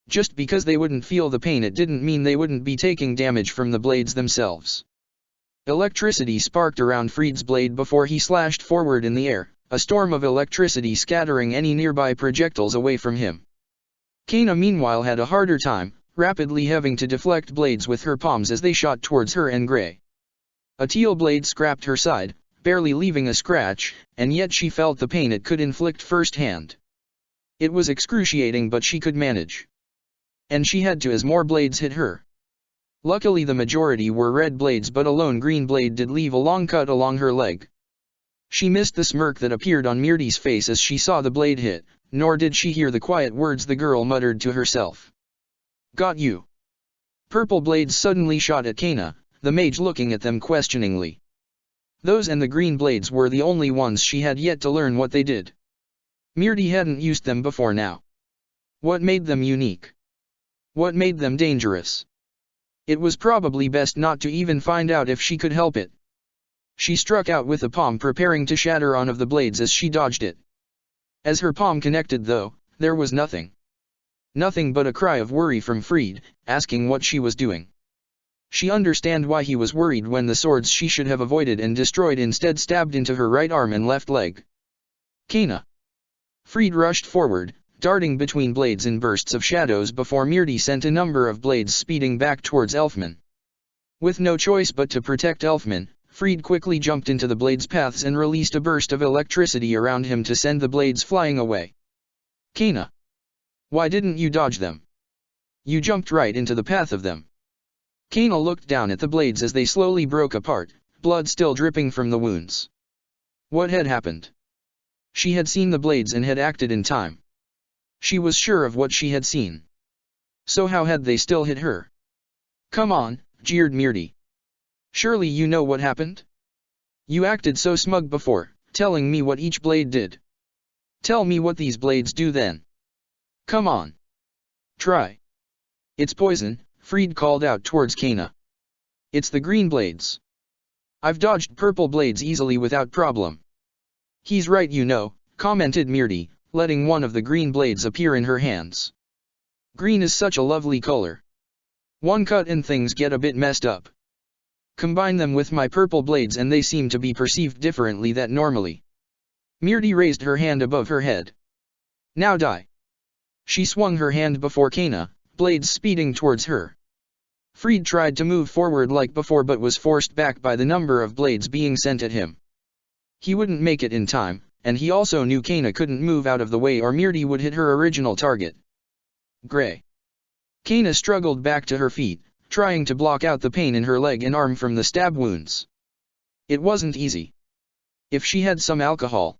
Just because they wouldn't feel the pain, it didn't mean they wouldn't be taking damage from the blades themselves. Electricity sparked around Fried's blade before he slashed forward in the air, a storm of electricity scattering any nearby projectiles away from him. Kana meanwhile had a harder time, rapidly having to deflect blades with her palms as they shot towards her and Grey. A teal blade scrapped her side, barely leaving a scratch, and yet she felt the pain it could inflict firsthand. It was excruciating, but she could manage. And she had to as more blades hit her. Luckily the majority were red blades, but a lone green blade did leave a long cut along her leg. She missed the smirk that appeared on Mirti's face as she saw the blade hit, nor did she hear the quiet words the girl muttered to herself. Got you. Purple blades suddenly shot at Kana, the mage looking at them questioningly. Those and the green blades were the only ones she had yet to learn what they did. Mirti hadn't used them before now. What made them unique? What made them dangerous? It was probably best not to even find out if she could help it. She struck out with the palm, preparing to shatter one of the blades as she dodged it. As her palm connected though, there was nothing. Nothing but a cry of worry from Fried, asking what she was doing. She understood why he was worried when the swords she should have avoided and destroyed instead stabbed into her right arm and left leg. Kana! Fried rushed forward, darting between blades in bursts of shadows before Mirti sent a number of blades speeding back towards Elfman. With no choice but to protect Elfman, Fried quickly jumped into the blades' paths and released a burst of electricity around him to send the blades flying away. Kana! Why didn't you dodge them? You jumped right into the path of them. Kana looked down at the blades as they slowly broke apart, blood still dripping from the wounds. What had happened? She had seen the blades and had acted in time. She was sure of what she had seen. So how had they still hit her? Come on, jeered Mirti. Surely you know what happened? You acted so smug before, telling me what each blade did. Tell me what these blades do then. Come on. Try. It's poison, Fried called out towards Kana. It's the green blades. I've dodged purple blades easily without problem. He's right, you know, commented Mirti, letting one of the green blades appear in her hands. Green is such a lovely color. One cut and things get a bit messed up. Combine them with my purple blades and they seem to be perceived differently than normally. Mirti raised her hand above her head. Now die. She swung her hand before Kana, blades speeding towards her. Fried tried to move forward like before but was forced back by the number of blades being sent at him. He wouldn't make it in time, and he also knew Kana couldn't move out of the way or Mirti would hit her original target. Gray. Kana struggled back to her feet, trying to block out the pain in her leg and arm from the stab wounds. It wasn't easy. If she had some alcohol.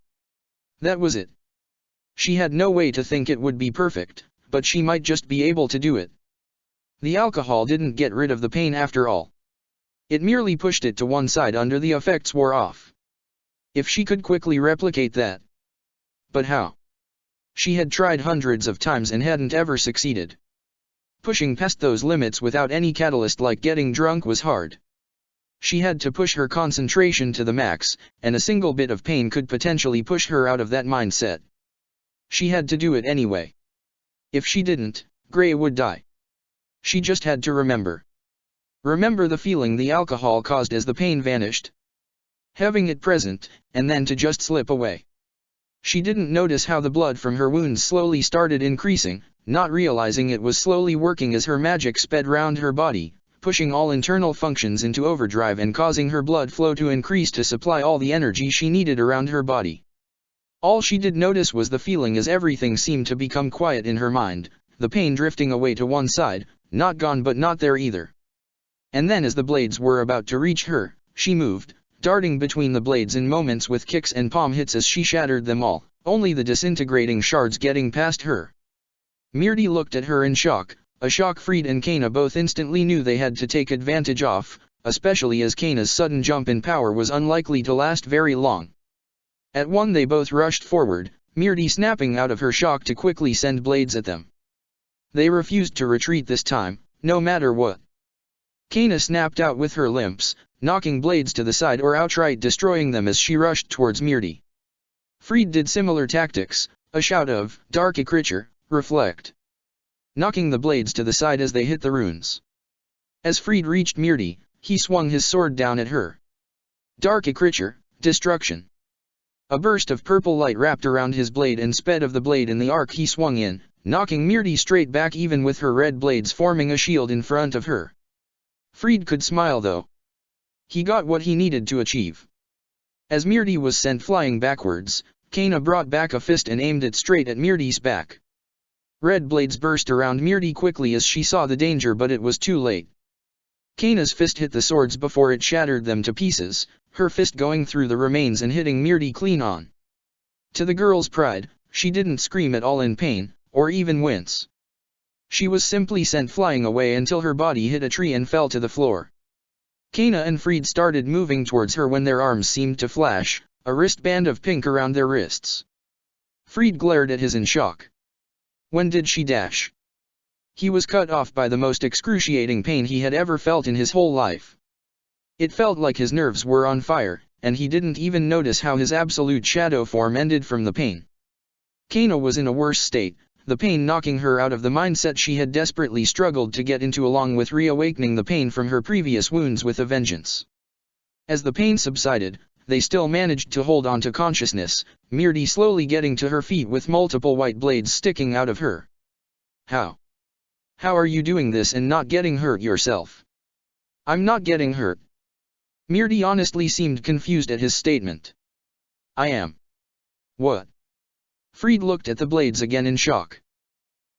That was it. She had no way to think it would be perfect, but she might just be able to do it. The alcohol didn't get rid of the pain after all. It merely pushed it to one side until the effects wore off. If she could quickly replicate that. But how? She had tried hundreds of times and hadn't ever succeeded. Pushing past those limits without any catalyst like getting drunk was hard. She had to push her concentration to the max, and a single bit of pain could potentially push her out of that mindset. She had to do it anyway. If she didn't, Gray would die. She just had to remember. Remember the feeling the alcohol caused as the pain vanished. Having it present, and then to just slip away. She didn't notice how the blood from her wounds slowly started increasing, not realizing it was slowly working as her magic sped round her body, pushing all internal functions into overdrive and causing her blood flow to increase to supply all the energy she needed around her body. All she did notice was the feeling as everything seemed to become quiet in her mind, the pain drifting away to one side, not gone but not there either. And then as the blades were about to reach her, she moved, darting between the blades in moments with kicks and palm hits as she shattered them all, only the disintegrating shards getting past her. Mirti looked at her in shock, a shock Fried and Kana both instantly knew they had to take advantage of, especially as Kana's sudden jump in power was unlikely to last very long. At one they both rushed forward, Mirti snapping out of her shock to quickly send blades at them. They refused to retreat this time, no matter what. Kana snapped out with her limps, knocking blades to the side or outright destroying them as she rushed towards Mirti. Fried did similar tactics, a shout of, "Dark creature, reflect!" knocking the blades to the side as they hit the runes. As Fried reached Mirti, he swung his sword down at her. Dark creature, destruction! A burst of purple light wrapped around his blade and sped of the blade in the arc he swung in, knocking Mirti straight back even with her red blades forming a shield in front of her. Fried could smile though. He got what he needed to achieve. As Mirti was sent flying backwards, Kana brought back a fist and aimed it straight at Mirti's back. Red blades burst around Mirti quickly as she saw the danger, but it was too late. Kana's fist hit the swords before it shattered them to pieces, her fist going through the remains and hitting Mirti clean on. To the girl's pride, she didn't scream at all in pain, or even wince. She was simply sent flying away until her body hit a tree and fell to the floor. Kana and Fried started moving towards her when their arms seemed to flash, a wristband of pink around their wrists. Fried glared at his in shock. When did she dash? He was cut off by the most excruciating pain he had ever felt in his whole life. It felt like his nerves were on fire, and he didn't even notice how his absolute shadow form ended from the pain. Kana was in a worse state, the pain knocking her out of the mindset she had desperately struggled to get into, along with reawakening the pain from her previous wounds with a vengeance. As the pain subsided, they still managed to hold on to consciousness, Mirti slowly getting to her feet with multiple white blades sticking out of her. How? How are you doing this and not getting hurt yourself? I'm not getting hurt. Mirti honestly seemed confused at his statement. I am. What? Fried looked at the blades again in shock.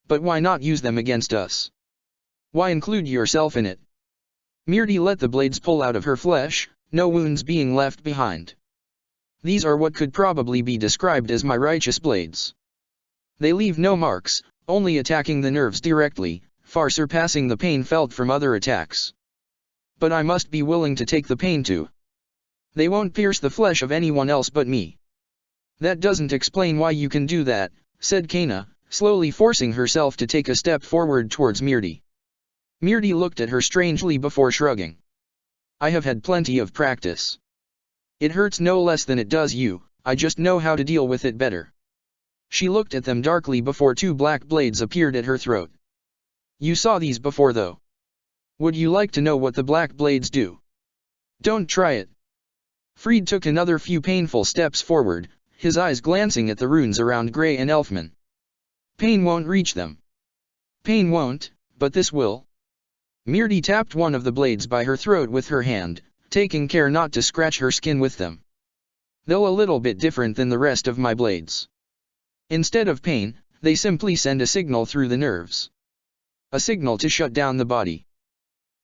But why not use them against us? Why include yourself in it? Mirti let the blades pull out of her flesh, no wounds being left behind. These are what could probably be described as my righteous blades. They leave no marks, only attacking the nerves directly, far surpassing the pain felt from other attacks. But I must be willing to take the pain too. They won't pierce the flesh of anyone else but me. That doesn't explain why you can do that, said Kana, slowly forcing herself to take a step forward towards Mirti. Mirti looked at her strangely before shrugging. I have had plenty of practice. It hurts no less than it does you, I just know how to deal with it better. She looked at them darkly before two black blades appeared at her throat. You saw these before though. Would you like to know what the black blades do? Don't try it. Fried took another few painful steps forward, his eyes glancing at the runes around Grey and Elfman. Pain won't reach them. Pain won't, but this will. Mirti tapped one of the blades by her throat with her hand, taking care not to scratch her skin with them. They're a little bit different than the rest of my blades. Instead of pain, they simply send a signal through the nerves. A signal to shut down the body.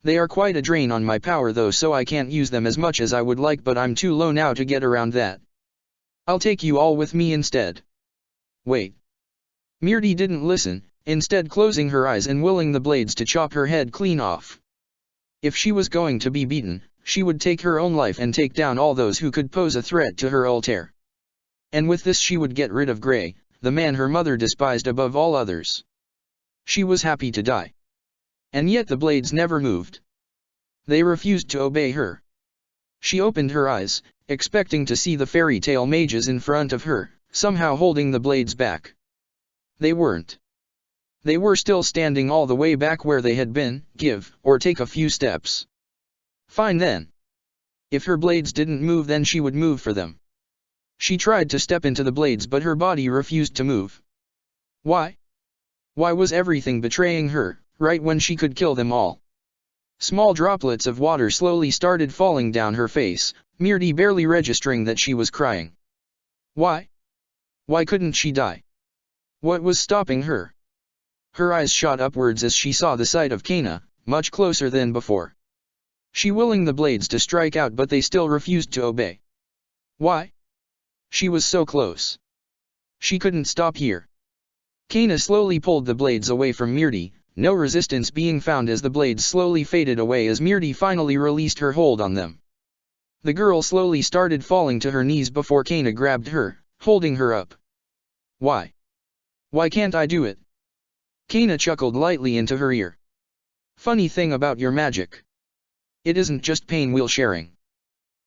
They are quite a drain on my power though, so I can't use them as much as I would like, but I'm too low now to get around that. I'll take you all with me instead. Wait. Mirti didn't listen, instead closing her eyes and willing the blades to chop her head clean off. If she was going to be beaten, she would take her own life and take down all those who could pose a threat to her altar. And with this she would get rid of Grey, the man her mother despised above all others. She was happy to die. And yet the blades never moved. They refused to obey her. She opened her eyes, expecting to see the fairy tale mages in front of her, somehow holding the blades back. They weren't. They were still standing all the way back where they had been, give or take a few steps. Fine then. If her blades didn't move, then she would move for them. She tried to step into the blades, but her body refused to move. Why? Why was everything betraying her, right when she could kill them all? Small droplets of water slowly started falling down her face, Mirti barely registering that she was crying. Why? Why couldn't she die? What was stopping her? Her eyes shot upwards as she saw the sight of Kana, much closer than before. She willing the blades to strike out, but they still refused to obey. Why? She was so close. She couldn't stop here. Kana slowly pulled the blades away from Mirti, no resistance being found as the blades slowly faded away as Mirti finally released her hold on them. The girl slowly started falling to her knees before Kana grabbed her, holding her up. Why? Why can't I do it? Kana chuckled lightly into her ear. Funny thing about your magic. It isn't just pain we're sharing.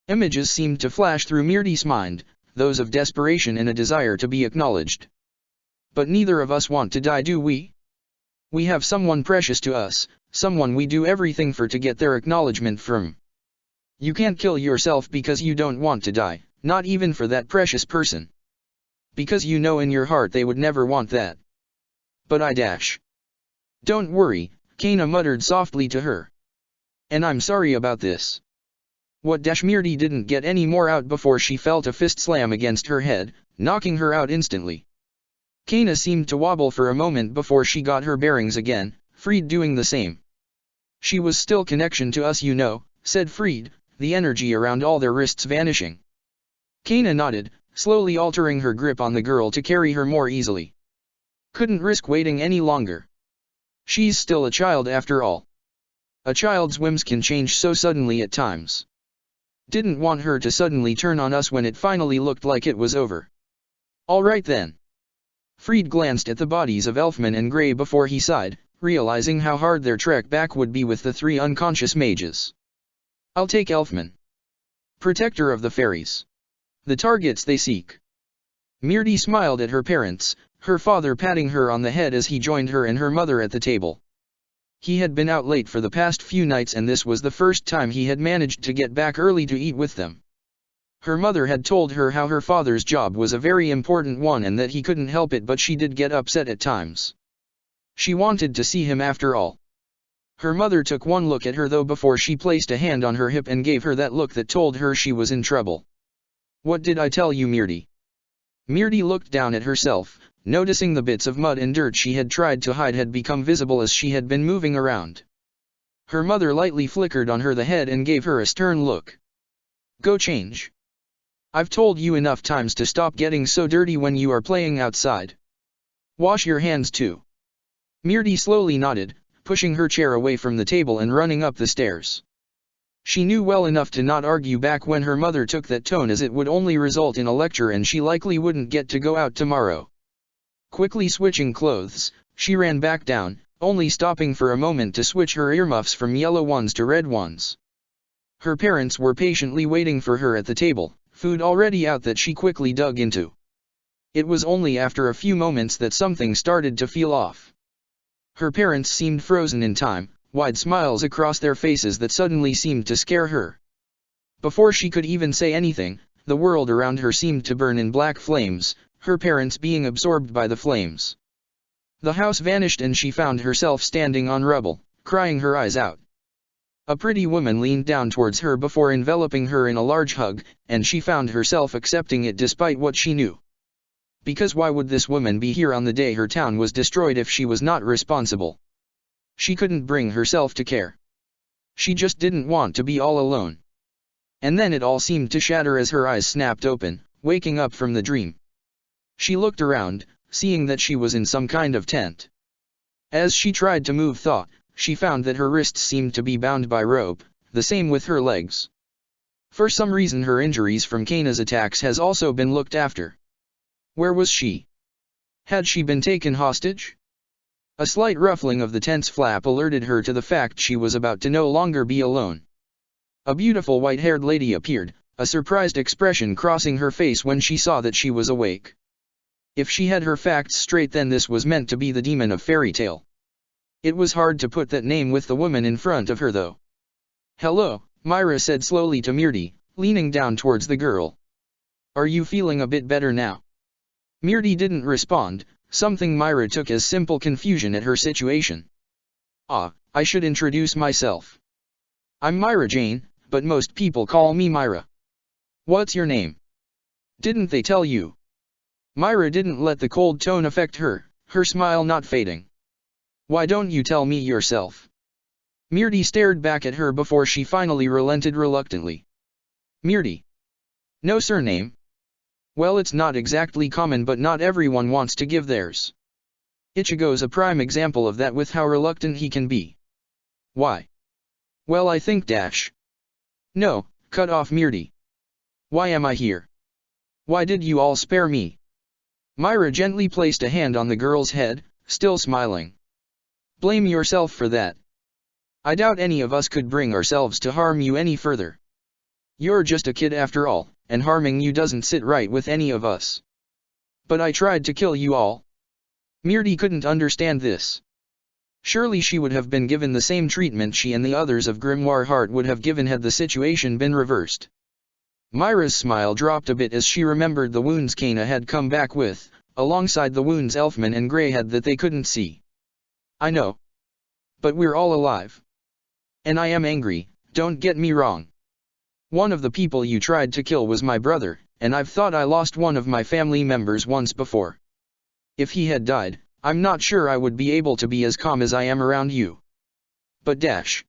Images seemed to flash through Mirti's mind, those of desperation and a desire to be acknowledged. But neither of us want to die, do we? We have someone precious to us, someone we do everything for to get their acknowledgement from. You can't kill yourself because you don't want to die, not even for that precious person. Because you know in your heart they would never want that. But I dash. Don't worry, Kana muttered softly to her. And I'm sorry about this. What dash? Mirti didn't get any more out before she felt a fist slam against her head, knocking her out instantly. Kana seemed to wobble for a moment before she got her bearings again, Fried doing the same. She was still connection to us, you know, said Fried, the energy around all their wrists vanishing. Kana nodded, slowly altering her grip on the girl to carry her more easily. Couldn't risk waiting any longer. She's still a child after all. A child's whims can change so suddenly at times. Didn't want her to suddenly turn on us when it finally looked like it was over. All right then. Fried glanced at the bodies of Elfman and Grey before he sighed, realizing how hard their trek back would be with the 3 unconscious mages. I'll take Elfman. Protector of the fairies. The targets they seek. Mirti smiled at her parents, her father patting her on the head as he joined her and her mother at the table. He had been out late for the past few nights and this was the first time he had managed to get back early to eat with them. Her mother had told her how her father's job was a very important one and that he couldn't help it, but she did get upset at times. She wanted to see him after all. Her mother took one look at her though before she placed a hand on her hip and gave her that look that told her she was in trouble. What did I tell you, Mirti? Mirti looked down at herself, noticing the bits of mud and dirt she had tried to hide had become visible as she had been moving around. Her mother lightly flickered on her the head and gave her a stern look. Go change. I've told you enough times to stop getting so dirty when you are playing outside. Wash your hands too. Mirti slowly nodded, pushing her chair away from the table and running up the stairs. She knew well enough to not argue back when her mother took that tone, as it would only result in a lecture and she likely wouldn't get to go out tomorrow. Quickly switching clothes, she ran back down, only stopping for a moment to switch her earmuffs from yellow ones to red ones. Her parents were patiently waiting for her at the table, food already out that she quickly dug into. It was only after a few moments that something started to feel off. Her parents seemed frozen in time, wide smiles across their faces that suddenly seemed to scare her. Before she could even say anything, the world around her seemed to burn in black flames, her parents being absorbed by the flames. The house vanished and she found herself standing on rubble, crying her eyes out. A pretty woman leaned down towards her before enveloping her in a large hug, and she found herself accepting it despite what she knew. Because why would this woman be here on the day her town was destroyed if she was not responsible? She couldn't bring herself to care. She just didn't want to be all alone. And then it all seemed to shatter as her eyes snapped open, waking up from the dream. She looked around, seeing that she was in some kind of tent. As she tried to move thought, she found that her wrists seemed to be bound by rope, the same with her legs. For some reason her injuries from Kana's attacks has also been looked after. Where was she? Had she been taken hostage? A slight ruffling of the tent's flap alerted her to the fact she was about to no longer be alone. A beautiful white-haired lady appeared, a surprised expression crossing her face when she saw that she was awake. If she had her facts straight, then this was meant to be the demon of fairy tale. It was hard to put that name with the woman in front of her though. Hello, Myra said slowly to Mirti, leaning down towards the girl. Are you feeling a bit better now? Mirti didn't respond, something Myra took as simple confusion at her situation. Ah, I should introduce myself. I'm Myra Jane, but most people call me Myra. What's your name? Didn't they tell you? Myra didn't let the cold tone affect her, her smile not fading. Why don't you tell me yourself? Mirti stared back at her before she finally relented reluctantly. Mirti. No surname? Well, it's not exactly common, but not everyone wants to give theirs. Ichigo's a prime example of that with how reluctant he can be. Why? Well, I think dash. No, cut off Mirti. Why am I here? Why did you all spare me? Myra gently placed a hand on the girl's head, still smiling. Blame yourself for that. I doubt any of us could bring ourselves to harm you any further. You're just a kid after all, and harming you doesn't sit right with any of us. But I tried to kill you all. Mirti couldn't understand this. Surely she would have been given the same treatment she and the others of Grimoire Heart would have given had the situation been reversed. Myra's smile dropped a bit as she remembered the wounds Kana had come back with, alongside the wounds Elfman and Grey had that they couldn't see. I know. But we're all alive. And I am angry, don't get me wrong. One of the people you tried to kill was my brother, and I've thought I lost one of my family members once before. If he had died, I'm not sure I would be able to be as calm as I am around you. But dash.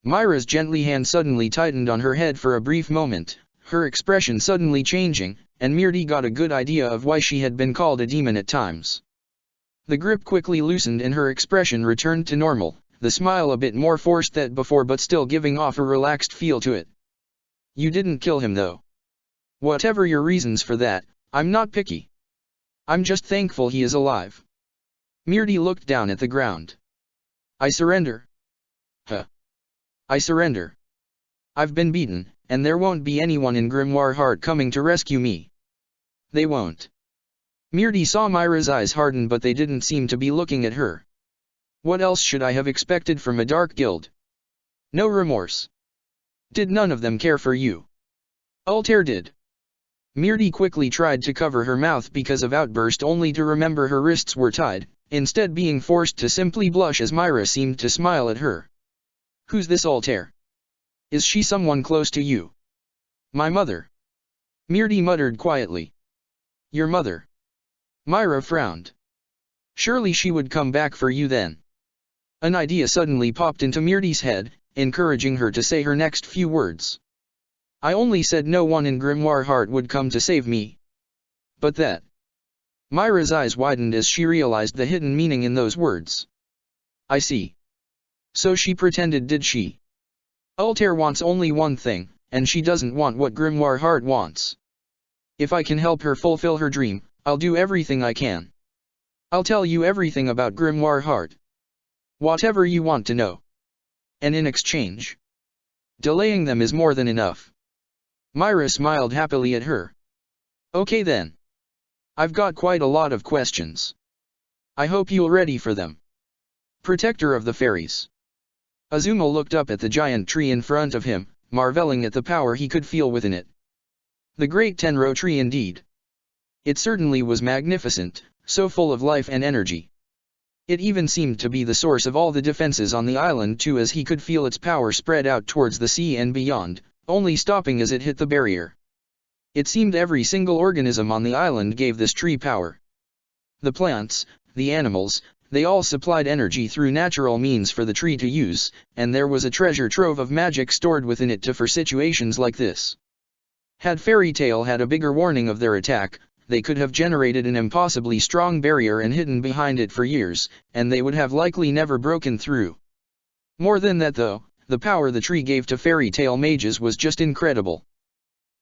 Myra's gently hand suddenly tightened on her head for a brief moment, her expression suddenly changing, and Mirti got a good idea of why she had been called a demon at times. The grip quickly loosened and her expression returned to normal, the smile a bit more forced than before but still giving off a relaxed feel to it. You didn't kill him though. Whatever your reasons for that, I'm not picky. I'm just thankful he is alive. Mirti looked down at the ground. I surrender. Huh. I surrender. I've been beaten, and there won't be anyone in Grimoire Heart coming to rescue me. They won't. Mirti saw Myra's eyes harden, but they didn't seem to be looking at her. What else should I have expected from a dark guild? No remorse. Did none of them care for you? Altair did. Mirti quickly tried to cover her mouth because of outburst, only to remember her wrists were tied, instead being forced to simply blush as Myra seemed to smile at her. Who's this Altair? Is she someone close to you? My mother. Mirti muttered quietly. Your mother? Myra frowned. Surely she would come back for you then. An idea suddenly popped into Mirti's head, encouraging her to say her next few words. I only said no one in Grimoire Heart would come to save me. But that. Myra's eyes widened as she realized the hidden meaning in those words. I see. So she pretended, did she? Altair wants only one thing, and she doesn't want what Grimoire Heart wants. If I can help her fulfill her dream, I'll do everything I can. I'll tell you everything about Grimoire Heart. Whatever you want to know. And in exchange, delaying them is more than enough. Myra smiled happily at her. Okay then. I've got quite a lot of questions. I hope you're ready for them. Protector of the Fairies. Azuma looked up at the giant tree in front of him, marveling at the power he could feel within it. The great Tenro tree indeed. It certainly was magnificent, so full of life and energy. It even seemed to be the source of all the defenses on the island too, as he could feel its power spread out towards the sea and beyond, only stopping as it hit the barrier. It seemed every single organism on the island gave this tree power. The plants, the animals, they all supplied energy through natural means for the tree to use, and there was a treasure trove of magic stored within it for situations like this. Had Fairy Tail had a bigger warning of their attack, they could have generated an impossibly strong barrier and hidden behind it for years, and they would have likely never broken through. More than that though, the power the tree gave to Fairy Tail mages was just incredible.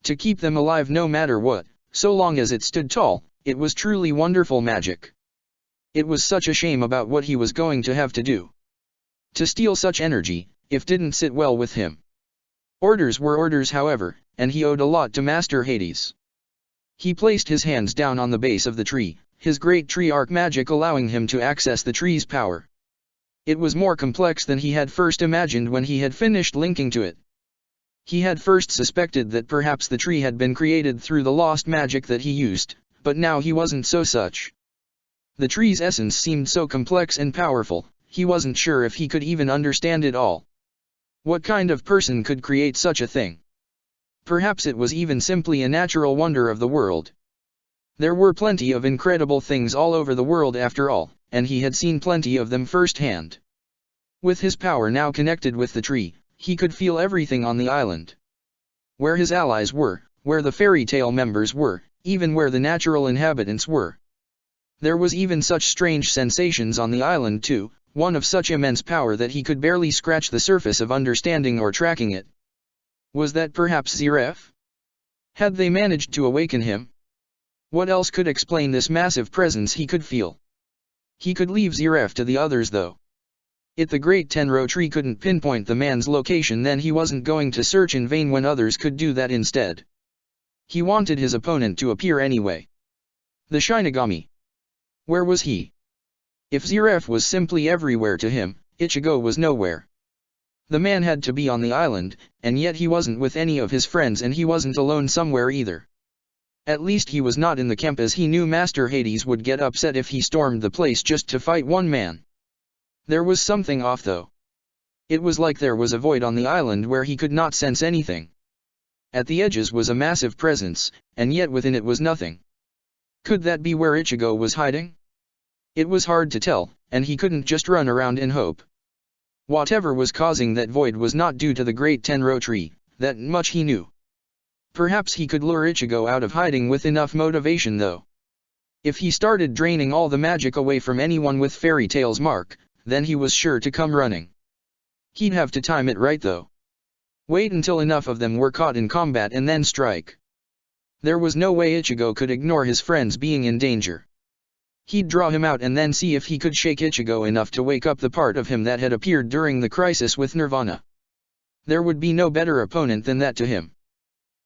To keep them alive no matter what, so long as it stood tall, it was truly wonderful magic. It was such a shame about what he was going to have to do. To steal such energy, if didn't sit well with him. Orders were orders however, and he owed a lot to Master Hades. He placed his hands down on the base of the tree, his great tree arc magic allowing him to access the tree's power. It was more complex than he had first imagined when he had finished linking to it. He had first suspected that perhaps the tree had been created through the lost magic that he used, but now he wasn't so such. The tree's essence seemed so complex and powerful, he wasn't sure if he could even understand it all. What kind of person could create such a thing? Perhaps it was even simply a natural wonder of the world. There were plenty of incredible things all over the world after all, and he had seen plenty of them firsthand. With his power now connected with the tree, he could feel everything on the island. Where his allies were, where the Fairy Tail members were, even where the natural inhabitants were. There was even such strange sensations on the island too, one of such immense power that he could barely scratch the surface of understanding or tracking it. Was that perhaps Ziref? Had they managed to awaken him? What else could explain this massive presence he could feel? He could leave Ziref to the others though. If the great Tenro tree couldn't pinpoint the man's location, then he wasn't going to search in vain when others could do that instead. He wanted his opponent to appear anyway. The Shinigami. Where was he? If Ziref was simply everywhere to him, Ichigo was nowhere. The man had to be on the island, and yet he wasn't with any of his friends, and he wasn't alone somewhere either. At least he was not in the camp, as he knew Master Hades would get upset if he stormed the place just to fight one man. There was something off though. It was like there was a void on the island where he could not sense anything. At the edges was a massive presence, and yet within it was nothing. Could that be where Ichigo was hiding? It was hard to tell, and he couldn't just run around in hope. Whatever was causing that void was not due to the great Tenro tree, that much he knew. Perhaps he could lure Ichigo out of hiding with enough motivation though. If he started draining all the magic away from anyone with Fairy Tail's mark, then he was sure to come running. He'd have to time it right though. Wait until enough of them were caught in combat and then strike. There was no way Ichigo could ignore his friends being in danger. He'd draw him out and then see if he could shake Ichigo enough to wake up the part of him that had appeared during the crisis with Nirvana. There would be no better opponent than that to him.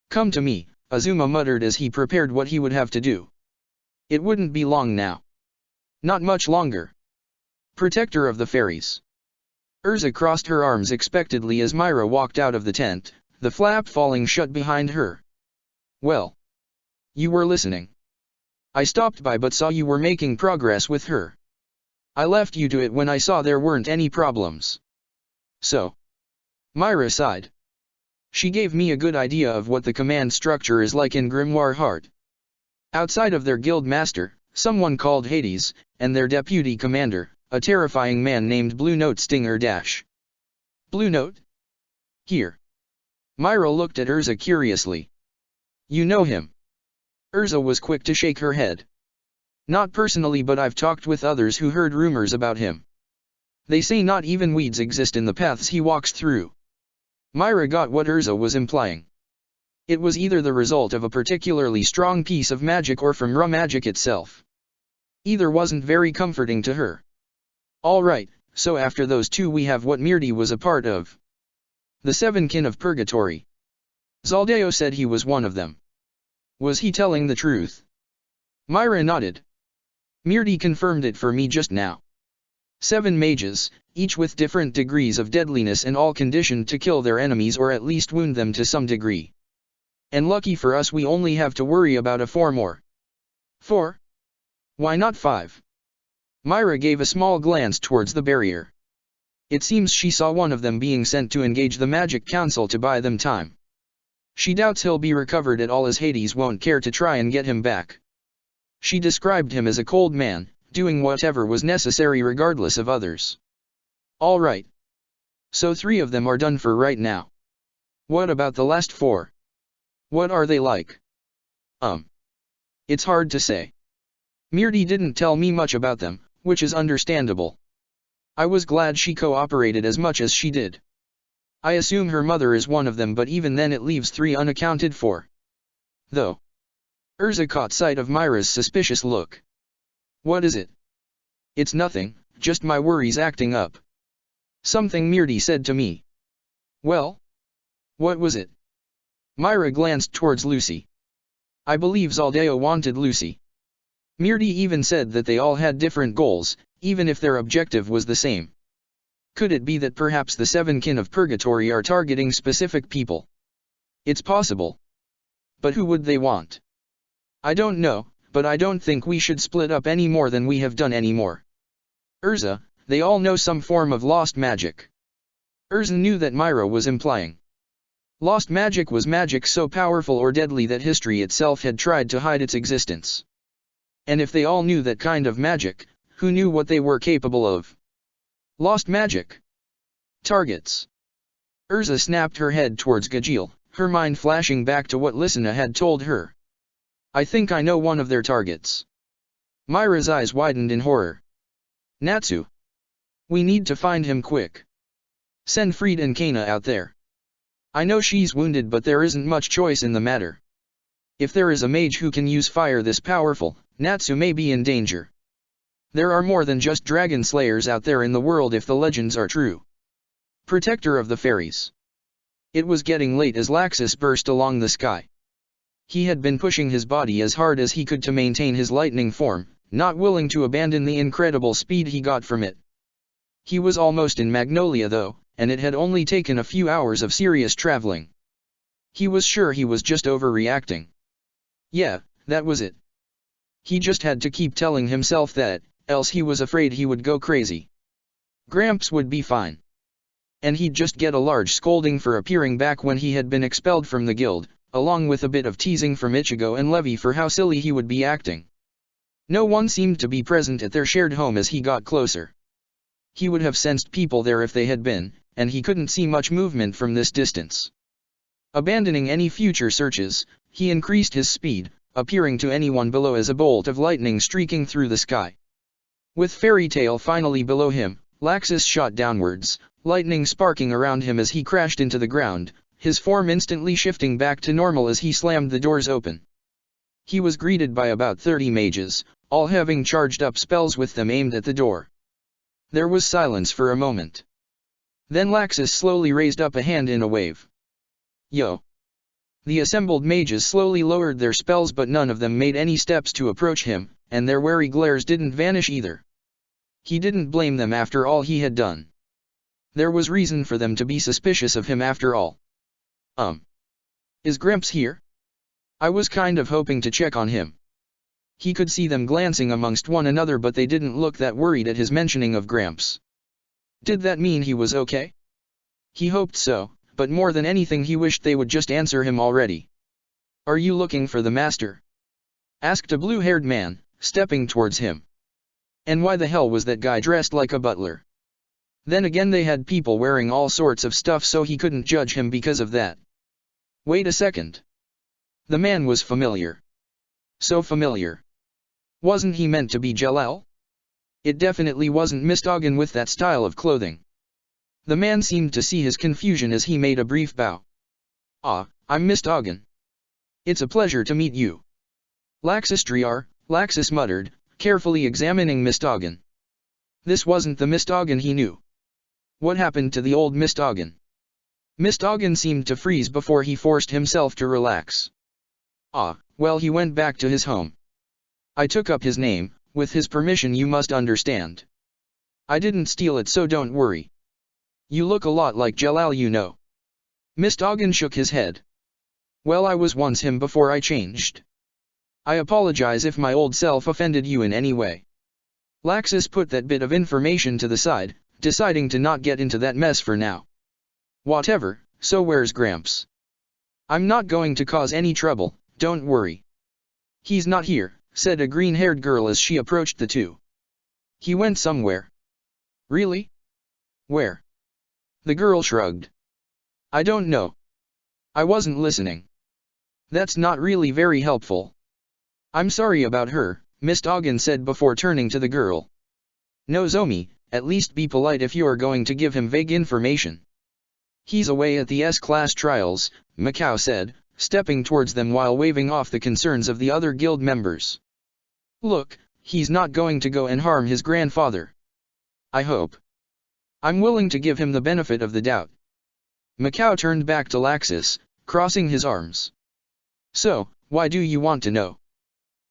"Come to me," Azuma muttered as he prepared what he would have to do. It wouldn't be long now. Not much longer. Protector of the Fairies. Urza crossed her arms expectantly as Myra walked out of the tent, the flap falling shut behind her. "Well. You were listening. I stopped by but saw you were making progress with her. I left you to it when I saw there weren't any problems." "So?" Myra sighed. "She gave me a good idea of what the command structure is like in Grimoire Heart. Outside of their guild master, someone called Hades, and their deputy commander, a terrifying man named Blue Note Stinger Dash." "Blue Note? Here." Myra looked at Urza curiously. "You know him?" Urza was quick to shake her head. "Not personally, but I've talked with others who heard rumors about him. They say not even weeds exist in the paths he walks through." Myra got what Urza was implying. It was either the result of a particularly strong piece of magic or from raw magic itself. Either wasn't very comforting to her. "All right, so after those two we have what Mirti was a part of. The Seven Kin of Purgatory. Zaldeo said he was one of them. Was he telling the truth?" Myra nodded. "Mirti confirmed it for me just now. 7 mages, each with different degrees of deadliness and all conditioned to kill their enemies or at least wound them to some degree. And lucky for us we only have to worry about 4 more. 4? Why not 5? Myra gave a small glance towards the barrier. It seems she saw one of them being sent to engage the Magic Council to buy them time. She doubts he'll be recovered at all as Hades won't care to try and get him back. She described him as a cold man, doing whatever was necessary regardless of others. All right. So 3 of them are done for right now. What about the last 4? What are they like? It's hard to say. Mirti didn't tell me much about them, which is understandable. I was glad she cooperated as much as she did. I assume her mother is one of them, but even then it leaves 3 unaccounted for. Though. Urza caught sight of Myra's suspicious look. "What is it?" "It's nothing, just my worries acting up. Something Mirti said to me." "Well? What was it?" Myra glanced towards Lucy. "I believe Zaldeo wanted Lucy. Mirti even said that they all had different goals, even if their objective was the same. Could it be that perhaps the 7 Kin of Purgatory are targeting specific people? It's possible. But who would they want? I don't know, but I don't think we should split up any more than we have done anymore. Urza, they all know some form of lost magic." Urza knew that Myra was implying. Lost magic was magic so powerful or deadly that history itself had tried to hide its existence. And if they all knew that kind of magic, who knew what they were capable of? Lost magic. Targets. Urza snapped her head towards Gajeel, her mind flashing back to what Lysina had told her. "I think I know one of their targets." Myra's eyes widened in horror. "Natsu. We need to find him quick. Send Fried and Kana out there. I know she's wounded, but there isn't much choice in the matter. If there is a mage who can use fire this powerful, Natsu may be in danger. There are more than just dragon slayers out there in the world if the legends are true." Protector of the Fairies. It was getting late as Laxus burst along the sky. He had been pushing his body as hard as he could to maintain his lightning form, not willing to abandon the incredible speed he got from it. He was almost in Magnolia though, and it had only taken a few hours of serious traveling. He was sure he was just overreacting. Yeah, that was it. He just had to keep telling himself that, else he was afraid he would go crazy. Gramps would be fine. And he'd just get a large scolding for appearing back when he had been expelled from the guild, along with a bit of teasing from Ichigo and Levi for how silly he would be acting. No one seemed to be present at their shared home as he got closer. He would have sensed people there if they had been, and he couldn't see much movement from this distance. Abandoning any future searches, he increased his speed, appearing to anyone below as a bolt of lightning streaking through the sky. With Fairy Tail finally below him, Laxus shot downwards, lightning sparking around him as he crashed into the ground, his form instantly shifting back to normal as he slammed the doors open. He was greeted by about 30 mages, all having charged up spells with them aimed at the door. There was silence for a moment. Then Laxus slowly raised up a hand in a wave. Yo! The assembled mages slowly lowered their spells, but none of them made any steps to approach him, and their wary glares didn't vanish either. He didn't blame them after all he had done. There was reason for them to be suspicious of him after all. Is Gramps here? I was kind of hoping to check on him. He could see them glancing amongst one another, but they didn't look that worried at his mentioning of Gramps. Did that mean he was okay? He hoped so, but more than anything he wished they would just answer him already. Are you looking for the master? Asked a blue-haired man, stepping towards him. And why the hell was that guy dressed like a butler? Then again, they had people wearing all sorts of stuff, so he couldn't judge him because of that. Wait a second. The man was familiar. So familiar. Wasn't he meant to be Jalal? It definitely wasn't Mistoggan with that style of clothing. The man seemed to see his confusion as he made a brief bow. Ah, I'm Mistoggan. It's a pleasure to meet you. Laxus Driar, Laxus muttered, carefully examining Mistoggan. This wasn't the Mistoggan he knew. What happened to the old Mistoggan? Mistoggan seemed to freeze before he forced himself to relax. Ah, well, he went back to his home. I took up his name, with his permission, you must understand. I didn't steal it, so don't worry. You look a lot like Jalal, you know. Mistoggan shook his head. Well, I was once him before I changed. I apologize if my old self offended you in any way. Laxus put that bit of information to the side, deciding to not get into that mess for now. Whatever, so where's Gramps? I'm not going to cause any trouble, don't worry. He's not here, said a green-haired girl as she approached the two. He went somewhere. Really? Where? The girl shrugged. I don't know. I wasn't listening. That's not really very helpful. I'm sorry about her, Mistoggan said before turning to the girl. Nozomi, at least be polite if you're going to give him vague information. He's away at the S-class trials, Mikau said, stepping towards them while waving off the concerns of the other guild members. Look, he's not going to go and harm his grandfather. I hope. I'm willing to give him the benefit of the doubt. Mikau turned back to Laxus, crossing his arms. So, why do you want to know?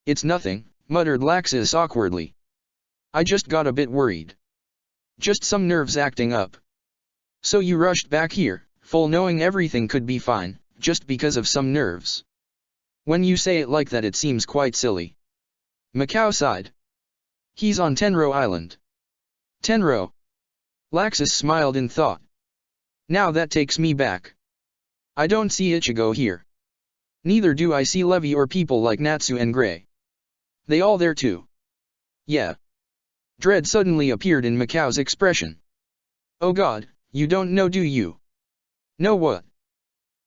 It's nothing, muttered Laxus awkwardly. I just got a bit worried. Just some nerves acting up. So you rushed back here, full knowing everything could be fine, just because of some nerves. When you say it like that, it seems quite silly. Mikau sighed. He's on Tenro Island. Tenro? Laxus smiled in thought. Now that takes me back. I don't see Ichigo here. Neither do I see Levi or people like Natsu and Gray. They all there too. Yeah. Dread suddenly appeared in Mikau's expression. Oh God, you don't know, do you? Know what?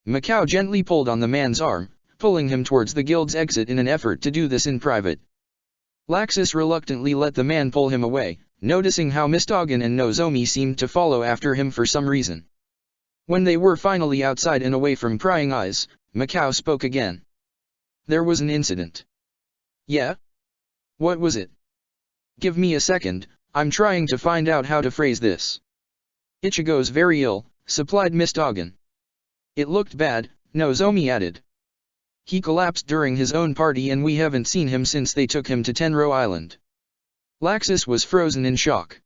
Mikau gently pulled on the man's arm, pulling him towards the guild's exit in an effort to do this in private. Laxus reluctantly let the man pull him away, noticing how Mistoggan and Nozomi seemed to follow after him for some reason. When they were finally outside and away from prying eyes, Mikau spoke again. There was an incident. Yeah? What was it? Give me a second, I'm trying to find out how to phrase this. Ichigo's very ill, supplied Mistoggan. It looked bad, Nozomi added. He collapsed during his own party and we haven't seen him since they took him to Tenro Island. Laxus was frozen in shock.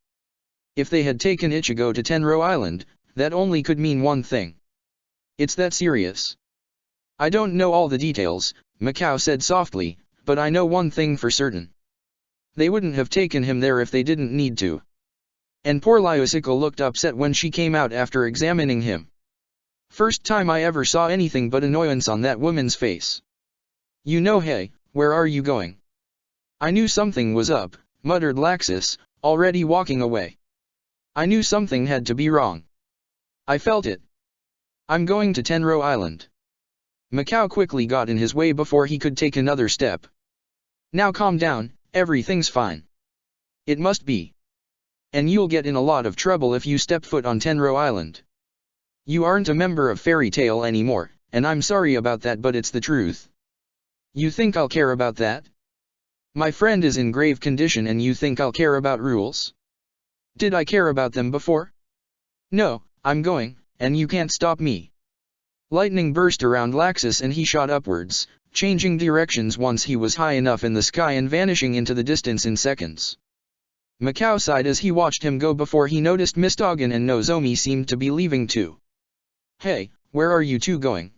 If they had taken Ichigo to Tenro Island, that only could mean one thing. It's that serious. I don't know all the details, Mikau said softly, but I know one thing for certain. They wouldn't have taken him there if they didn't need to. And poor Lyusico looked upset when she came out after examining him. First time I ever saw anything but annoyance on that woman's face. You know, hey, where are you going? I knew something was up, muttered Laxus, already walking away. I knew something had to be wrong. I felt it. I'm going to Tenro Island. Mikau quickly got in his way before he could take another step. Now calm down, everything's fine. It must be. And you'll get in a lot of trouble if you step foot on Tenro Island. You aren't a member of Fairy Tail anymore, and I'm sorry about that, but it's the truth. You think I'll care about that? My friend is in grave condition and you think I'll care about rules? Did I care about them before? No, I'm going, and you can't stop me. Lightning burst around Laxus and he shot upwards, changing directions once he was high enough in the sky and vanishing into the distance in seconds. Macau sighed as he watched him go before he noticed Mistogan and Nozomi seemed to be leaving too. Hey, where are you two going?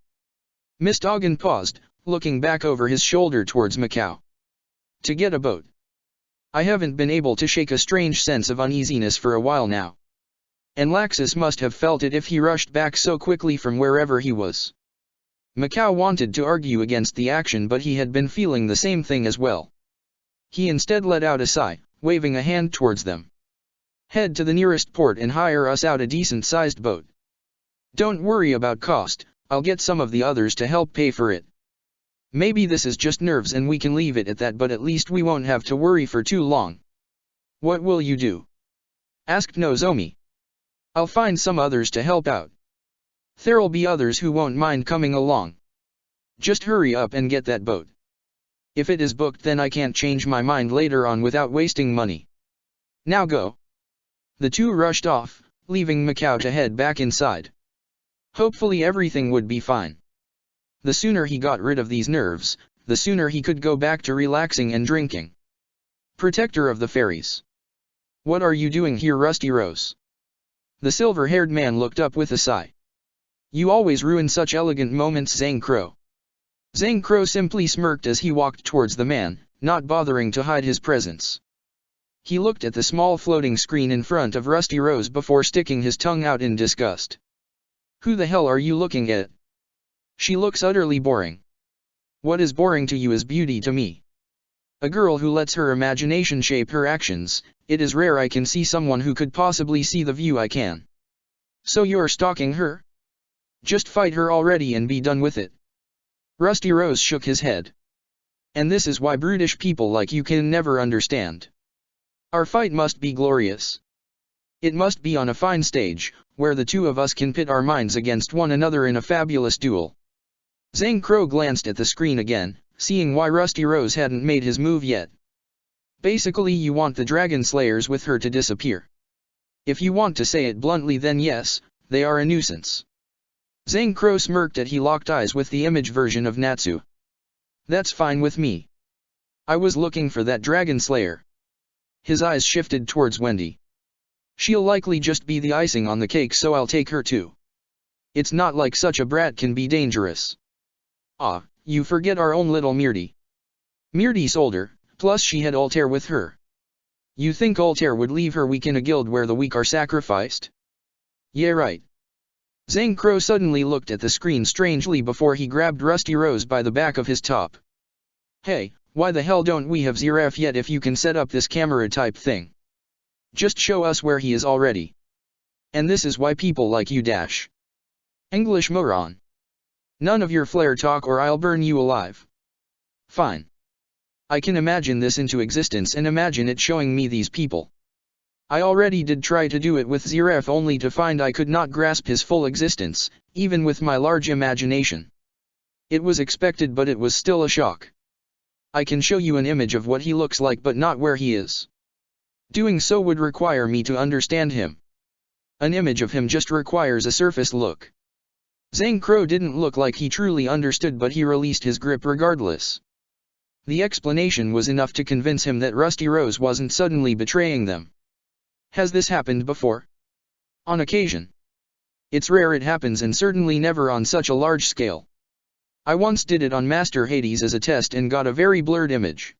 Mistogan paused, looking back over his shoulder towards Macau. To get a boat. I haven't been able to shake a strange sense of uneasiness for a while now. And Laxus must have felt it if he rushed back so quickly from wherever he was. Macau wanted to argue against the action but he had been feeling the same thing as well. He instead let out a sigh, waving a hand towards them. Head to the nearest port and hire us out a decent-sized boat. Don't worry about cost, I'll get some of the others to help pay for it. Maybe this is just nerves and we can leave it at that, but at least we won't have to worry for too long. What will you do? Asked Nozomi. I'll find some others to help out. There'll be others who won't mind coming along. Just hurry up and get that boat. If it is booked then I can't change my mind later on without wasting money. Now go. The two rushed off, leaving Macau to head back inside. Hopefully everything would be fine. The sooner he got rid of these nerves, the sooner he could go back to relaxing and drinking. Protector of the fairies. What are you doing here, Rusty Rose? The silver-haired man looked up with a sigh. You always ruin such elegant moments, Zhang Crow. Zhang Crow simply smirked as he walked towards the man, not bothering to hide his presence. He looked at the small floating screen in front of Rusty Rose before sticking his tongue out in disgust. Who the hell are you looking at? She looks utterly boring. What is boring to you is beauty to me. A girl who lets her imagination shape her actions, it is rare I can see someone who could possibly see the view I can. So you're stalking her? Just fight her already and be done with it. Rusty Rose shook his head. And this is why brutish people like you can never understand. Our fight must be glorious. It must be on a fine stage, where the two of us can pit our minds against one another in a fabulous duel. Zhang Crow glanced at the screen again, seeing why Rusty Rose hadn't made his move yet. Basically you want the Dragon Slayers with her to disappear. If you want to say it bluntly then yes, they are a nuisance. Zhang Crow smirked as he locked eyes with the image version of Natsu. That's fine with me. I was looking for that Dragon Slayer. His eyes shifted towards Wendy. She'll likely just be the icing on the cake, so I'll take her too. It's not like such a brat can be dangerous. Ah, you forget our own little Myrti. Myrti's older, plus she had Altair with her. You think Altair would leave her weak in a guild where the weak are sacrificed? Yeah, right. Zhang Crow suddenly looked at the screen strangely before he grabbed Rusty Rose by the back of his top. Hey, why the hell don't we have Ziraf yet if you can set up this camera type thing? Just show us where he is already. And this is why people like you dash. English moron. None of your flare talk or I'll burn you alive. Fine. I can imagine this into existence and imagine it showing me these people. I already did try to do it with Ziraf only to find I could not grasp his full existence, even with my large imagination. It was expected but it was still a shock. I can show you an image of what he looks like but not where he is. Doing so would require me to understand him. An image of him just requires a surface look. Zhang Crow didn't look like he truly understood but he released his grip regardless. The explanation was enough to convince him that Rusty Rose wasn't suddenly betraying them. Has this happened before? On occasion. It's rare it happens and certainly never on such a large scale. I once did it on Master Hades as a test and got a very blurred image.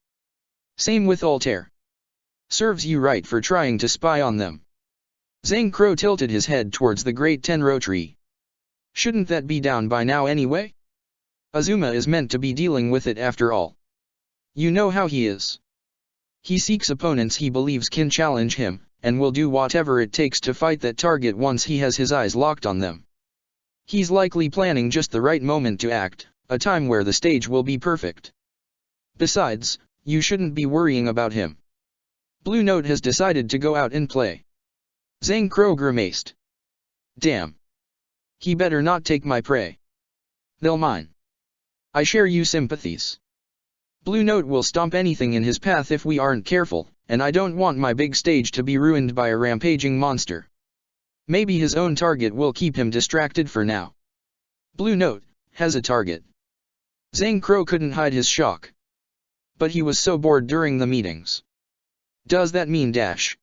Same with Altair. Serves you right for trying to spy on them. Zhang Crow tilted his head towards the great Tenro tree. Shouldn't that be down by now anyway? Azuma is meant to be dealing with it after all. You know how he is. He seeks opponents he believes can challenge him, and will do whatever it takes to fight that target once he has his eyes locked on them. He's likely planning just the right moment to act, a time where the stage will be perfect. Besides, you shouldn't be worrying about him. Blue Note has decided to go out and play. Zhang Crow grimaced. Damn. He better not take my prey. They'll mine. I share you sympathies. Blue Note will stomp anything in his path if we aren't careful, and I don't want my big stage to be ruined by a rampaging monster. Maybe his own target will keep him distracted for now. Blue Note has a target. Zhang Crow couldn't hide his shock. But he was so bored during the meetings. Does that mean dash?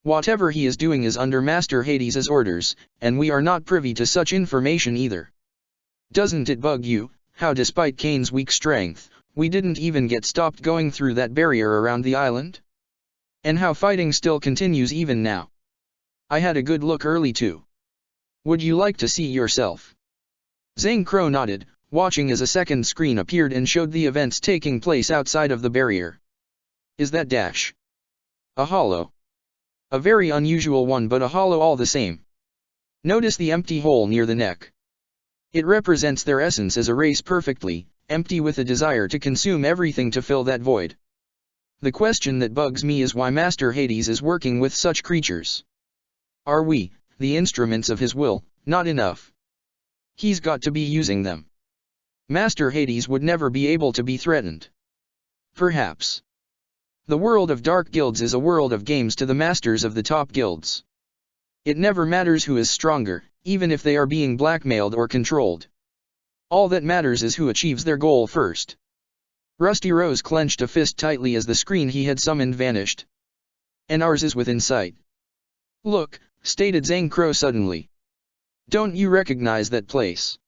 Whatever he is doing is under Master Hades' orders, and we are not privy to such information either. Doesn't it bug you, how despite Kane's weak strength, we didn't even get stopped going through that barrier around the island? And how fighting still continues even now? I had a good look early too. Would you like to see yourself? Zhang Crow nodded, watching as a second screen appeared and showed the events taking place outside of the barrier. Is that dash? A hollow. A very unusual one, but a hollow all the same. Notice the empty hole near the neck. It represents their essence as a race perfectly, empty with a desire to consume everything to fill that void. The question that bugs me is why Master Hades is working with such creatures. Are we, the instruments of his will, not enough? He's got to be using them. Master Hades would never be able to be threatened. Perhaps. The world of dark guilds is a world of games to the masters of the top guilds. It never matters who is stronger, even if they are being blackmailed or controlled. All that matters is who achieves their goal first. Rusty Rose clenched a fist tightly as the screen he had summoned vanished. And ours is within sight. Look, stated Zhang Crow suddenly. Don't you recognize that place?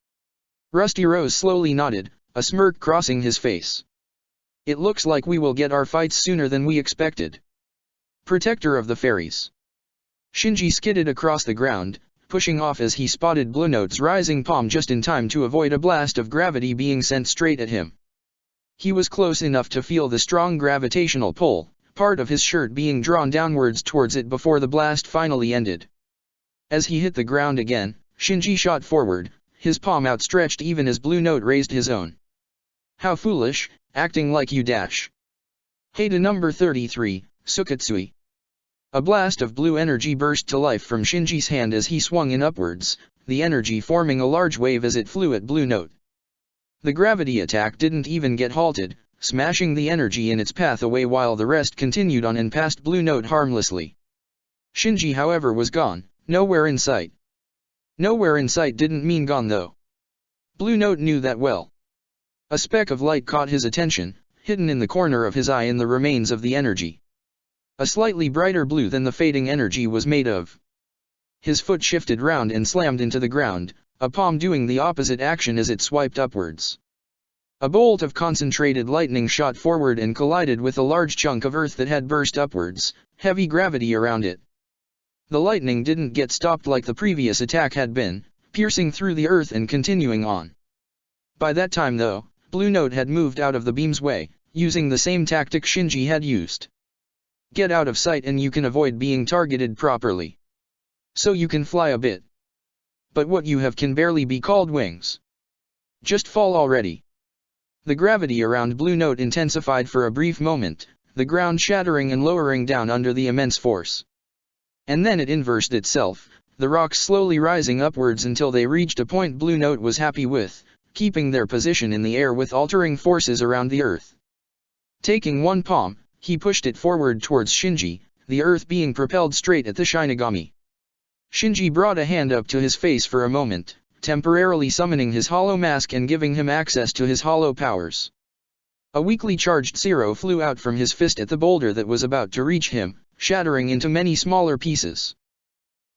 Rusty Rose slowly nodded, a smirk crossing his face. It looks like we will get our fights sooner than we expected. Protector of the Fairies. Shinji skidded across the ground, pushing off as he spotted Blue Note's rising palm just in time to avoid a blast of gravity being sent straight at him. He was close enough to feel the strong gravitational pull, part of his shirt being drawn downwards towards it before the blast finally ended. As he hit the ground again, Shinji shot forward, his palm outstretched even as Blue Note raised his own. How foolish, acting like you dash. Hada number 33, Sukatsui. A blast of blue energy burst to life from Shinji's hand as he swung in upwards, the energy forming a large wave as it flew at Blue Note. The gravity attack didn't even get halted, smashing the energy in its path away while the rest continued on and passed Blue Note harmlessly. Shinji however was gone, nowhere in sight. Nowhere in sight didn't mean gone though. Blue Note knew that well. A speck of light caught his attention, hidden in the corner of his eye in the remains of the energy. A slightly brighter blue than the fading energy was made of. His foot shifted round and slammed into the ground, a palm doing the opposite action as it swiped upwards. A bolt of concentrated lightning shot forward and collided with a large chunk of earth that had burst upwards, heavy gravity around it. The lightning didn't get stopped like the previous attack had been, piercing through the earth and continuing on. By that time though, Blue Note had moved out of the beam's way, using the same tactic Shinji had used. Get out of sight and you can avoid being targeted properly. So you can fly a bit. But what you have can barely be called wings. Just fall already. The gravity around Blue Note intensified for a brief moment, the ground shattering and lowering down under the immense force. And then it inversed itself, the rocks slowly rising upwards until they reached a point Blue Note was happy with, keeping their position in the air with altering forces around the earth. Taking one palm, he pushed it forward towards Shinji, the earth being propelled straight at the Shinigami. Shinji brought a hand up to his face for a moment, temporarily summoning his hollow mask and giving him access to his hollow powers. A weakly charged Zero flew out from his fist at the boulder that was about to reach him, shattering into many smaller pieces.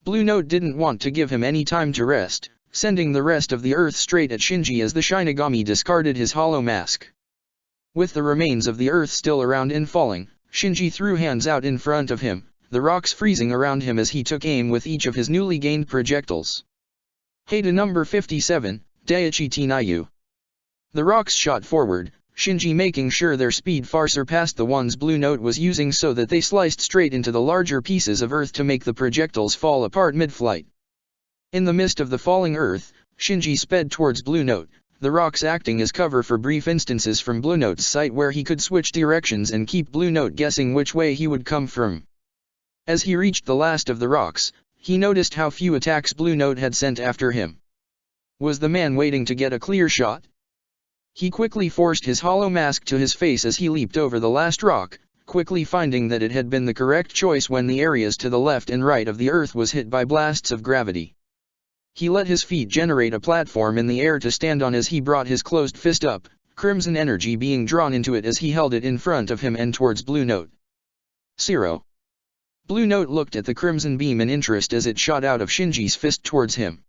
Blue Note didn't want to give him any time to rest, sending the rest of the earth straight at Shinji as the Shinigami discarded his hollow mask. With the remains of the earth still around and falling, Shinji threw hands out in front of him, the rocks freezing around him as he took aim with each of his newly gained projectiles. Hada number 57, Daiichi Tinayu. The rocks shot forward, Shinji making sure their speed far surpassed the ones Blue Note was using so that they sliced straight into the larger pieces of earth to make the projectiles fall apart mid-flight. In the midst of the falling earth, Shinji sped towards Blue Note, the rocks acting as cover for brief instances from Blue Note's sight where he could switch directions and keep Blue Note guessing which way he would come from. As he reached the last of the rocks, he noticed how few attacks Blue Note had sent after him. Was the man waiting to get a clear shot? He quickly forced his hollow mask to his face as he leaped over the last rock, quickly finding that it had been the correct choice when the areas to the left and right of the earth was hit by blasts of gravity. He let his feet generate a platform in the air to stand on as he brought his closed fist up, crimson energy being drawn into it as he held it in front of him and towards Blue Note. Zero. Blue Note looked at the crimson beam in interest as it shot out of Shinji's fist towards him.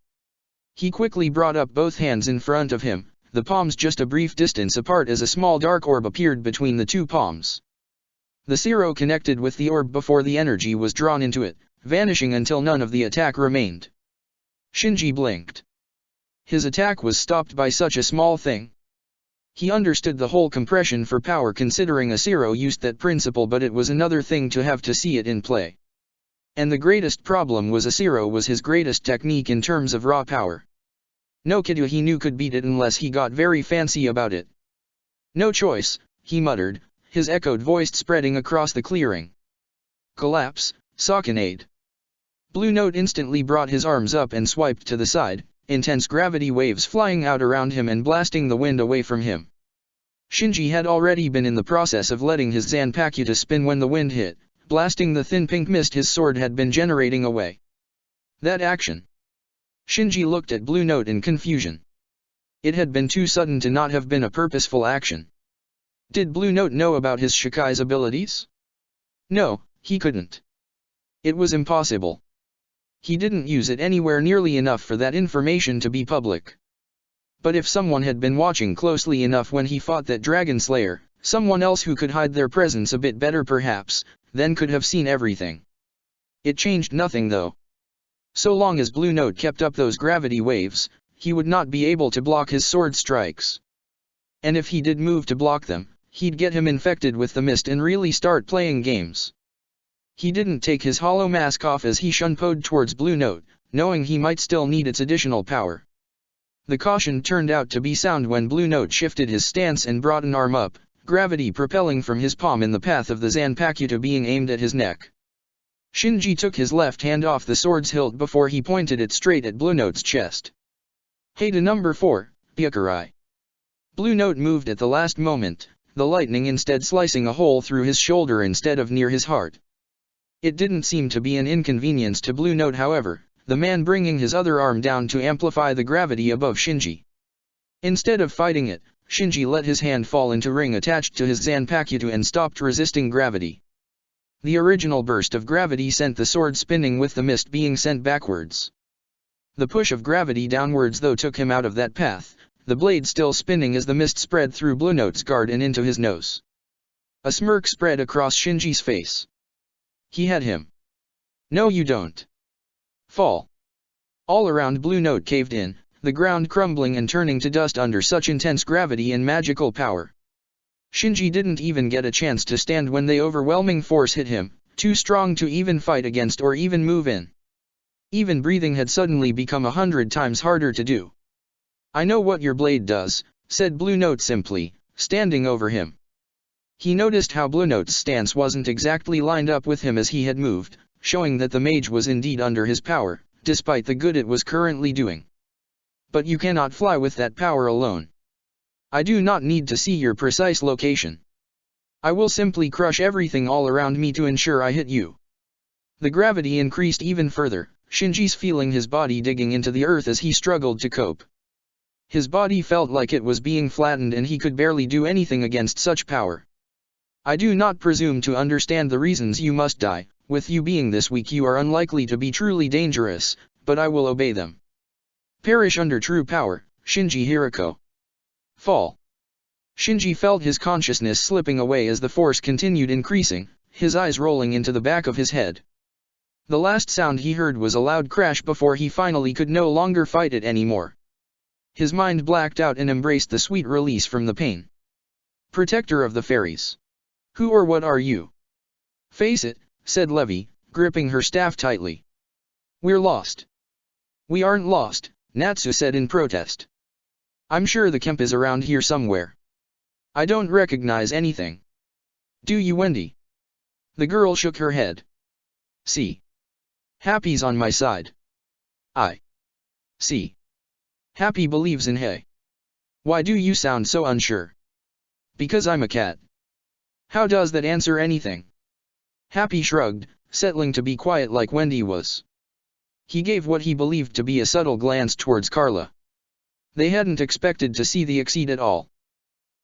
He quickly brought up both hands in front of him, the palms just a brief distance apart as a small dark orb appeared between the two palms. The Zero connected with the orb before the energy was drawn into it, vanishing until none of the attack remained. Shinji blinked. His attack was stopped by such a small thing. He understood the whole compression for power considering a Zero used that principle, but it was another thing to have to see it in play. And the greatest problem was a Zero was his greatest technique in terms of raw power. No kid he knew could beat it unless he got very fancy about it. No choice, he muttered, his echoed voice spreading across the clearing. Collapse, Sauconade. Blue Note instantly brought his arms up and swiped to the side, intense gravity waves flying out around him and blasting the wind away from him. Shinji had already been in the process of letting his Zanpakuto spin when the wind hit, blasting the thin pink mist his sword had been generating away. That action. Shinji looked at Blue Note in confusion. It had been too sudden to not have been a purposeful action. Did Blue Note know about his Shikai's abilities? No, he couldn't. It was impossible. He didn't use it anywhere nearly enough for that information to be public. But if someone had been watching closely enough when he fought that Dragon Slayer, someone else who could hide their presence a bit better perhaps, then could have seen everything. It changed nothing though. So long as Blue Note kept up those gravity waves, he would not be able to block his sword strikes. And if he did move to block them, he'd get him infected with the mist and really start playing games. He didn't take his hollow mask off as he shunpoed towards Blue Note, knowing he might still need its additional power. The caution turned out to be sound when Blue Note shifted his stance and brought an arm up, gravity propelling from his palm in the path of the Zanpakuto being aimed at his neck. Shinji took his left hand off the sword's hilt before he pointed it straight at Blue Note's chest. Hey to number 4, Byakurai. Blue Note moved at the last moment, the lightning instead slicing a hole through his shoulder instead of near his heart. It didn't seem to be an inconvenience to Blue Note however, the man bringing his other arm down to amplify the gravity above Shinji. Instead of fighting it, Shinji let his hand fall into ring attached to his Zanpakuto and stopped resisting gravity. The original burst of gravity sent the sword spinning with the mist being sent backwards. The push of gravity downwards though took him out of that path, the blade still spinning as the mist spread through Blue Note's guard and into his nose. A smirk spread across Shinji's face. He had him. No you don't. Fall. All around Blue Note caved in, the ground crumbling and turning to dust under such intense gravity and magical power. Shinji didn't even get a chance to stand when the overwhelming force hit him, too strong to even fight against or even move in. Even breathing had suddenly become 100 times harder to do. I know what your blade does, said Blue Note simply, standing over him. He noticed how Blue Note's stance wasn't exactly lined up with him as he had moved, showing that the mage was indeed under his power, despite the good it was currently doing. But you cannot fly with that power alone. I do not need to see your precise location. I will simply crush everything all around me to ensure I hit you. The gravity increased even further, Shinji's feeling his body digging into the earth as he struggled to cope. His body felt like it was being flattened and he could barely do anything against such power. I do not presume to understand the reasons you must die, with you being this weak you are unlikely to be truly dangerous, but I will obey them. Perish under true power, Shinji Hirako. Fall. Shinji felt his consciousness slipping away as the force continued increasing, his eyes rolling into the back of his head. The last sound he heard was a loud crash before he finally could no longer fight it anymore. His mind blacked out and embraced the sweet release from the pain. Protector of the fairies. Who or what are you? Face it, said Levi, gripping her staff tightly. We're lost. We aren't lost, Natsu said in protest. I'm sure the camp is around here somewhere. I don't recognize anything. Do you, Wendy? The girl shook her head. See. Happy's on my side. I see. Happy believes in Hei. Why do you sound so unsure? Because I'm a cat. How does that answer anything? Happy shrugged, settling to be quiet like Wendy was. He gave what he believed to be a subtle glance towards Carla. They hadn't expected to see the exceed at all.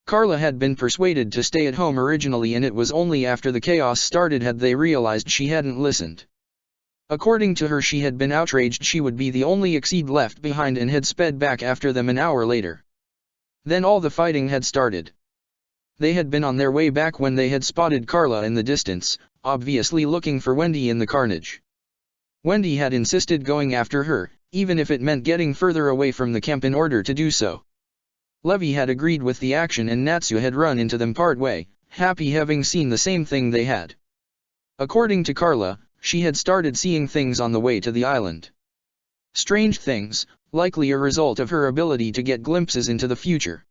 Carla had been persuaded to stay at home originally, and it was only after the chaos started had they realized she hadn't listened. According to her, she had been outraged she would be the only exceed left behind and had sped back after them an hour later. Then all the fighting had started. They had been on their way back when they had spotted Carla in the distance, obviously looking for Wendy in the carnage. Wendy had insisted going after her, even if it meant getting further away from the camp in order to do so. Levi had agreed with the action and Natsu had run into them part way, happy having seen the same thing they had. According to Carla, she had started seeing things on the way to the island. Strange things, likely a result of her ability to get glimpses into the future.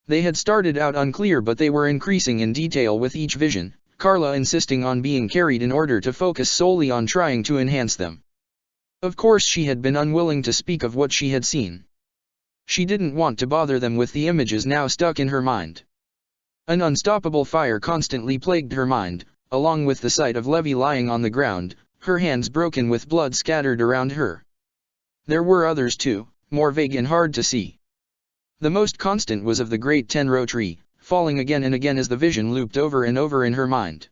They had started out unclear, but they were increasing in detail with each vision, Carla insisting on being carried in order to focus solely on trying to enhance them. Of course she had been unwilling to speak of what she had seen. She didn't want to bother them with the images now stuck in her mind. An unstoppable fire constantly plagued her mind, along with the sight of Levi lying on the ground, her hands broken with blood scattered around her. There were others too, more vague and hard to see. The most constant was of the great Tenro tree, falling again and again as the vision looped over and over in her mind.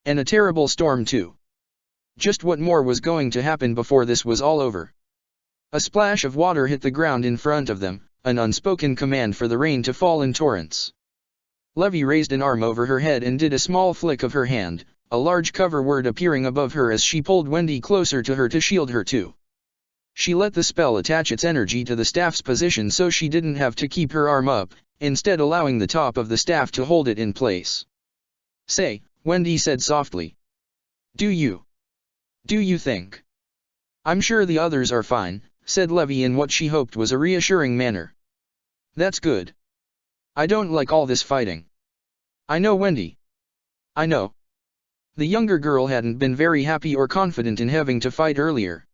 And a terrible storm too. Just what more was going to happen before this was all over? A splash of water hit the ground in front of them, an unspoken command for the rain to fall in torrents. Levi raised an arm over her head and did a small flick of her hand, a large cover word appearing above her as she pulled Wendy closer to her to shield her too. She let the spell attach its energy to the staff's position so she didn't have to keep her arm up, instead allowing the top of the staff to hold it in place. "Say," Wendy said softly. Do you think?" "I'm sure the others are fine," said Levi in what she hoped was a reassuring manner. "That's good. I don't like all this fighting." "I know, Wendy. I know." The younger girl hadn't been very happy or confident in having to fight earlier.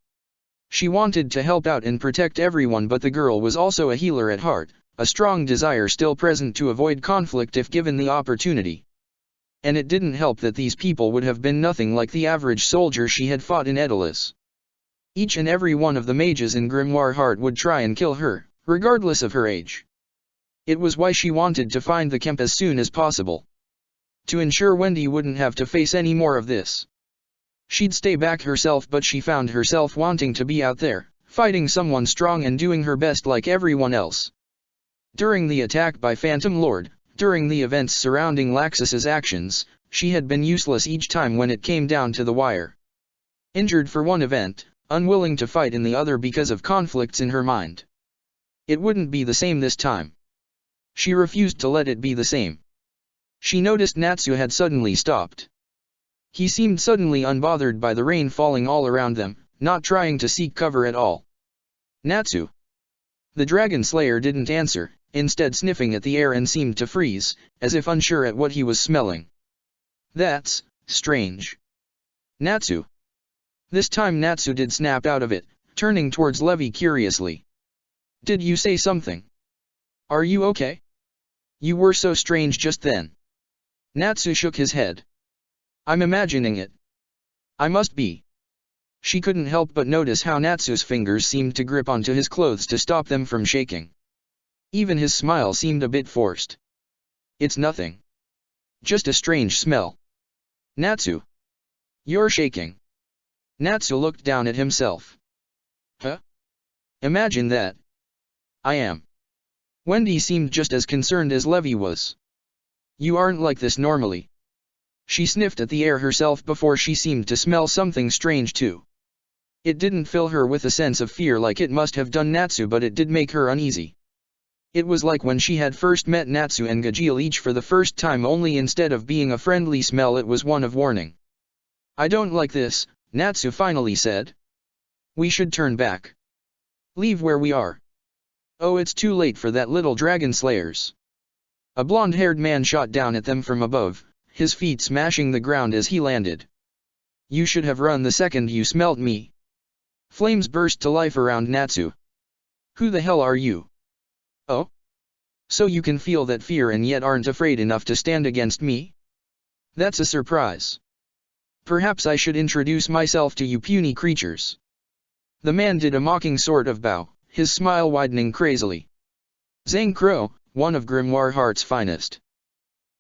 She wanted to help out and protect everyone, but the girl was also a healer at heart, a strong desire still present to avoid conflict if given the opportunity. And it didn't help that these people would have been nothing like the average soldier she had fought in Edalis. Each and every one of the mages in Grimoire Heart would try and kill her, regardless of her age. It was why she wanted to find the camp as soon as possible. To ensure Wendy wouldn't have to face any more of this. She'd stay back herself, but she found herself wanting to be out there, fighting someone strong and doing her best like everyone else. During the attack by Phantom Lord, during the events surrounding Laxus's actions, she had been useless each time when it came down to the wire. Injured for one event, unwilling to fight in the other because of conflicts in her mind. It wouldn't be the same this time. She refused to let it be the same. She noticed Natsu had suddenly stopped. He seemed suddenly unbothered by the rain falling all around them, not trying to seek cover at all. "Natsu?" The dragon slayer didn't answer, instead sniffing at the air and seemed to freeze, as if unsure at what he was smelling. "That's strange." "Natsu?" This time Natsu did snap out of it, turning towards Levi curiously. "Did you say something? Are you okay? You were so strange just then." Natsu shook his head. "I'm imagining it. I must be." She couldn't help but notice how Natsu's fingers seemed to grip onto his clothes to stop them from shaking. Even his smile seemed a bit forced. "It's nothing. Just a strange smell." "Natsu. You're shaking." Natsu looked down at himself. "Huh? Imagine that." "I am." Wendy seemed just as concerned as Levi was. "You aren't like this normally." She sniffed at the air herself before she seemed to smell something strange too. It didn't fill her with a sense of fear like it must have done Natsu, but it did make her uneasy. It was like when she had first met Natsu and Gajeel each for the first time, only instead of being a friendly smell it was one of warning. "I don't like this," Natsu finally said. "We should turn back. Leave where we are." "Oh, it's too late for that, little dragon slayers." A blonde-haired man shot down at them from above, his feet smashing the ground as he landed. "You should have run the second you smelt me." Flames burst to life around Natsu. "Who the hell are you?" "Oh? So you can feel that fear and yet aren't afraid enough to stand against me? That's a surprise. Perhaps I should introduce myself to you puny creatures. The man did a mocking sort of bow, his smile widening crazily. Zhang Crow, one of Grimoire Heart's finest.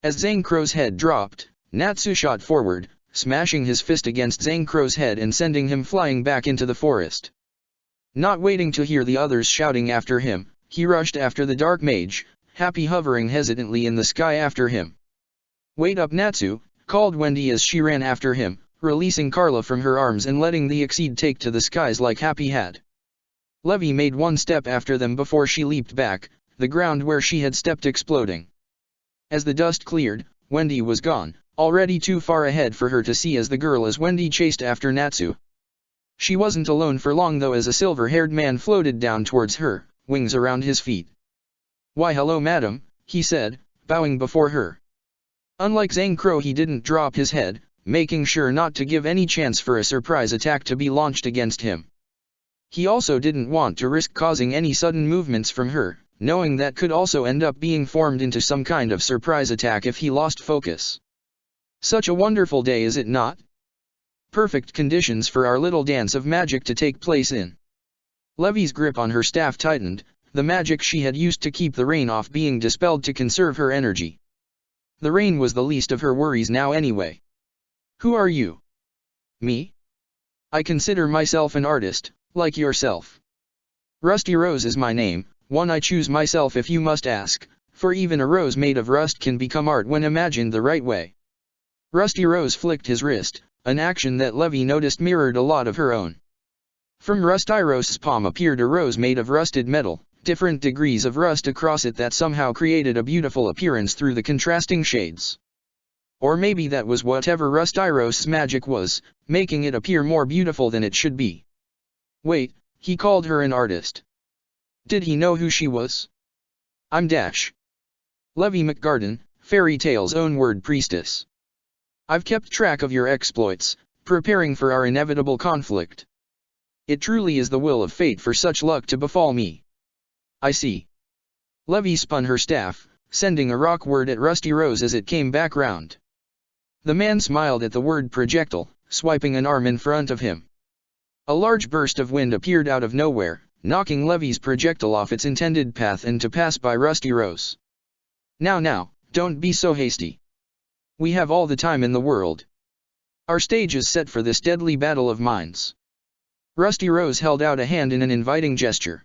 As Zhang Crow's head dropped, Natsu shot forward, smashing his fist against Zhang Crow's head and sending him flying back into the forest. Not waiting to hear the others shouting after him, he rushed after the dark mage, Happy hovering hesitantly in the sky after him. "Wait up, Natsu," called Wendy as she ran after him, releasing Carla from her arms and letting the Exceed take to the skies like Happy had. Levi made one step after them before she leaped back, the ground where she had stepped exploding. As the dust cleared, Wendy was gone, already too far ahead for her to see as Wendy chased after Natsu. She wasn't alone for long though as a silver-haired man floated down towards her, wings around his feet. "Why hello madam," he said, bowing before her. Unlike Zhang Crow he didn't drop his head, making sure not to give any chance for a surprise attack to be launched against him. He also didn't want to risk causing any sudden movements from her, knowing that could also end up being formed into some kind of surprise attack if he lost focus. Such a wonderful day, is it not? Perfect conditions for our little dance of magic to take place in. Levi's grip on her staff tightened, the magic she had used to keep the rain off being dispelled to conserve her energy. The rain was the least of her worries now anyway. "Who are you?" "Me? I consider myself an artist, like yourself. Rusty Rose is my name, one I choose myself if you must ask, for even a rose made of rust can become art when imagined the right way." Rusty Rose flicked his wrist, an action that Levi noticed mirrored a lot of her own. From Rusty Rose's palm appeared a rose made of rusted metal, different degrees of rust across it that somehow created a beautiful appearance through the contrasting shades. Or maybe that was whatever Rusty Rose's magic was, making it appear more beautiful than it should be. Wait, he called her an artist. Did he know who she was? "I'm Dash. Levi McGarden, Fairy Tale's own word priestess. I've kept track of your exploits, preparing for our inevitable conflict. It truly is the will of fate for such luck to befall me." "I see." Levi spun her staff, sending a rock word at Rusty Rose as it came back round. The man smiled at the word projectile, swiping an arm in front of him. A large burst of wind appeared out of nowhere, knocking Levi's projectile off its intended path and to pass by Rusty Rose. Now, don't be so hasty. We have all the time in the world. Our stage is set for this deadly battle of minds." Rusty Rose held out a hand in an inviting gesture.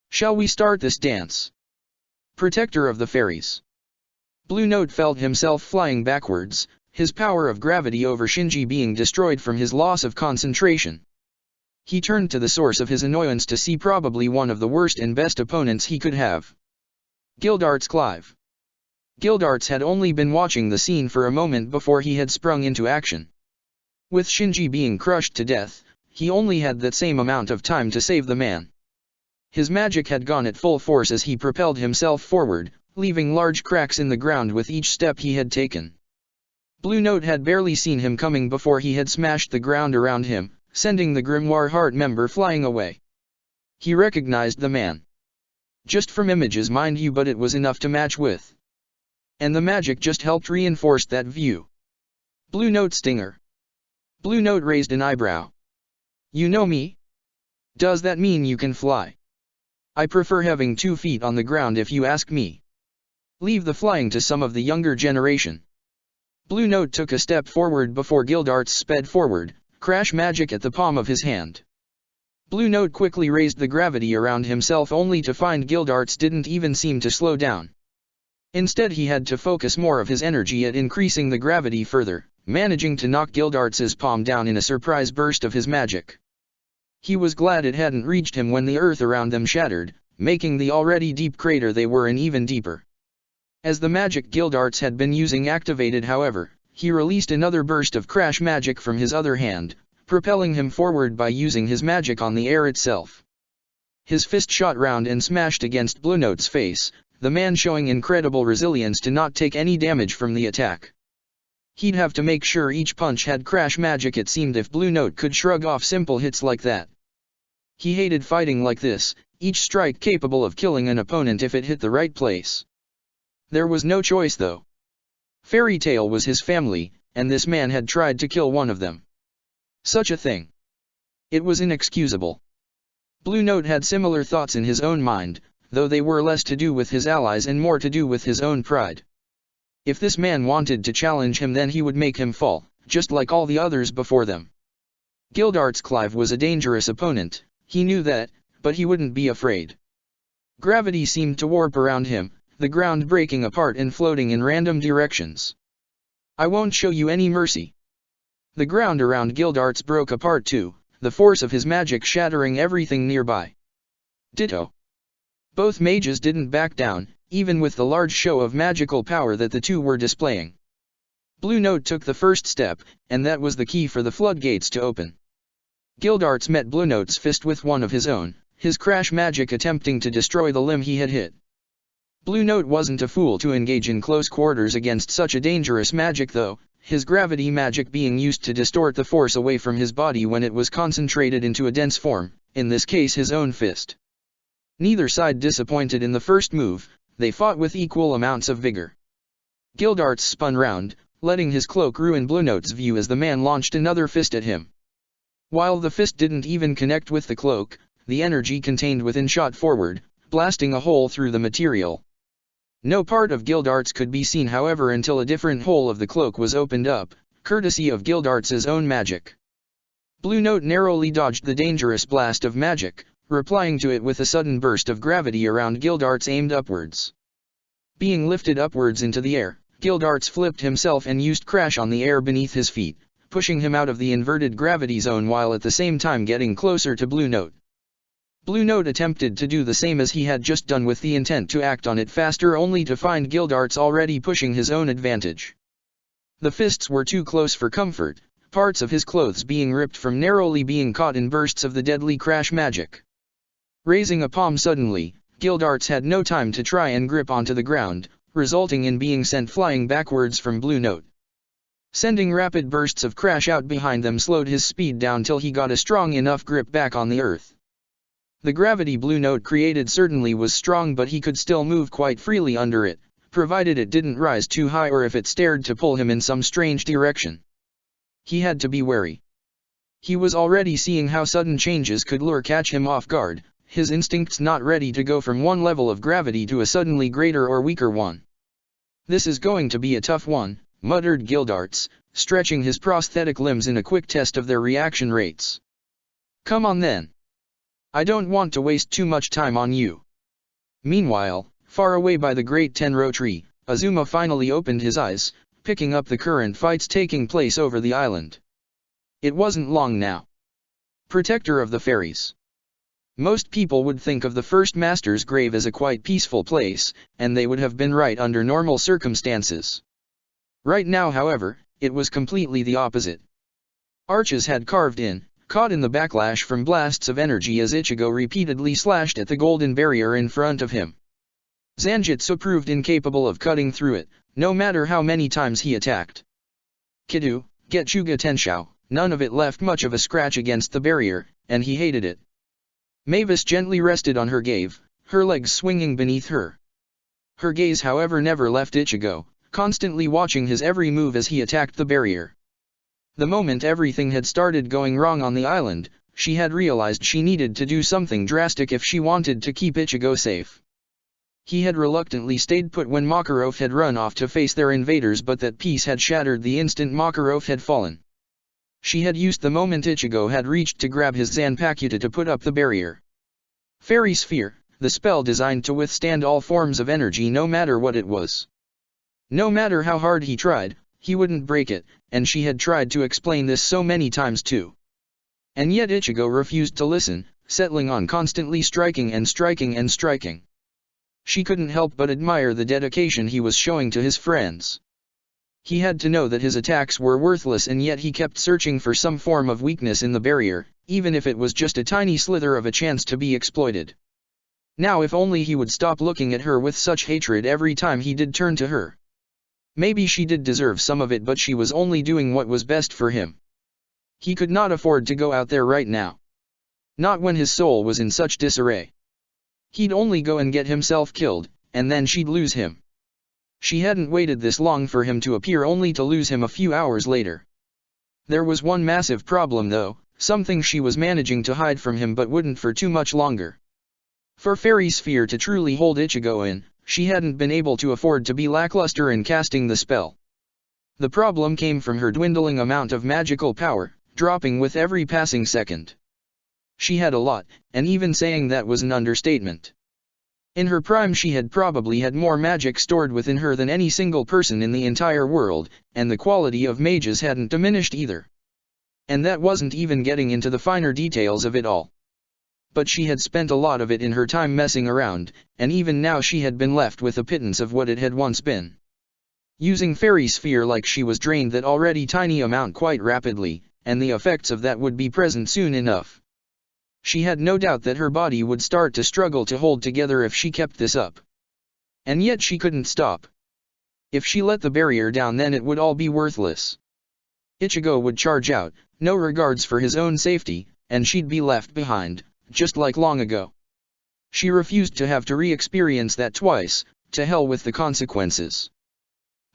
"Shall we start this dance?" Protector of the Fairies. Blue Note felt himself flying backwards, his power of gravity over Shinji being destroyed from his loss of concentration. He turned to the source of his annoyance to see probably one of the worst and best opponents he could have. Gildarts Clive. Gildarts had only been watching the scene for a moment before he had sprung into action. With Shinji being crushed to death, he only had that same amount of time to save the man. His magic had gone at full force as he propelled himself forward, leaving large cracks in the ground with each step he had taken. Blue Note had barely seen him coming before he had smashed the ground around him, sending the Grimoire Heart member flying away. He recognized the man. Just from images mind you, but it was enough to match with. And the magic just helped reinforce that view. Blue Note stinger. Blue Note raised an eyebrow. "You know me? Does that mean you can fly? I prefer having 2 feet on the ground if you ask me. Leave the flying to some of the younger generation." Blue Note took a step forward before Gildarts sped forward, crash magic at the palm of his hand. Blue Note quickly raised the gravity around himself only to find Gildarts didn't even seem to slow down. Instead he had to focus more of his energy at increasing the gravity further, managing to knock Gildarts's palm down in a surprise burst of his magic. He was glad it hadn't reached him when the earth around them shattered, making the already deep crater they were in even deeper. As the magic Gildarts had been using activated however, he released another burst of crash magic from his other hand, propelling him forward by using his magic on the air itself. His fist shot round and smashed against Blue Note's face, the man showing incredible resilience to not take any damage from the attack. He'd have to make sure each punch had crash magic it seemed if Blue Note could shrug off simple hits like that. He hated fighting like this, each strike capable of killing an opponent if it hit the right place. There was no choice though. Fairy Tail was his family, and this man had tried to kill one of them. Such a thing. It was inexcusable. Blue Note had similar thoughts in his own mind, though they were less to do with his allies and more to do with his own pride. If this man wanted to challenge him, then he would make him fall, just like all the others before them. Gildarts Clive was a dangerous opponent, he knew that, but he wouldn't be afraid. Gravity seemed to warp around him, the ground breaking apart and floating in random directions. I won't show you any mercy. The ground around Gildarts broke apart too, the force of his magic shattering everything nearby. Ditto. Both mages didn't back down, even with the large show of magical power that the two were displaying. Blue Note took the first step, and that was the key for the floodgates to open. Gildarts met Blue Note's fist with one of his own, his crash magic attempting to destroy the limb he had hit. Blue Note wasn't a fool to engage in close quarters against such a dangerous magic though, his gravity magic being used to distort the force away from his body when it was concentrated into a dense form, in this case his own fist. Neither side disappointed in the first move, they fought with equal amounts of vigor. Gildarts spun round, letting his cloak ruin Blue Note's view as the man launched another fist at him. While the fist didn't even connect with the cloak, the energy contained within shot forward, blasting a hole through the material. No part of Gildarts could be seen however until a different hole of the cloak was opened up, courtesy of Gildarts' own magic. Blue Note narrowly dodged the dangerous blast of magic, replying to it with a sudden burst of gravity around Gildarts aimed upwards. Being lifted upwards into the air, Gildarts flipped himself and used crash on the air beneath his feet, pushing him out of the inverted gravity zone while at the same time getting closer to Blue Note. Blue Note attempted to do the same as he had just done with the intent to act on it faster only to find Gildarts already pushing his own advantage. The fists were too close for comfort, parts of his clothes being ripped from narrowly being caught in bursts of the deadly crash magic. Raising a palm suddenly, Gildarts had no time to try and grip onto the ground, resulting in being sent flying backwards from Blue Note. Sending rapid bursts of crash out behind them slowed his speed down till he got a strong enough grip back on the earth. The gravity Blue Note created certainly was strong, but he could still move quite freely under it, provided it didn't rise too high or if it stared to pull him in some strange direction. He had to be wary. He was already seeing how sudden changes could catch him off guard, his instincts not ready to go from one level of gravity to a suddenly greater or weaker one. This is going to be a tough one, muttered Gildarts, stretching his prosthetic limbs in a quick test of their reaction rates. Come on then. I don't want to waste too much time on you. Meanwhile, far away by the great Tenro tree, Azuma finally opened his eyes, picking up the current fights taking place over the island. It wasn't long now. Protector of the Fairies. Most people would think of the First Master's grave as a quite peaceful place, and they would have been right under normal circumstances. Right now however, it was completely the opposite. Arches had carved in, caught in the backlash from blasts of energy as Ichigo repeatedly slashed at the golden barrier in front of him. Zanjutsu proved incapable of cutting through it, no matter how many times he attacked. Kidu, Getsuga Tenshou, none of it left much of a scratch against the barrier, and he hated it. Mavis gently rested on her gaze, her legs swinging beneath her. Her gaze however never left Ichigo, constantly watching his every move as he attacked the barrier. The moment everything had started going wrong on the island, she had realized she needed to do something drastic if she wanted to keep Ichigo safe. He had reluctantly stayed put when Makarov had run off to face their invaders, but that peace had shattered the instant Makarov had fallen. She had used the moment Ichigo had reached to grab his Zanpakuto to put up the barrier. Fairy Sphere, the spell designed to withstand all forms of energy no matter what it was. No matter how hard he tried, he wouldn't break it, and she had tried to explain this so many times too. And yet Ichigo refused to listen, settling on constantly striking and striking and striking. She couldn't help but admire the dedication he was showing to his friends. He had to know that his attacks were worthless, and yet he kept searching for some form of weakness in the barrier, even if it was just a tiny slither of a chance to be exploited. Now if only he would stop looking at her with such hatred every time he did turn to her. Maybe she did deserve some of it, but she was only doing what was best for him. He could not afford to go out there right now. Not when his soul was in such disarray. He'd only go and get himself killed, and then she'd lose him. She hadn't waited this long for him to appear only to lose him a few hours later. There was one massive problem though, something she was managing to hide from him but wouldn't for too much longer. For Fairy Sphere to truly hold Ichigo in, she hadn't been able to afford to be lackluster in casting the spell. The problem came from her dwindling amount of magical power, dropping with every passing second. She had a lot, and even saying that was an understatement. In her prime she had probably had more magic stored within her than any single person in the entire world, and the quality of mages hadn't diminished either. And that wasn't even getting into the finer details of it all. But she had spent a lot of it in her time messing around, and even now she had been left with a pittance of what it had once been. Using Fairy Sphere like she was drained that already tiny amount quite rapidly, and the effects of that would be present soon enough. She had no doubt that her body would start to struggle to hold together if she kept this up. And yet she couldn't stop. If she let the barrier down then it would all be worthless. Ichigo would charge out, no regards for his own safety, and she'd be left behind, just like long ago. She refused to have to re-experience that twice, to hell with the consequences.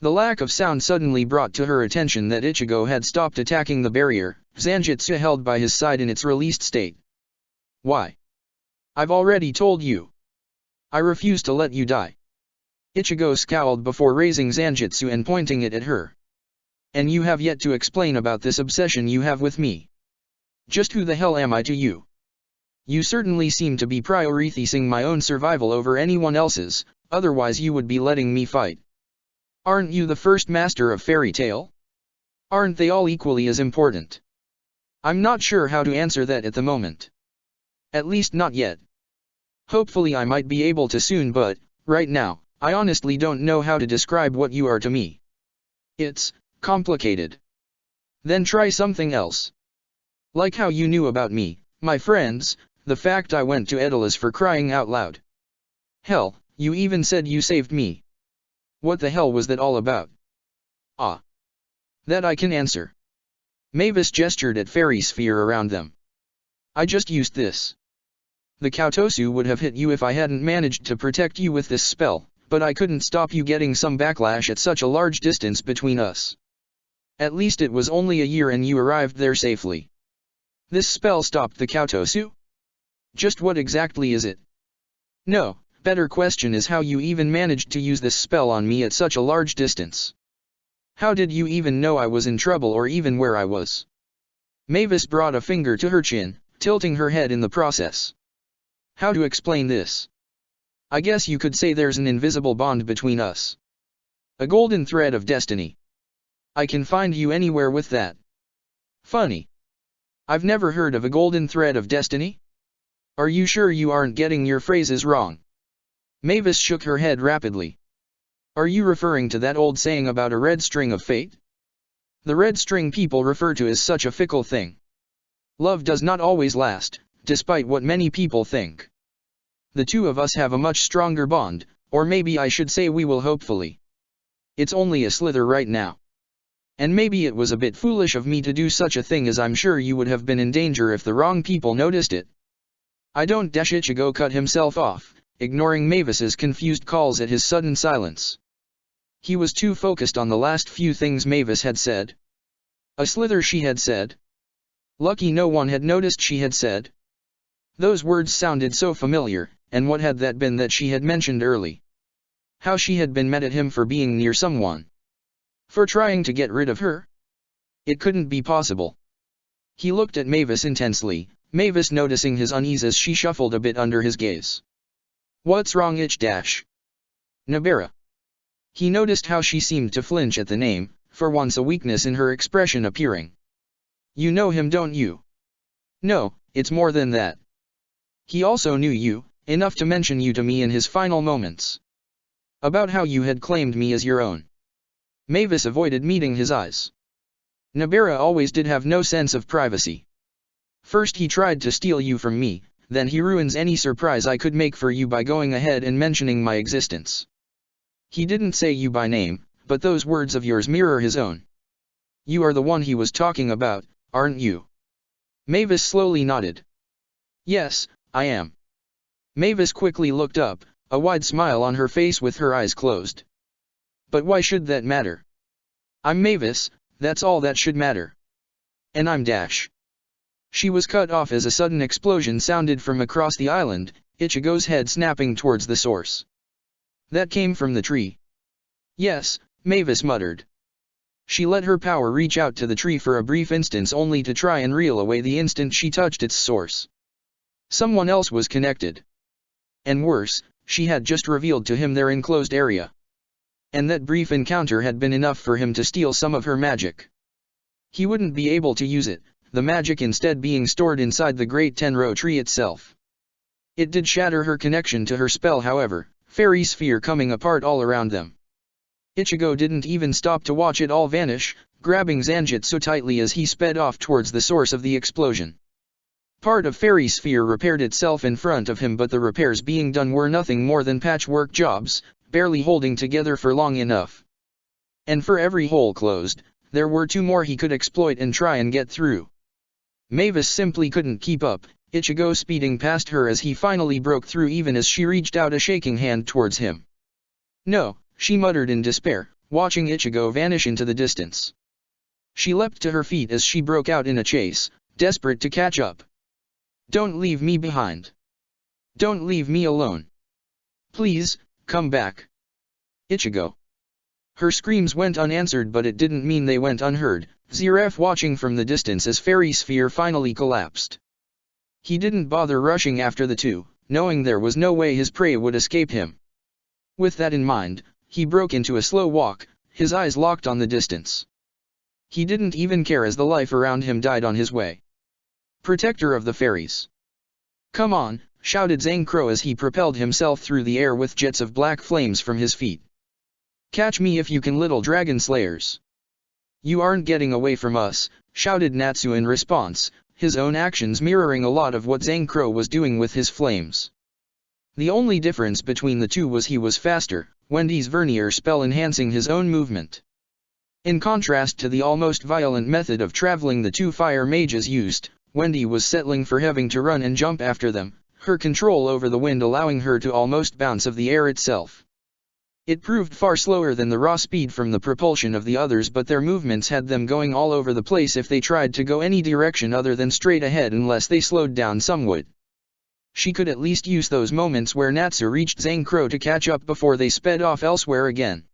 The lack of sound suddenly brought to her attention that Ichigo had stopped attacking the barrier, Zanjutsu held by his side in its released state. Why? I've already told you. I refuse to let you die. Ichigo scowled before raising Zanjutsu and pointing it at her. And you have yet to explain about this obsession you have with me. Just who the hell am I to you? You certainly seem to be prioritizing my own survival over anyone else's, otherwise you would be letting me fight. Aren't you the first master of fairy tale? Aren't they all equally as important? I'm not sure how to answer that at the moment. At least not yet. Hopefully I might be able to soon, but, right now, I honestly don't know how to describe what you are to me. It's complicated. Then try something else. Like how you knew about me, my friends, the fact I went to Edalis for crying out loud. Hell, you even said you saved me. What the hell was that all about? Ah. That I can answer. Mavis gestured at Fairy Sphere around them. I just used this. The Kautosu would have hit you if I hadn't managed to protect you with this spell, but I couldn't stop you getting some backlash at such a large distance between us. At least it was only a year and you arrived there safely. This spell stopped the Kautosu? Just what exactly is it? No, better question is how you even managed to use this spell on me at such a large distance. How did you even know I was in trouble or even where I was? Mavis brought a finger to her chin, tilting her head in the process. How to explain this? I guess you could say there's an invisible bond between us. A golden thread of destiny. I can find you anywhere with that. Funny. I've never heard of a golden thread of destiny? Are you sure you aren't getting your phrases wrong? Mavis shook her head rapidly. Are you referring to that old saying about a red string of fate? The red string people refer to as such a fickle thing. Love does not always last, despite what many people think. The two of us have a much stronger bond, or maybe I should say we will hopefully. It's only a slither right now. And maybe it was a bit foolish of me to do such a thing as I'm sure you would have been in danger if the wrong people noticed it. I don't. Ichigo cut himself off, ignoring Mavis's confused calls at his sudden silence. He was too focused on the last few things Mavis had said. A slither, she had said. Lucky no one had noticed, she had said. Those words sounded so familiar, and what had that been that she had mentioned early? How she had been mad at him for being near someone. For trying to get rid of her? It couldn't be possible. He looked at Mavis intensely, Mavis noticing his unease as she shuffled a bit under his gaze. What's wrong, Nabara? He noticed how she seemed to flinch at the name, for once a weakness in her expression appearing. You know him, don't you? No, it's more than that. He also knew you, enough to mention you to me in his final moments. About how you had claimed me as your own. Mavis avoided meeting his eyes. Nabara always did have no sense of privacy. First he tried to steal you from me, then he ruins any surprise I could make for you by going ahead and mentioning my existence. He didn't say you by name, but those words of yours mirror his own. You are the one he was talking about, aren't you? Mavis slowly nodded. Yes, I am. Mavis quickly looked up, a wide smile on her face with her eyes closed. But why should that matter? I'm Mavis, that's all that should matter. And I'm Dash. She was cut off as a sudden explosion sounded from across the island, Ichigo's head snapping towards the source. That came from the tree. Yes, Mavis muttered. She let her power reach out to the tree for a brief instance only to try and reel away the instant she touched its source. Someone else was connected. And worse, she had just revealed to him their enclosed area. And that brief encounter had been enough for him to steal some of her magic. He wouldn't be able to use it, the magic instead being stored inside the Great Tenro tree itself. It did shatter her connection to her spell however, fairy sphere coming apart all around them. Ichigo didn't even stop to watch it all vanish, grabbing Zanjitsu tightly as he sped off towards the source of the explosion. Part of fairy sphere repaired itself in front of him, but the repairs being done were nothing more than patchwork jobs, barely holding together for long enough. And for every hole closed, there were 2 more he could exploit and try and get through. Mavis simply couldn't keep up, Ichigo speeding past her as he finally broke through even as she reached out a shaking hand towards him. No, she muttered in despair, watching Ichigo vanish into the distance. She leapt to her feet as she broke out in a chase, desperate to catch up. Don't leave me behind. Don't leave me alone. Please, come back. Ichigo. Her screams went unanswered, but it didn't mean they went unheard, Zeref watching from the distance as fairy sphere finally collapsed. He didn't bother rushing after the 2, knowing there was no way his prey would escape him. With that in mind, he broke into a slow walk, his eyes locked on the distance. He didn't even care as the life around him died on his way. Protector of the fairies. Come on, shouted Zangkro as he propelled himself through the air with jets of black flames from his feet. Catch me if you can, little dragon slayers. You aren't getting away from us, shouted Natsu in response, his own actions mirroring a lot of what Zangkro was doing with his flames. The only difference between the 2 was he was faster, Wendy's vernier spell enhancing his own movement. In contrast to the almost violent method of traveling the 2 fire mages used, Wendy was settling for having to run and jump after them, her control over the wind allowing her to almost bounce of the air itself. It proved far slower than the raw speed from the propulsion of the others, but their movements had them going all over the place if they tried to go any direction other than straight ahead unless they slowed down somewhat. She could at least use those moments where Natsu reached Zangkro to catch up before they sped off elsewhere again.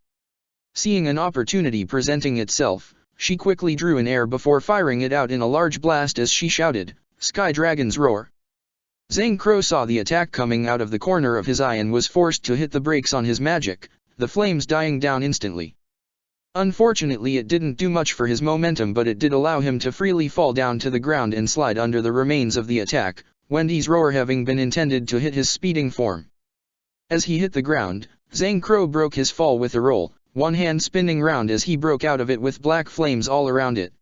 Seeing an opportunity presenting itself, she quickly drew an air before firing it out in a large blast as she shouted, "Sky Dragon's Roar!" Zangkro saw the attack coming out of the corner of his eye and was forced to hit the brakes on his magic, the flames dying down instantly. Unfortunately it didn't do much for his momentum, but it did allow him to freely fall down to the ground and slide under the remains of the attack, Wendy's roar having been intended to hit his speeding form. As he hit the ground, Zangkro broke his fall with a roll, one hand spinning round as he broke out of it with black flames all around it.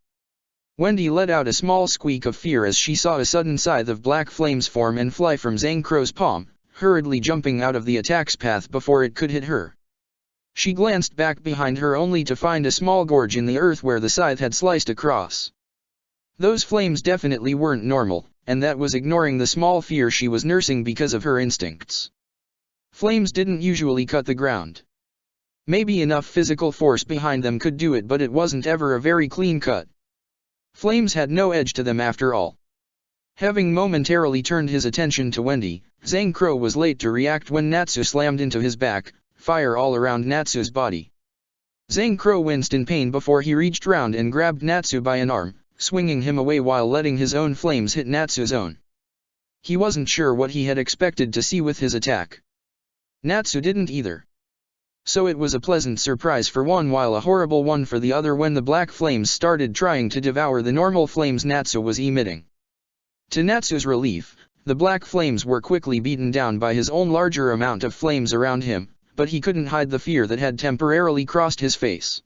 Wendy let out a small squeak of fear as she saw a sudden scythe of black flames form and fly from Zangkro's palm, hurriedly jumping out of the attack's path before it could hit her. She glanced back behind her only to find a small gorge in the earth where the scythe had sliced across. Those flames definitely weren't normal, and that was ignoring the small fear she was nursing because of her instincts. Flames didn't usually cut the ground. Maybe enough physical force behind them could do it, but it wasn't ever a very clean cut. Flames had no edge to them after all. Having momentarily turned his attention to Wendy, Zangkro was late to react when Natsu slammed into his back, fire all around Natsu's body. Zangkro winced in pain before he reached round and grabbed Natsu by an arm, swinging him away while letting his own flames hit Natsu's own. He wasn't sure what he had expected to see with his attack. Natsu didn't either. So it was a pleasant surprise for one while a horrible one for the other when the black flames started trying to devour the normal flames Natsu was emitting. To Natsu's relief, the black flames were quickly beaten down by his own larger amount of flames around him, but he couldn't hide the fear that had temporarily crossed his face.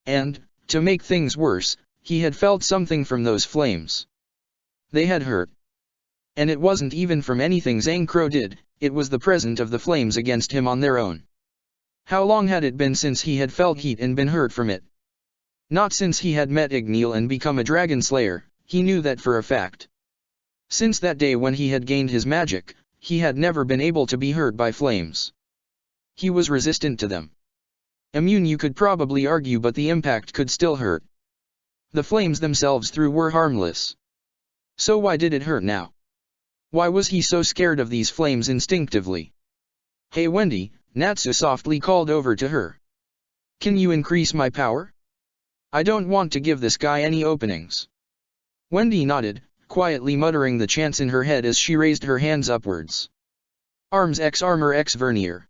And, to make things worse, he had felt something from those flames. They had hurt. And it wasn't even from anything Zangkro did, it was the presence of the flames against him on their own. How long had it been since he had felt heat and been hurt from it? Not since he had met Igneel and become a dragon slayer, he knew that for a fact. Since that day when he had gained his magic, he had never been able to be hurt by flames. He was resistant to them. Immune, you could probably argue, but the impact could still hurt. The flames themselves threw were harmless. So why did it hurt now? Why was he so scared of these flames instinctively? "Hey Wendy," Natsu softly called over to her. "Can you increase my power? I don't want to give this guy any openings." Wendy nodded, quietly muttering the chants in her head as she raised her hands upwards. "Arms X armor X vernier."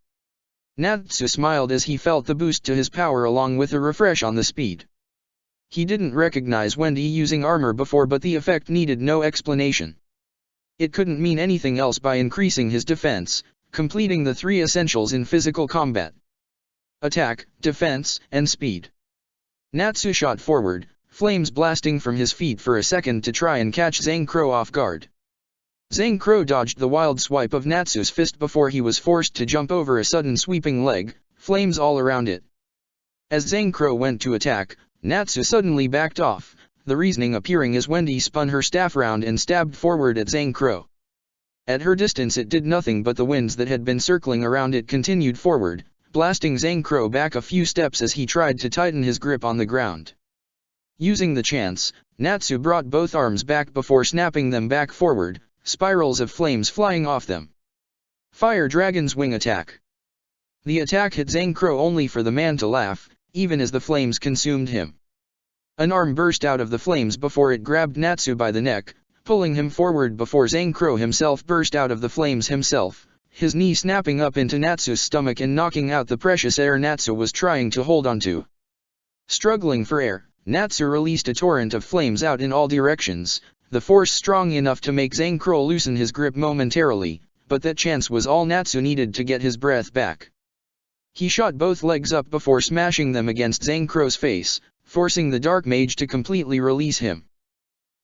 Natsu smiled as he felt the boost to his power along with a refresh on the speed. He didn't recognize Wendy using armor before, but the effect needed no explanation. It couldn't mean anything else by increasing his defense, completing the three essentials in physical combat: attack, defense, and speed. Natsu shot forward, flames blasting from his feet for a second to try and catch Zhang Crow off guard. Zhang Crow dodged the wild swipe of Natsu's fist before he was forced to jump over a sudden sweeping leg, flames all around it. As Zhang Crow went to attack, Natsu suddenly backed off, the reasoning appearing as Wendy spun her staff round and stabbed forward at Zhang Crow. At her distance it did nothing, but the winds that had been circling around it continued forward, blasting Zhang Crow back a few steps as he tried to tighten his grip on the ground. Using the chance, Natsu brought both arms back before snapping them back forward, spirals of flames flying off them. Fire Dragon's Wing Attack. The attack hit Zhang Crow only for the man to laugh, even as the flames consumed him. An arm burst out of the flames before it grabbed Natsu by the neck, pulling him forward before Zhang Crow himself burst out of the flames himself, his knee snapping up into Natsu's stomach and knocking out the precious air Natsu was trying to hold onto. Struggling for air, Natsu released a torrent of flames out in all directions, the force strong enough to make Zhang Crow loosen his grip momentarily, but that chance was all Natsu needed to get his breath back. He shot both legs up before smashing them against Zhang Crow's face, forcing the Dark Mage to completely release him.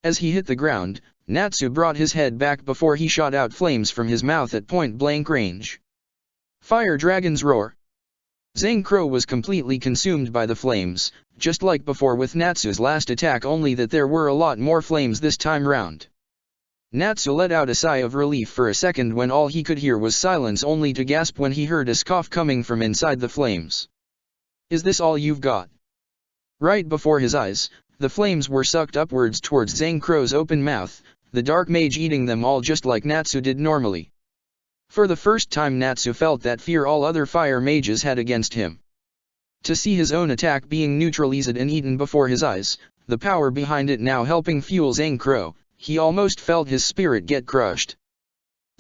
As he hit the ground, Natsu brought his head back before he shot out flames from his mouth at point-blank range. Fire Dragon's Roar. Zhang Crow was completely consumed by the flames, just like before with Natsu's last attack, only that there were a lot more flames this time round. Natsu let out a sigh of relief for a second when all he could hear was silence, only to gasp when he heard a cough coming from inside the flames. "Is this all you've got?" Right before his eyes, the flames were sucked upwards towards Zhang Crow's open mouth, the Dark Mage eating them all just like Natsu did normally. For the first time Natsu felt that fear all other fire mages had against him. To see his own attack being neutralized and eaten before his eyes, the power behind it now helping fuel Zhang Crow, he almost felt his spirit get crushed.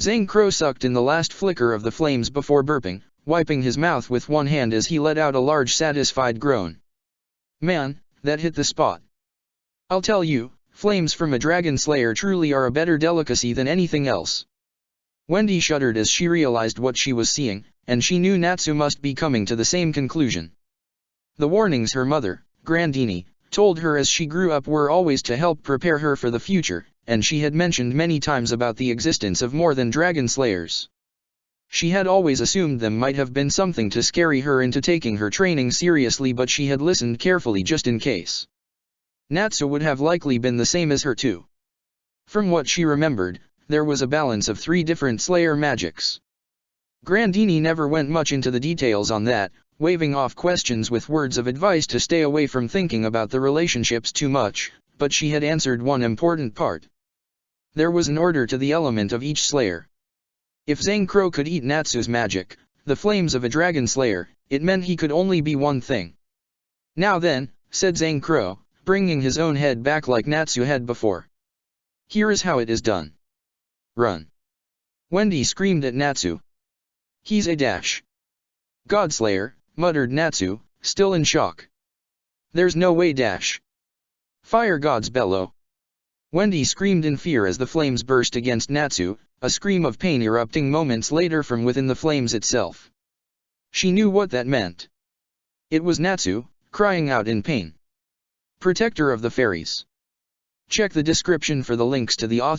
Zhang Crow sucked in the last flicker of the flames before burping, wiping his mouth with one hand as he let out a large satisfied groan. "Man, that hit the spot. I'll tell you, flames from a dragon slayer truly are a better delicacy than anything else." Wendy shuddered as she realized what she was seeing, and she knew Natsu must be coming to the same conclusion. The warnings her mother, Grandini, told her as she grew up were always to help prepare her for the future, and she had mentioned many times about the existence of more than dragon slayers. She had always assumed them might have been something to scare her into taking her training seriously, but she had listened carefully just in case. Natsu would have likely been the same as her too. From what she remembered, there was a balance of 3 different slayer magics. Grandini never went much into the details on that, waving off questions with words of advice to stay away from thinking about the relationships too much, but she had answered one important part. There was an order to the element of each slayer. If Zhang Crow could eat Natsu's magic, the flames of a dragon slayer, it meant he could only be one thing. "Now then," said Zhang Crow, bringing his own head back like Natsu had before. "Here is how it is done. Run." Wendy screamed at Natsu. "He's a dash." "Godslayer," muttered Natsu, still in shock. "There's no way dash." "Fire God's bellow." Wendy screamed in fear as the flames burst against Natsu, a scream of pain erupting moments later from within the flames itself. She knew what that meant. It was Natsu, crying out in pain. Protector of the Fairies. Check the description for the links to the author.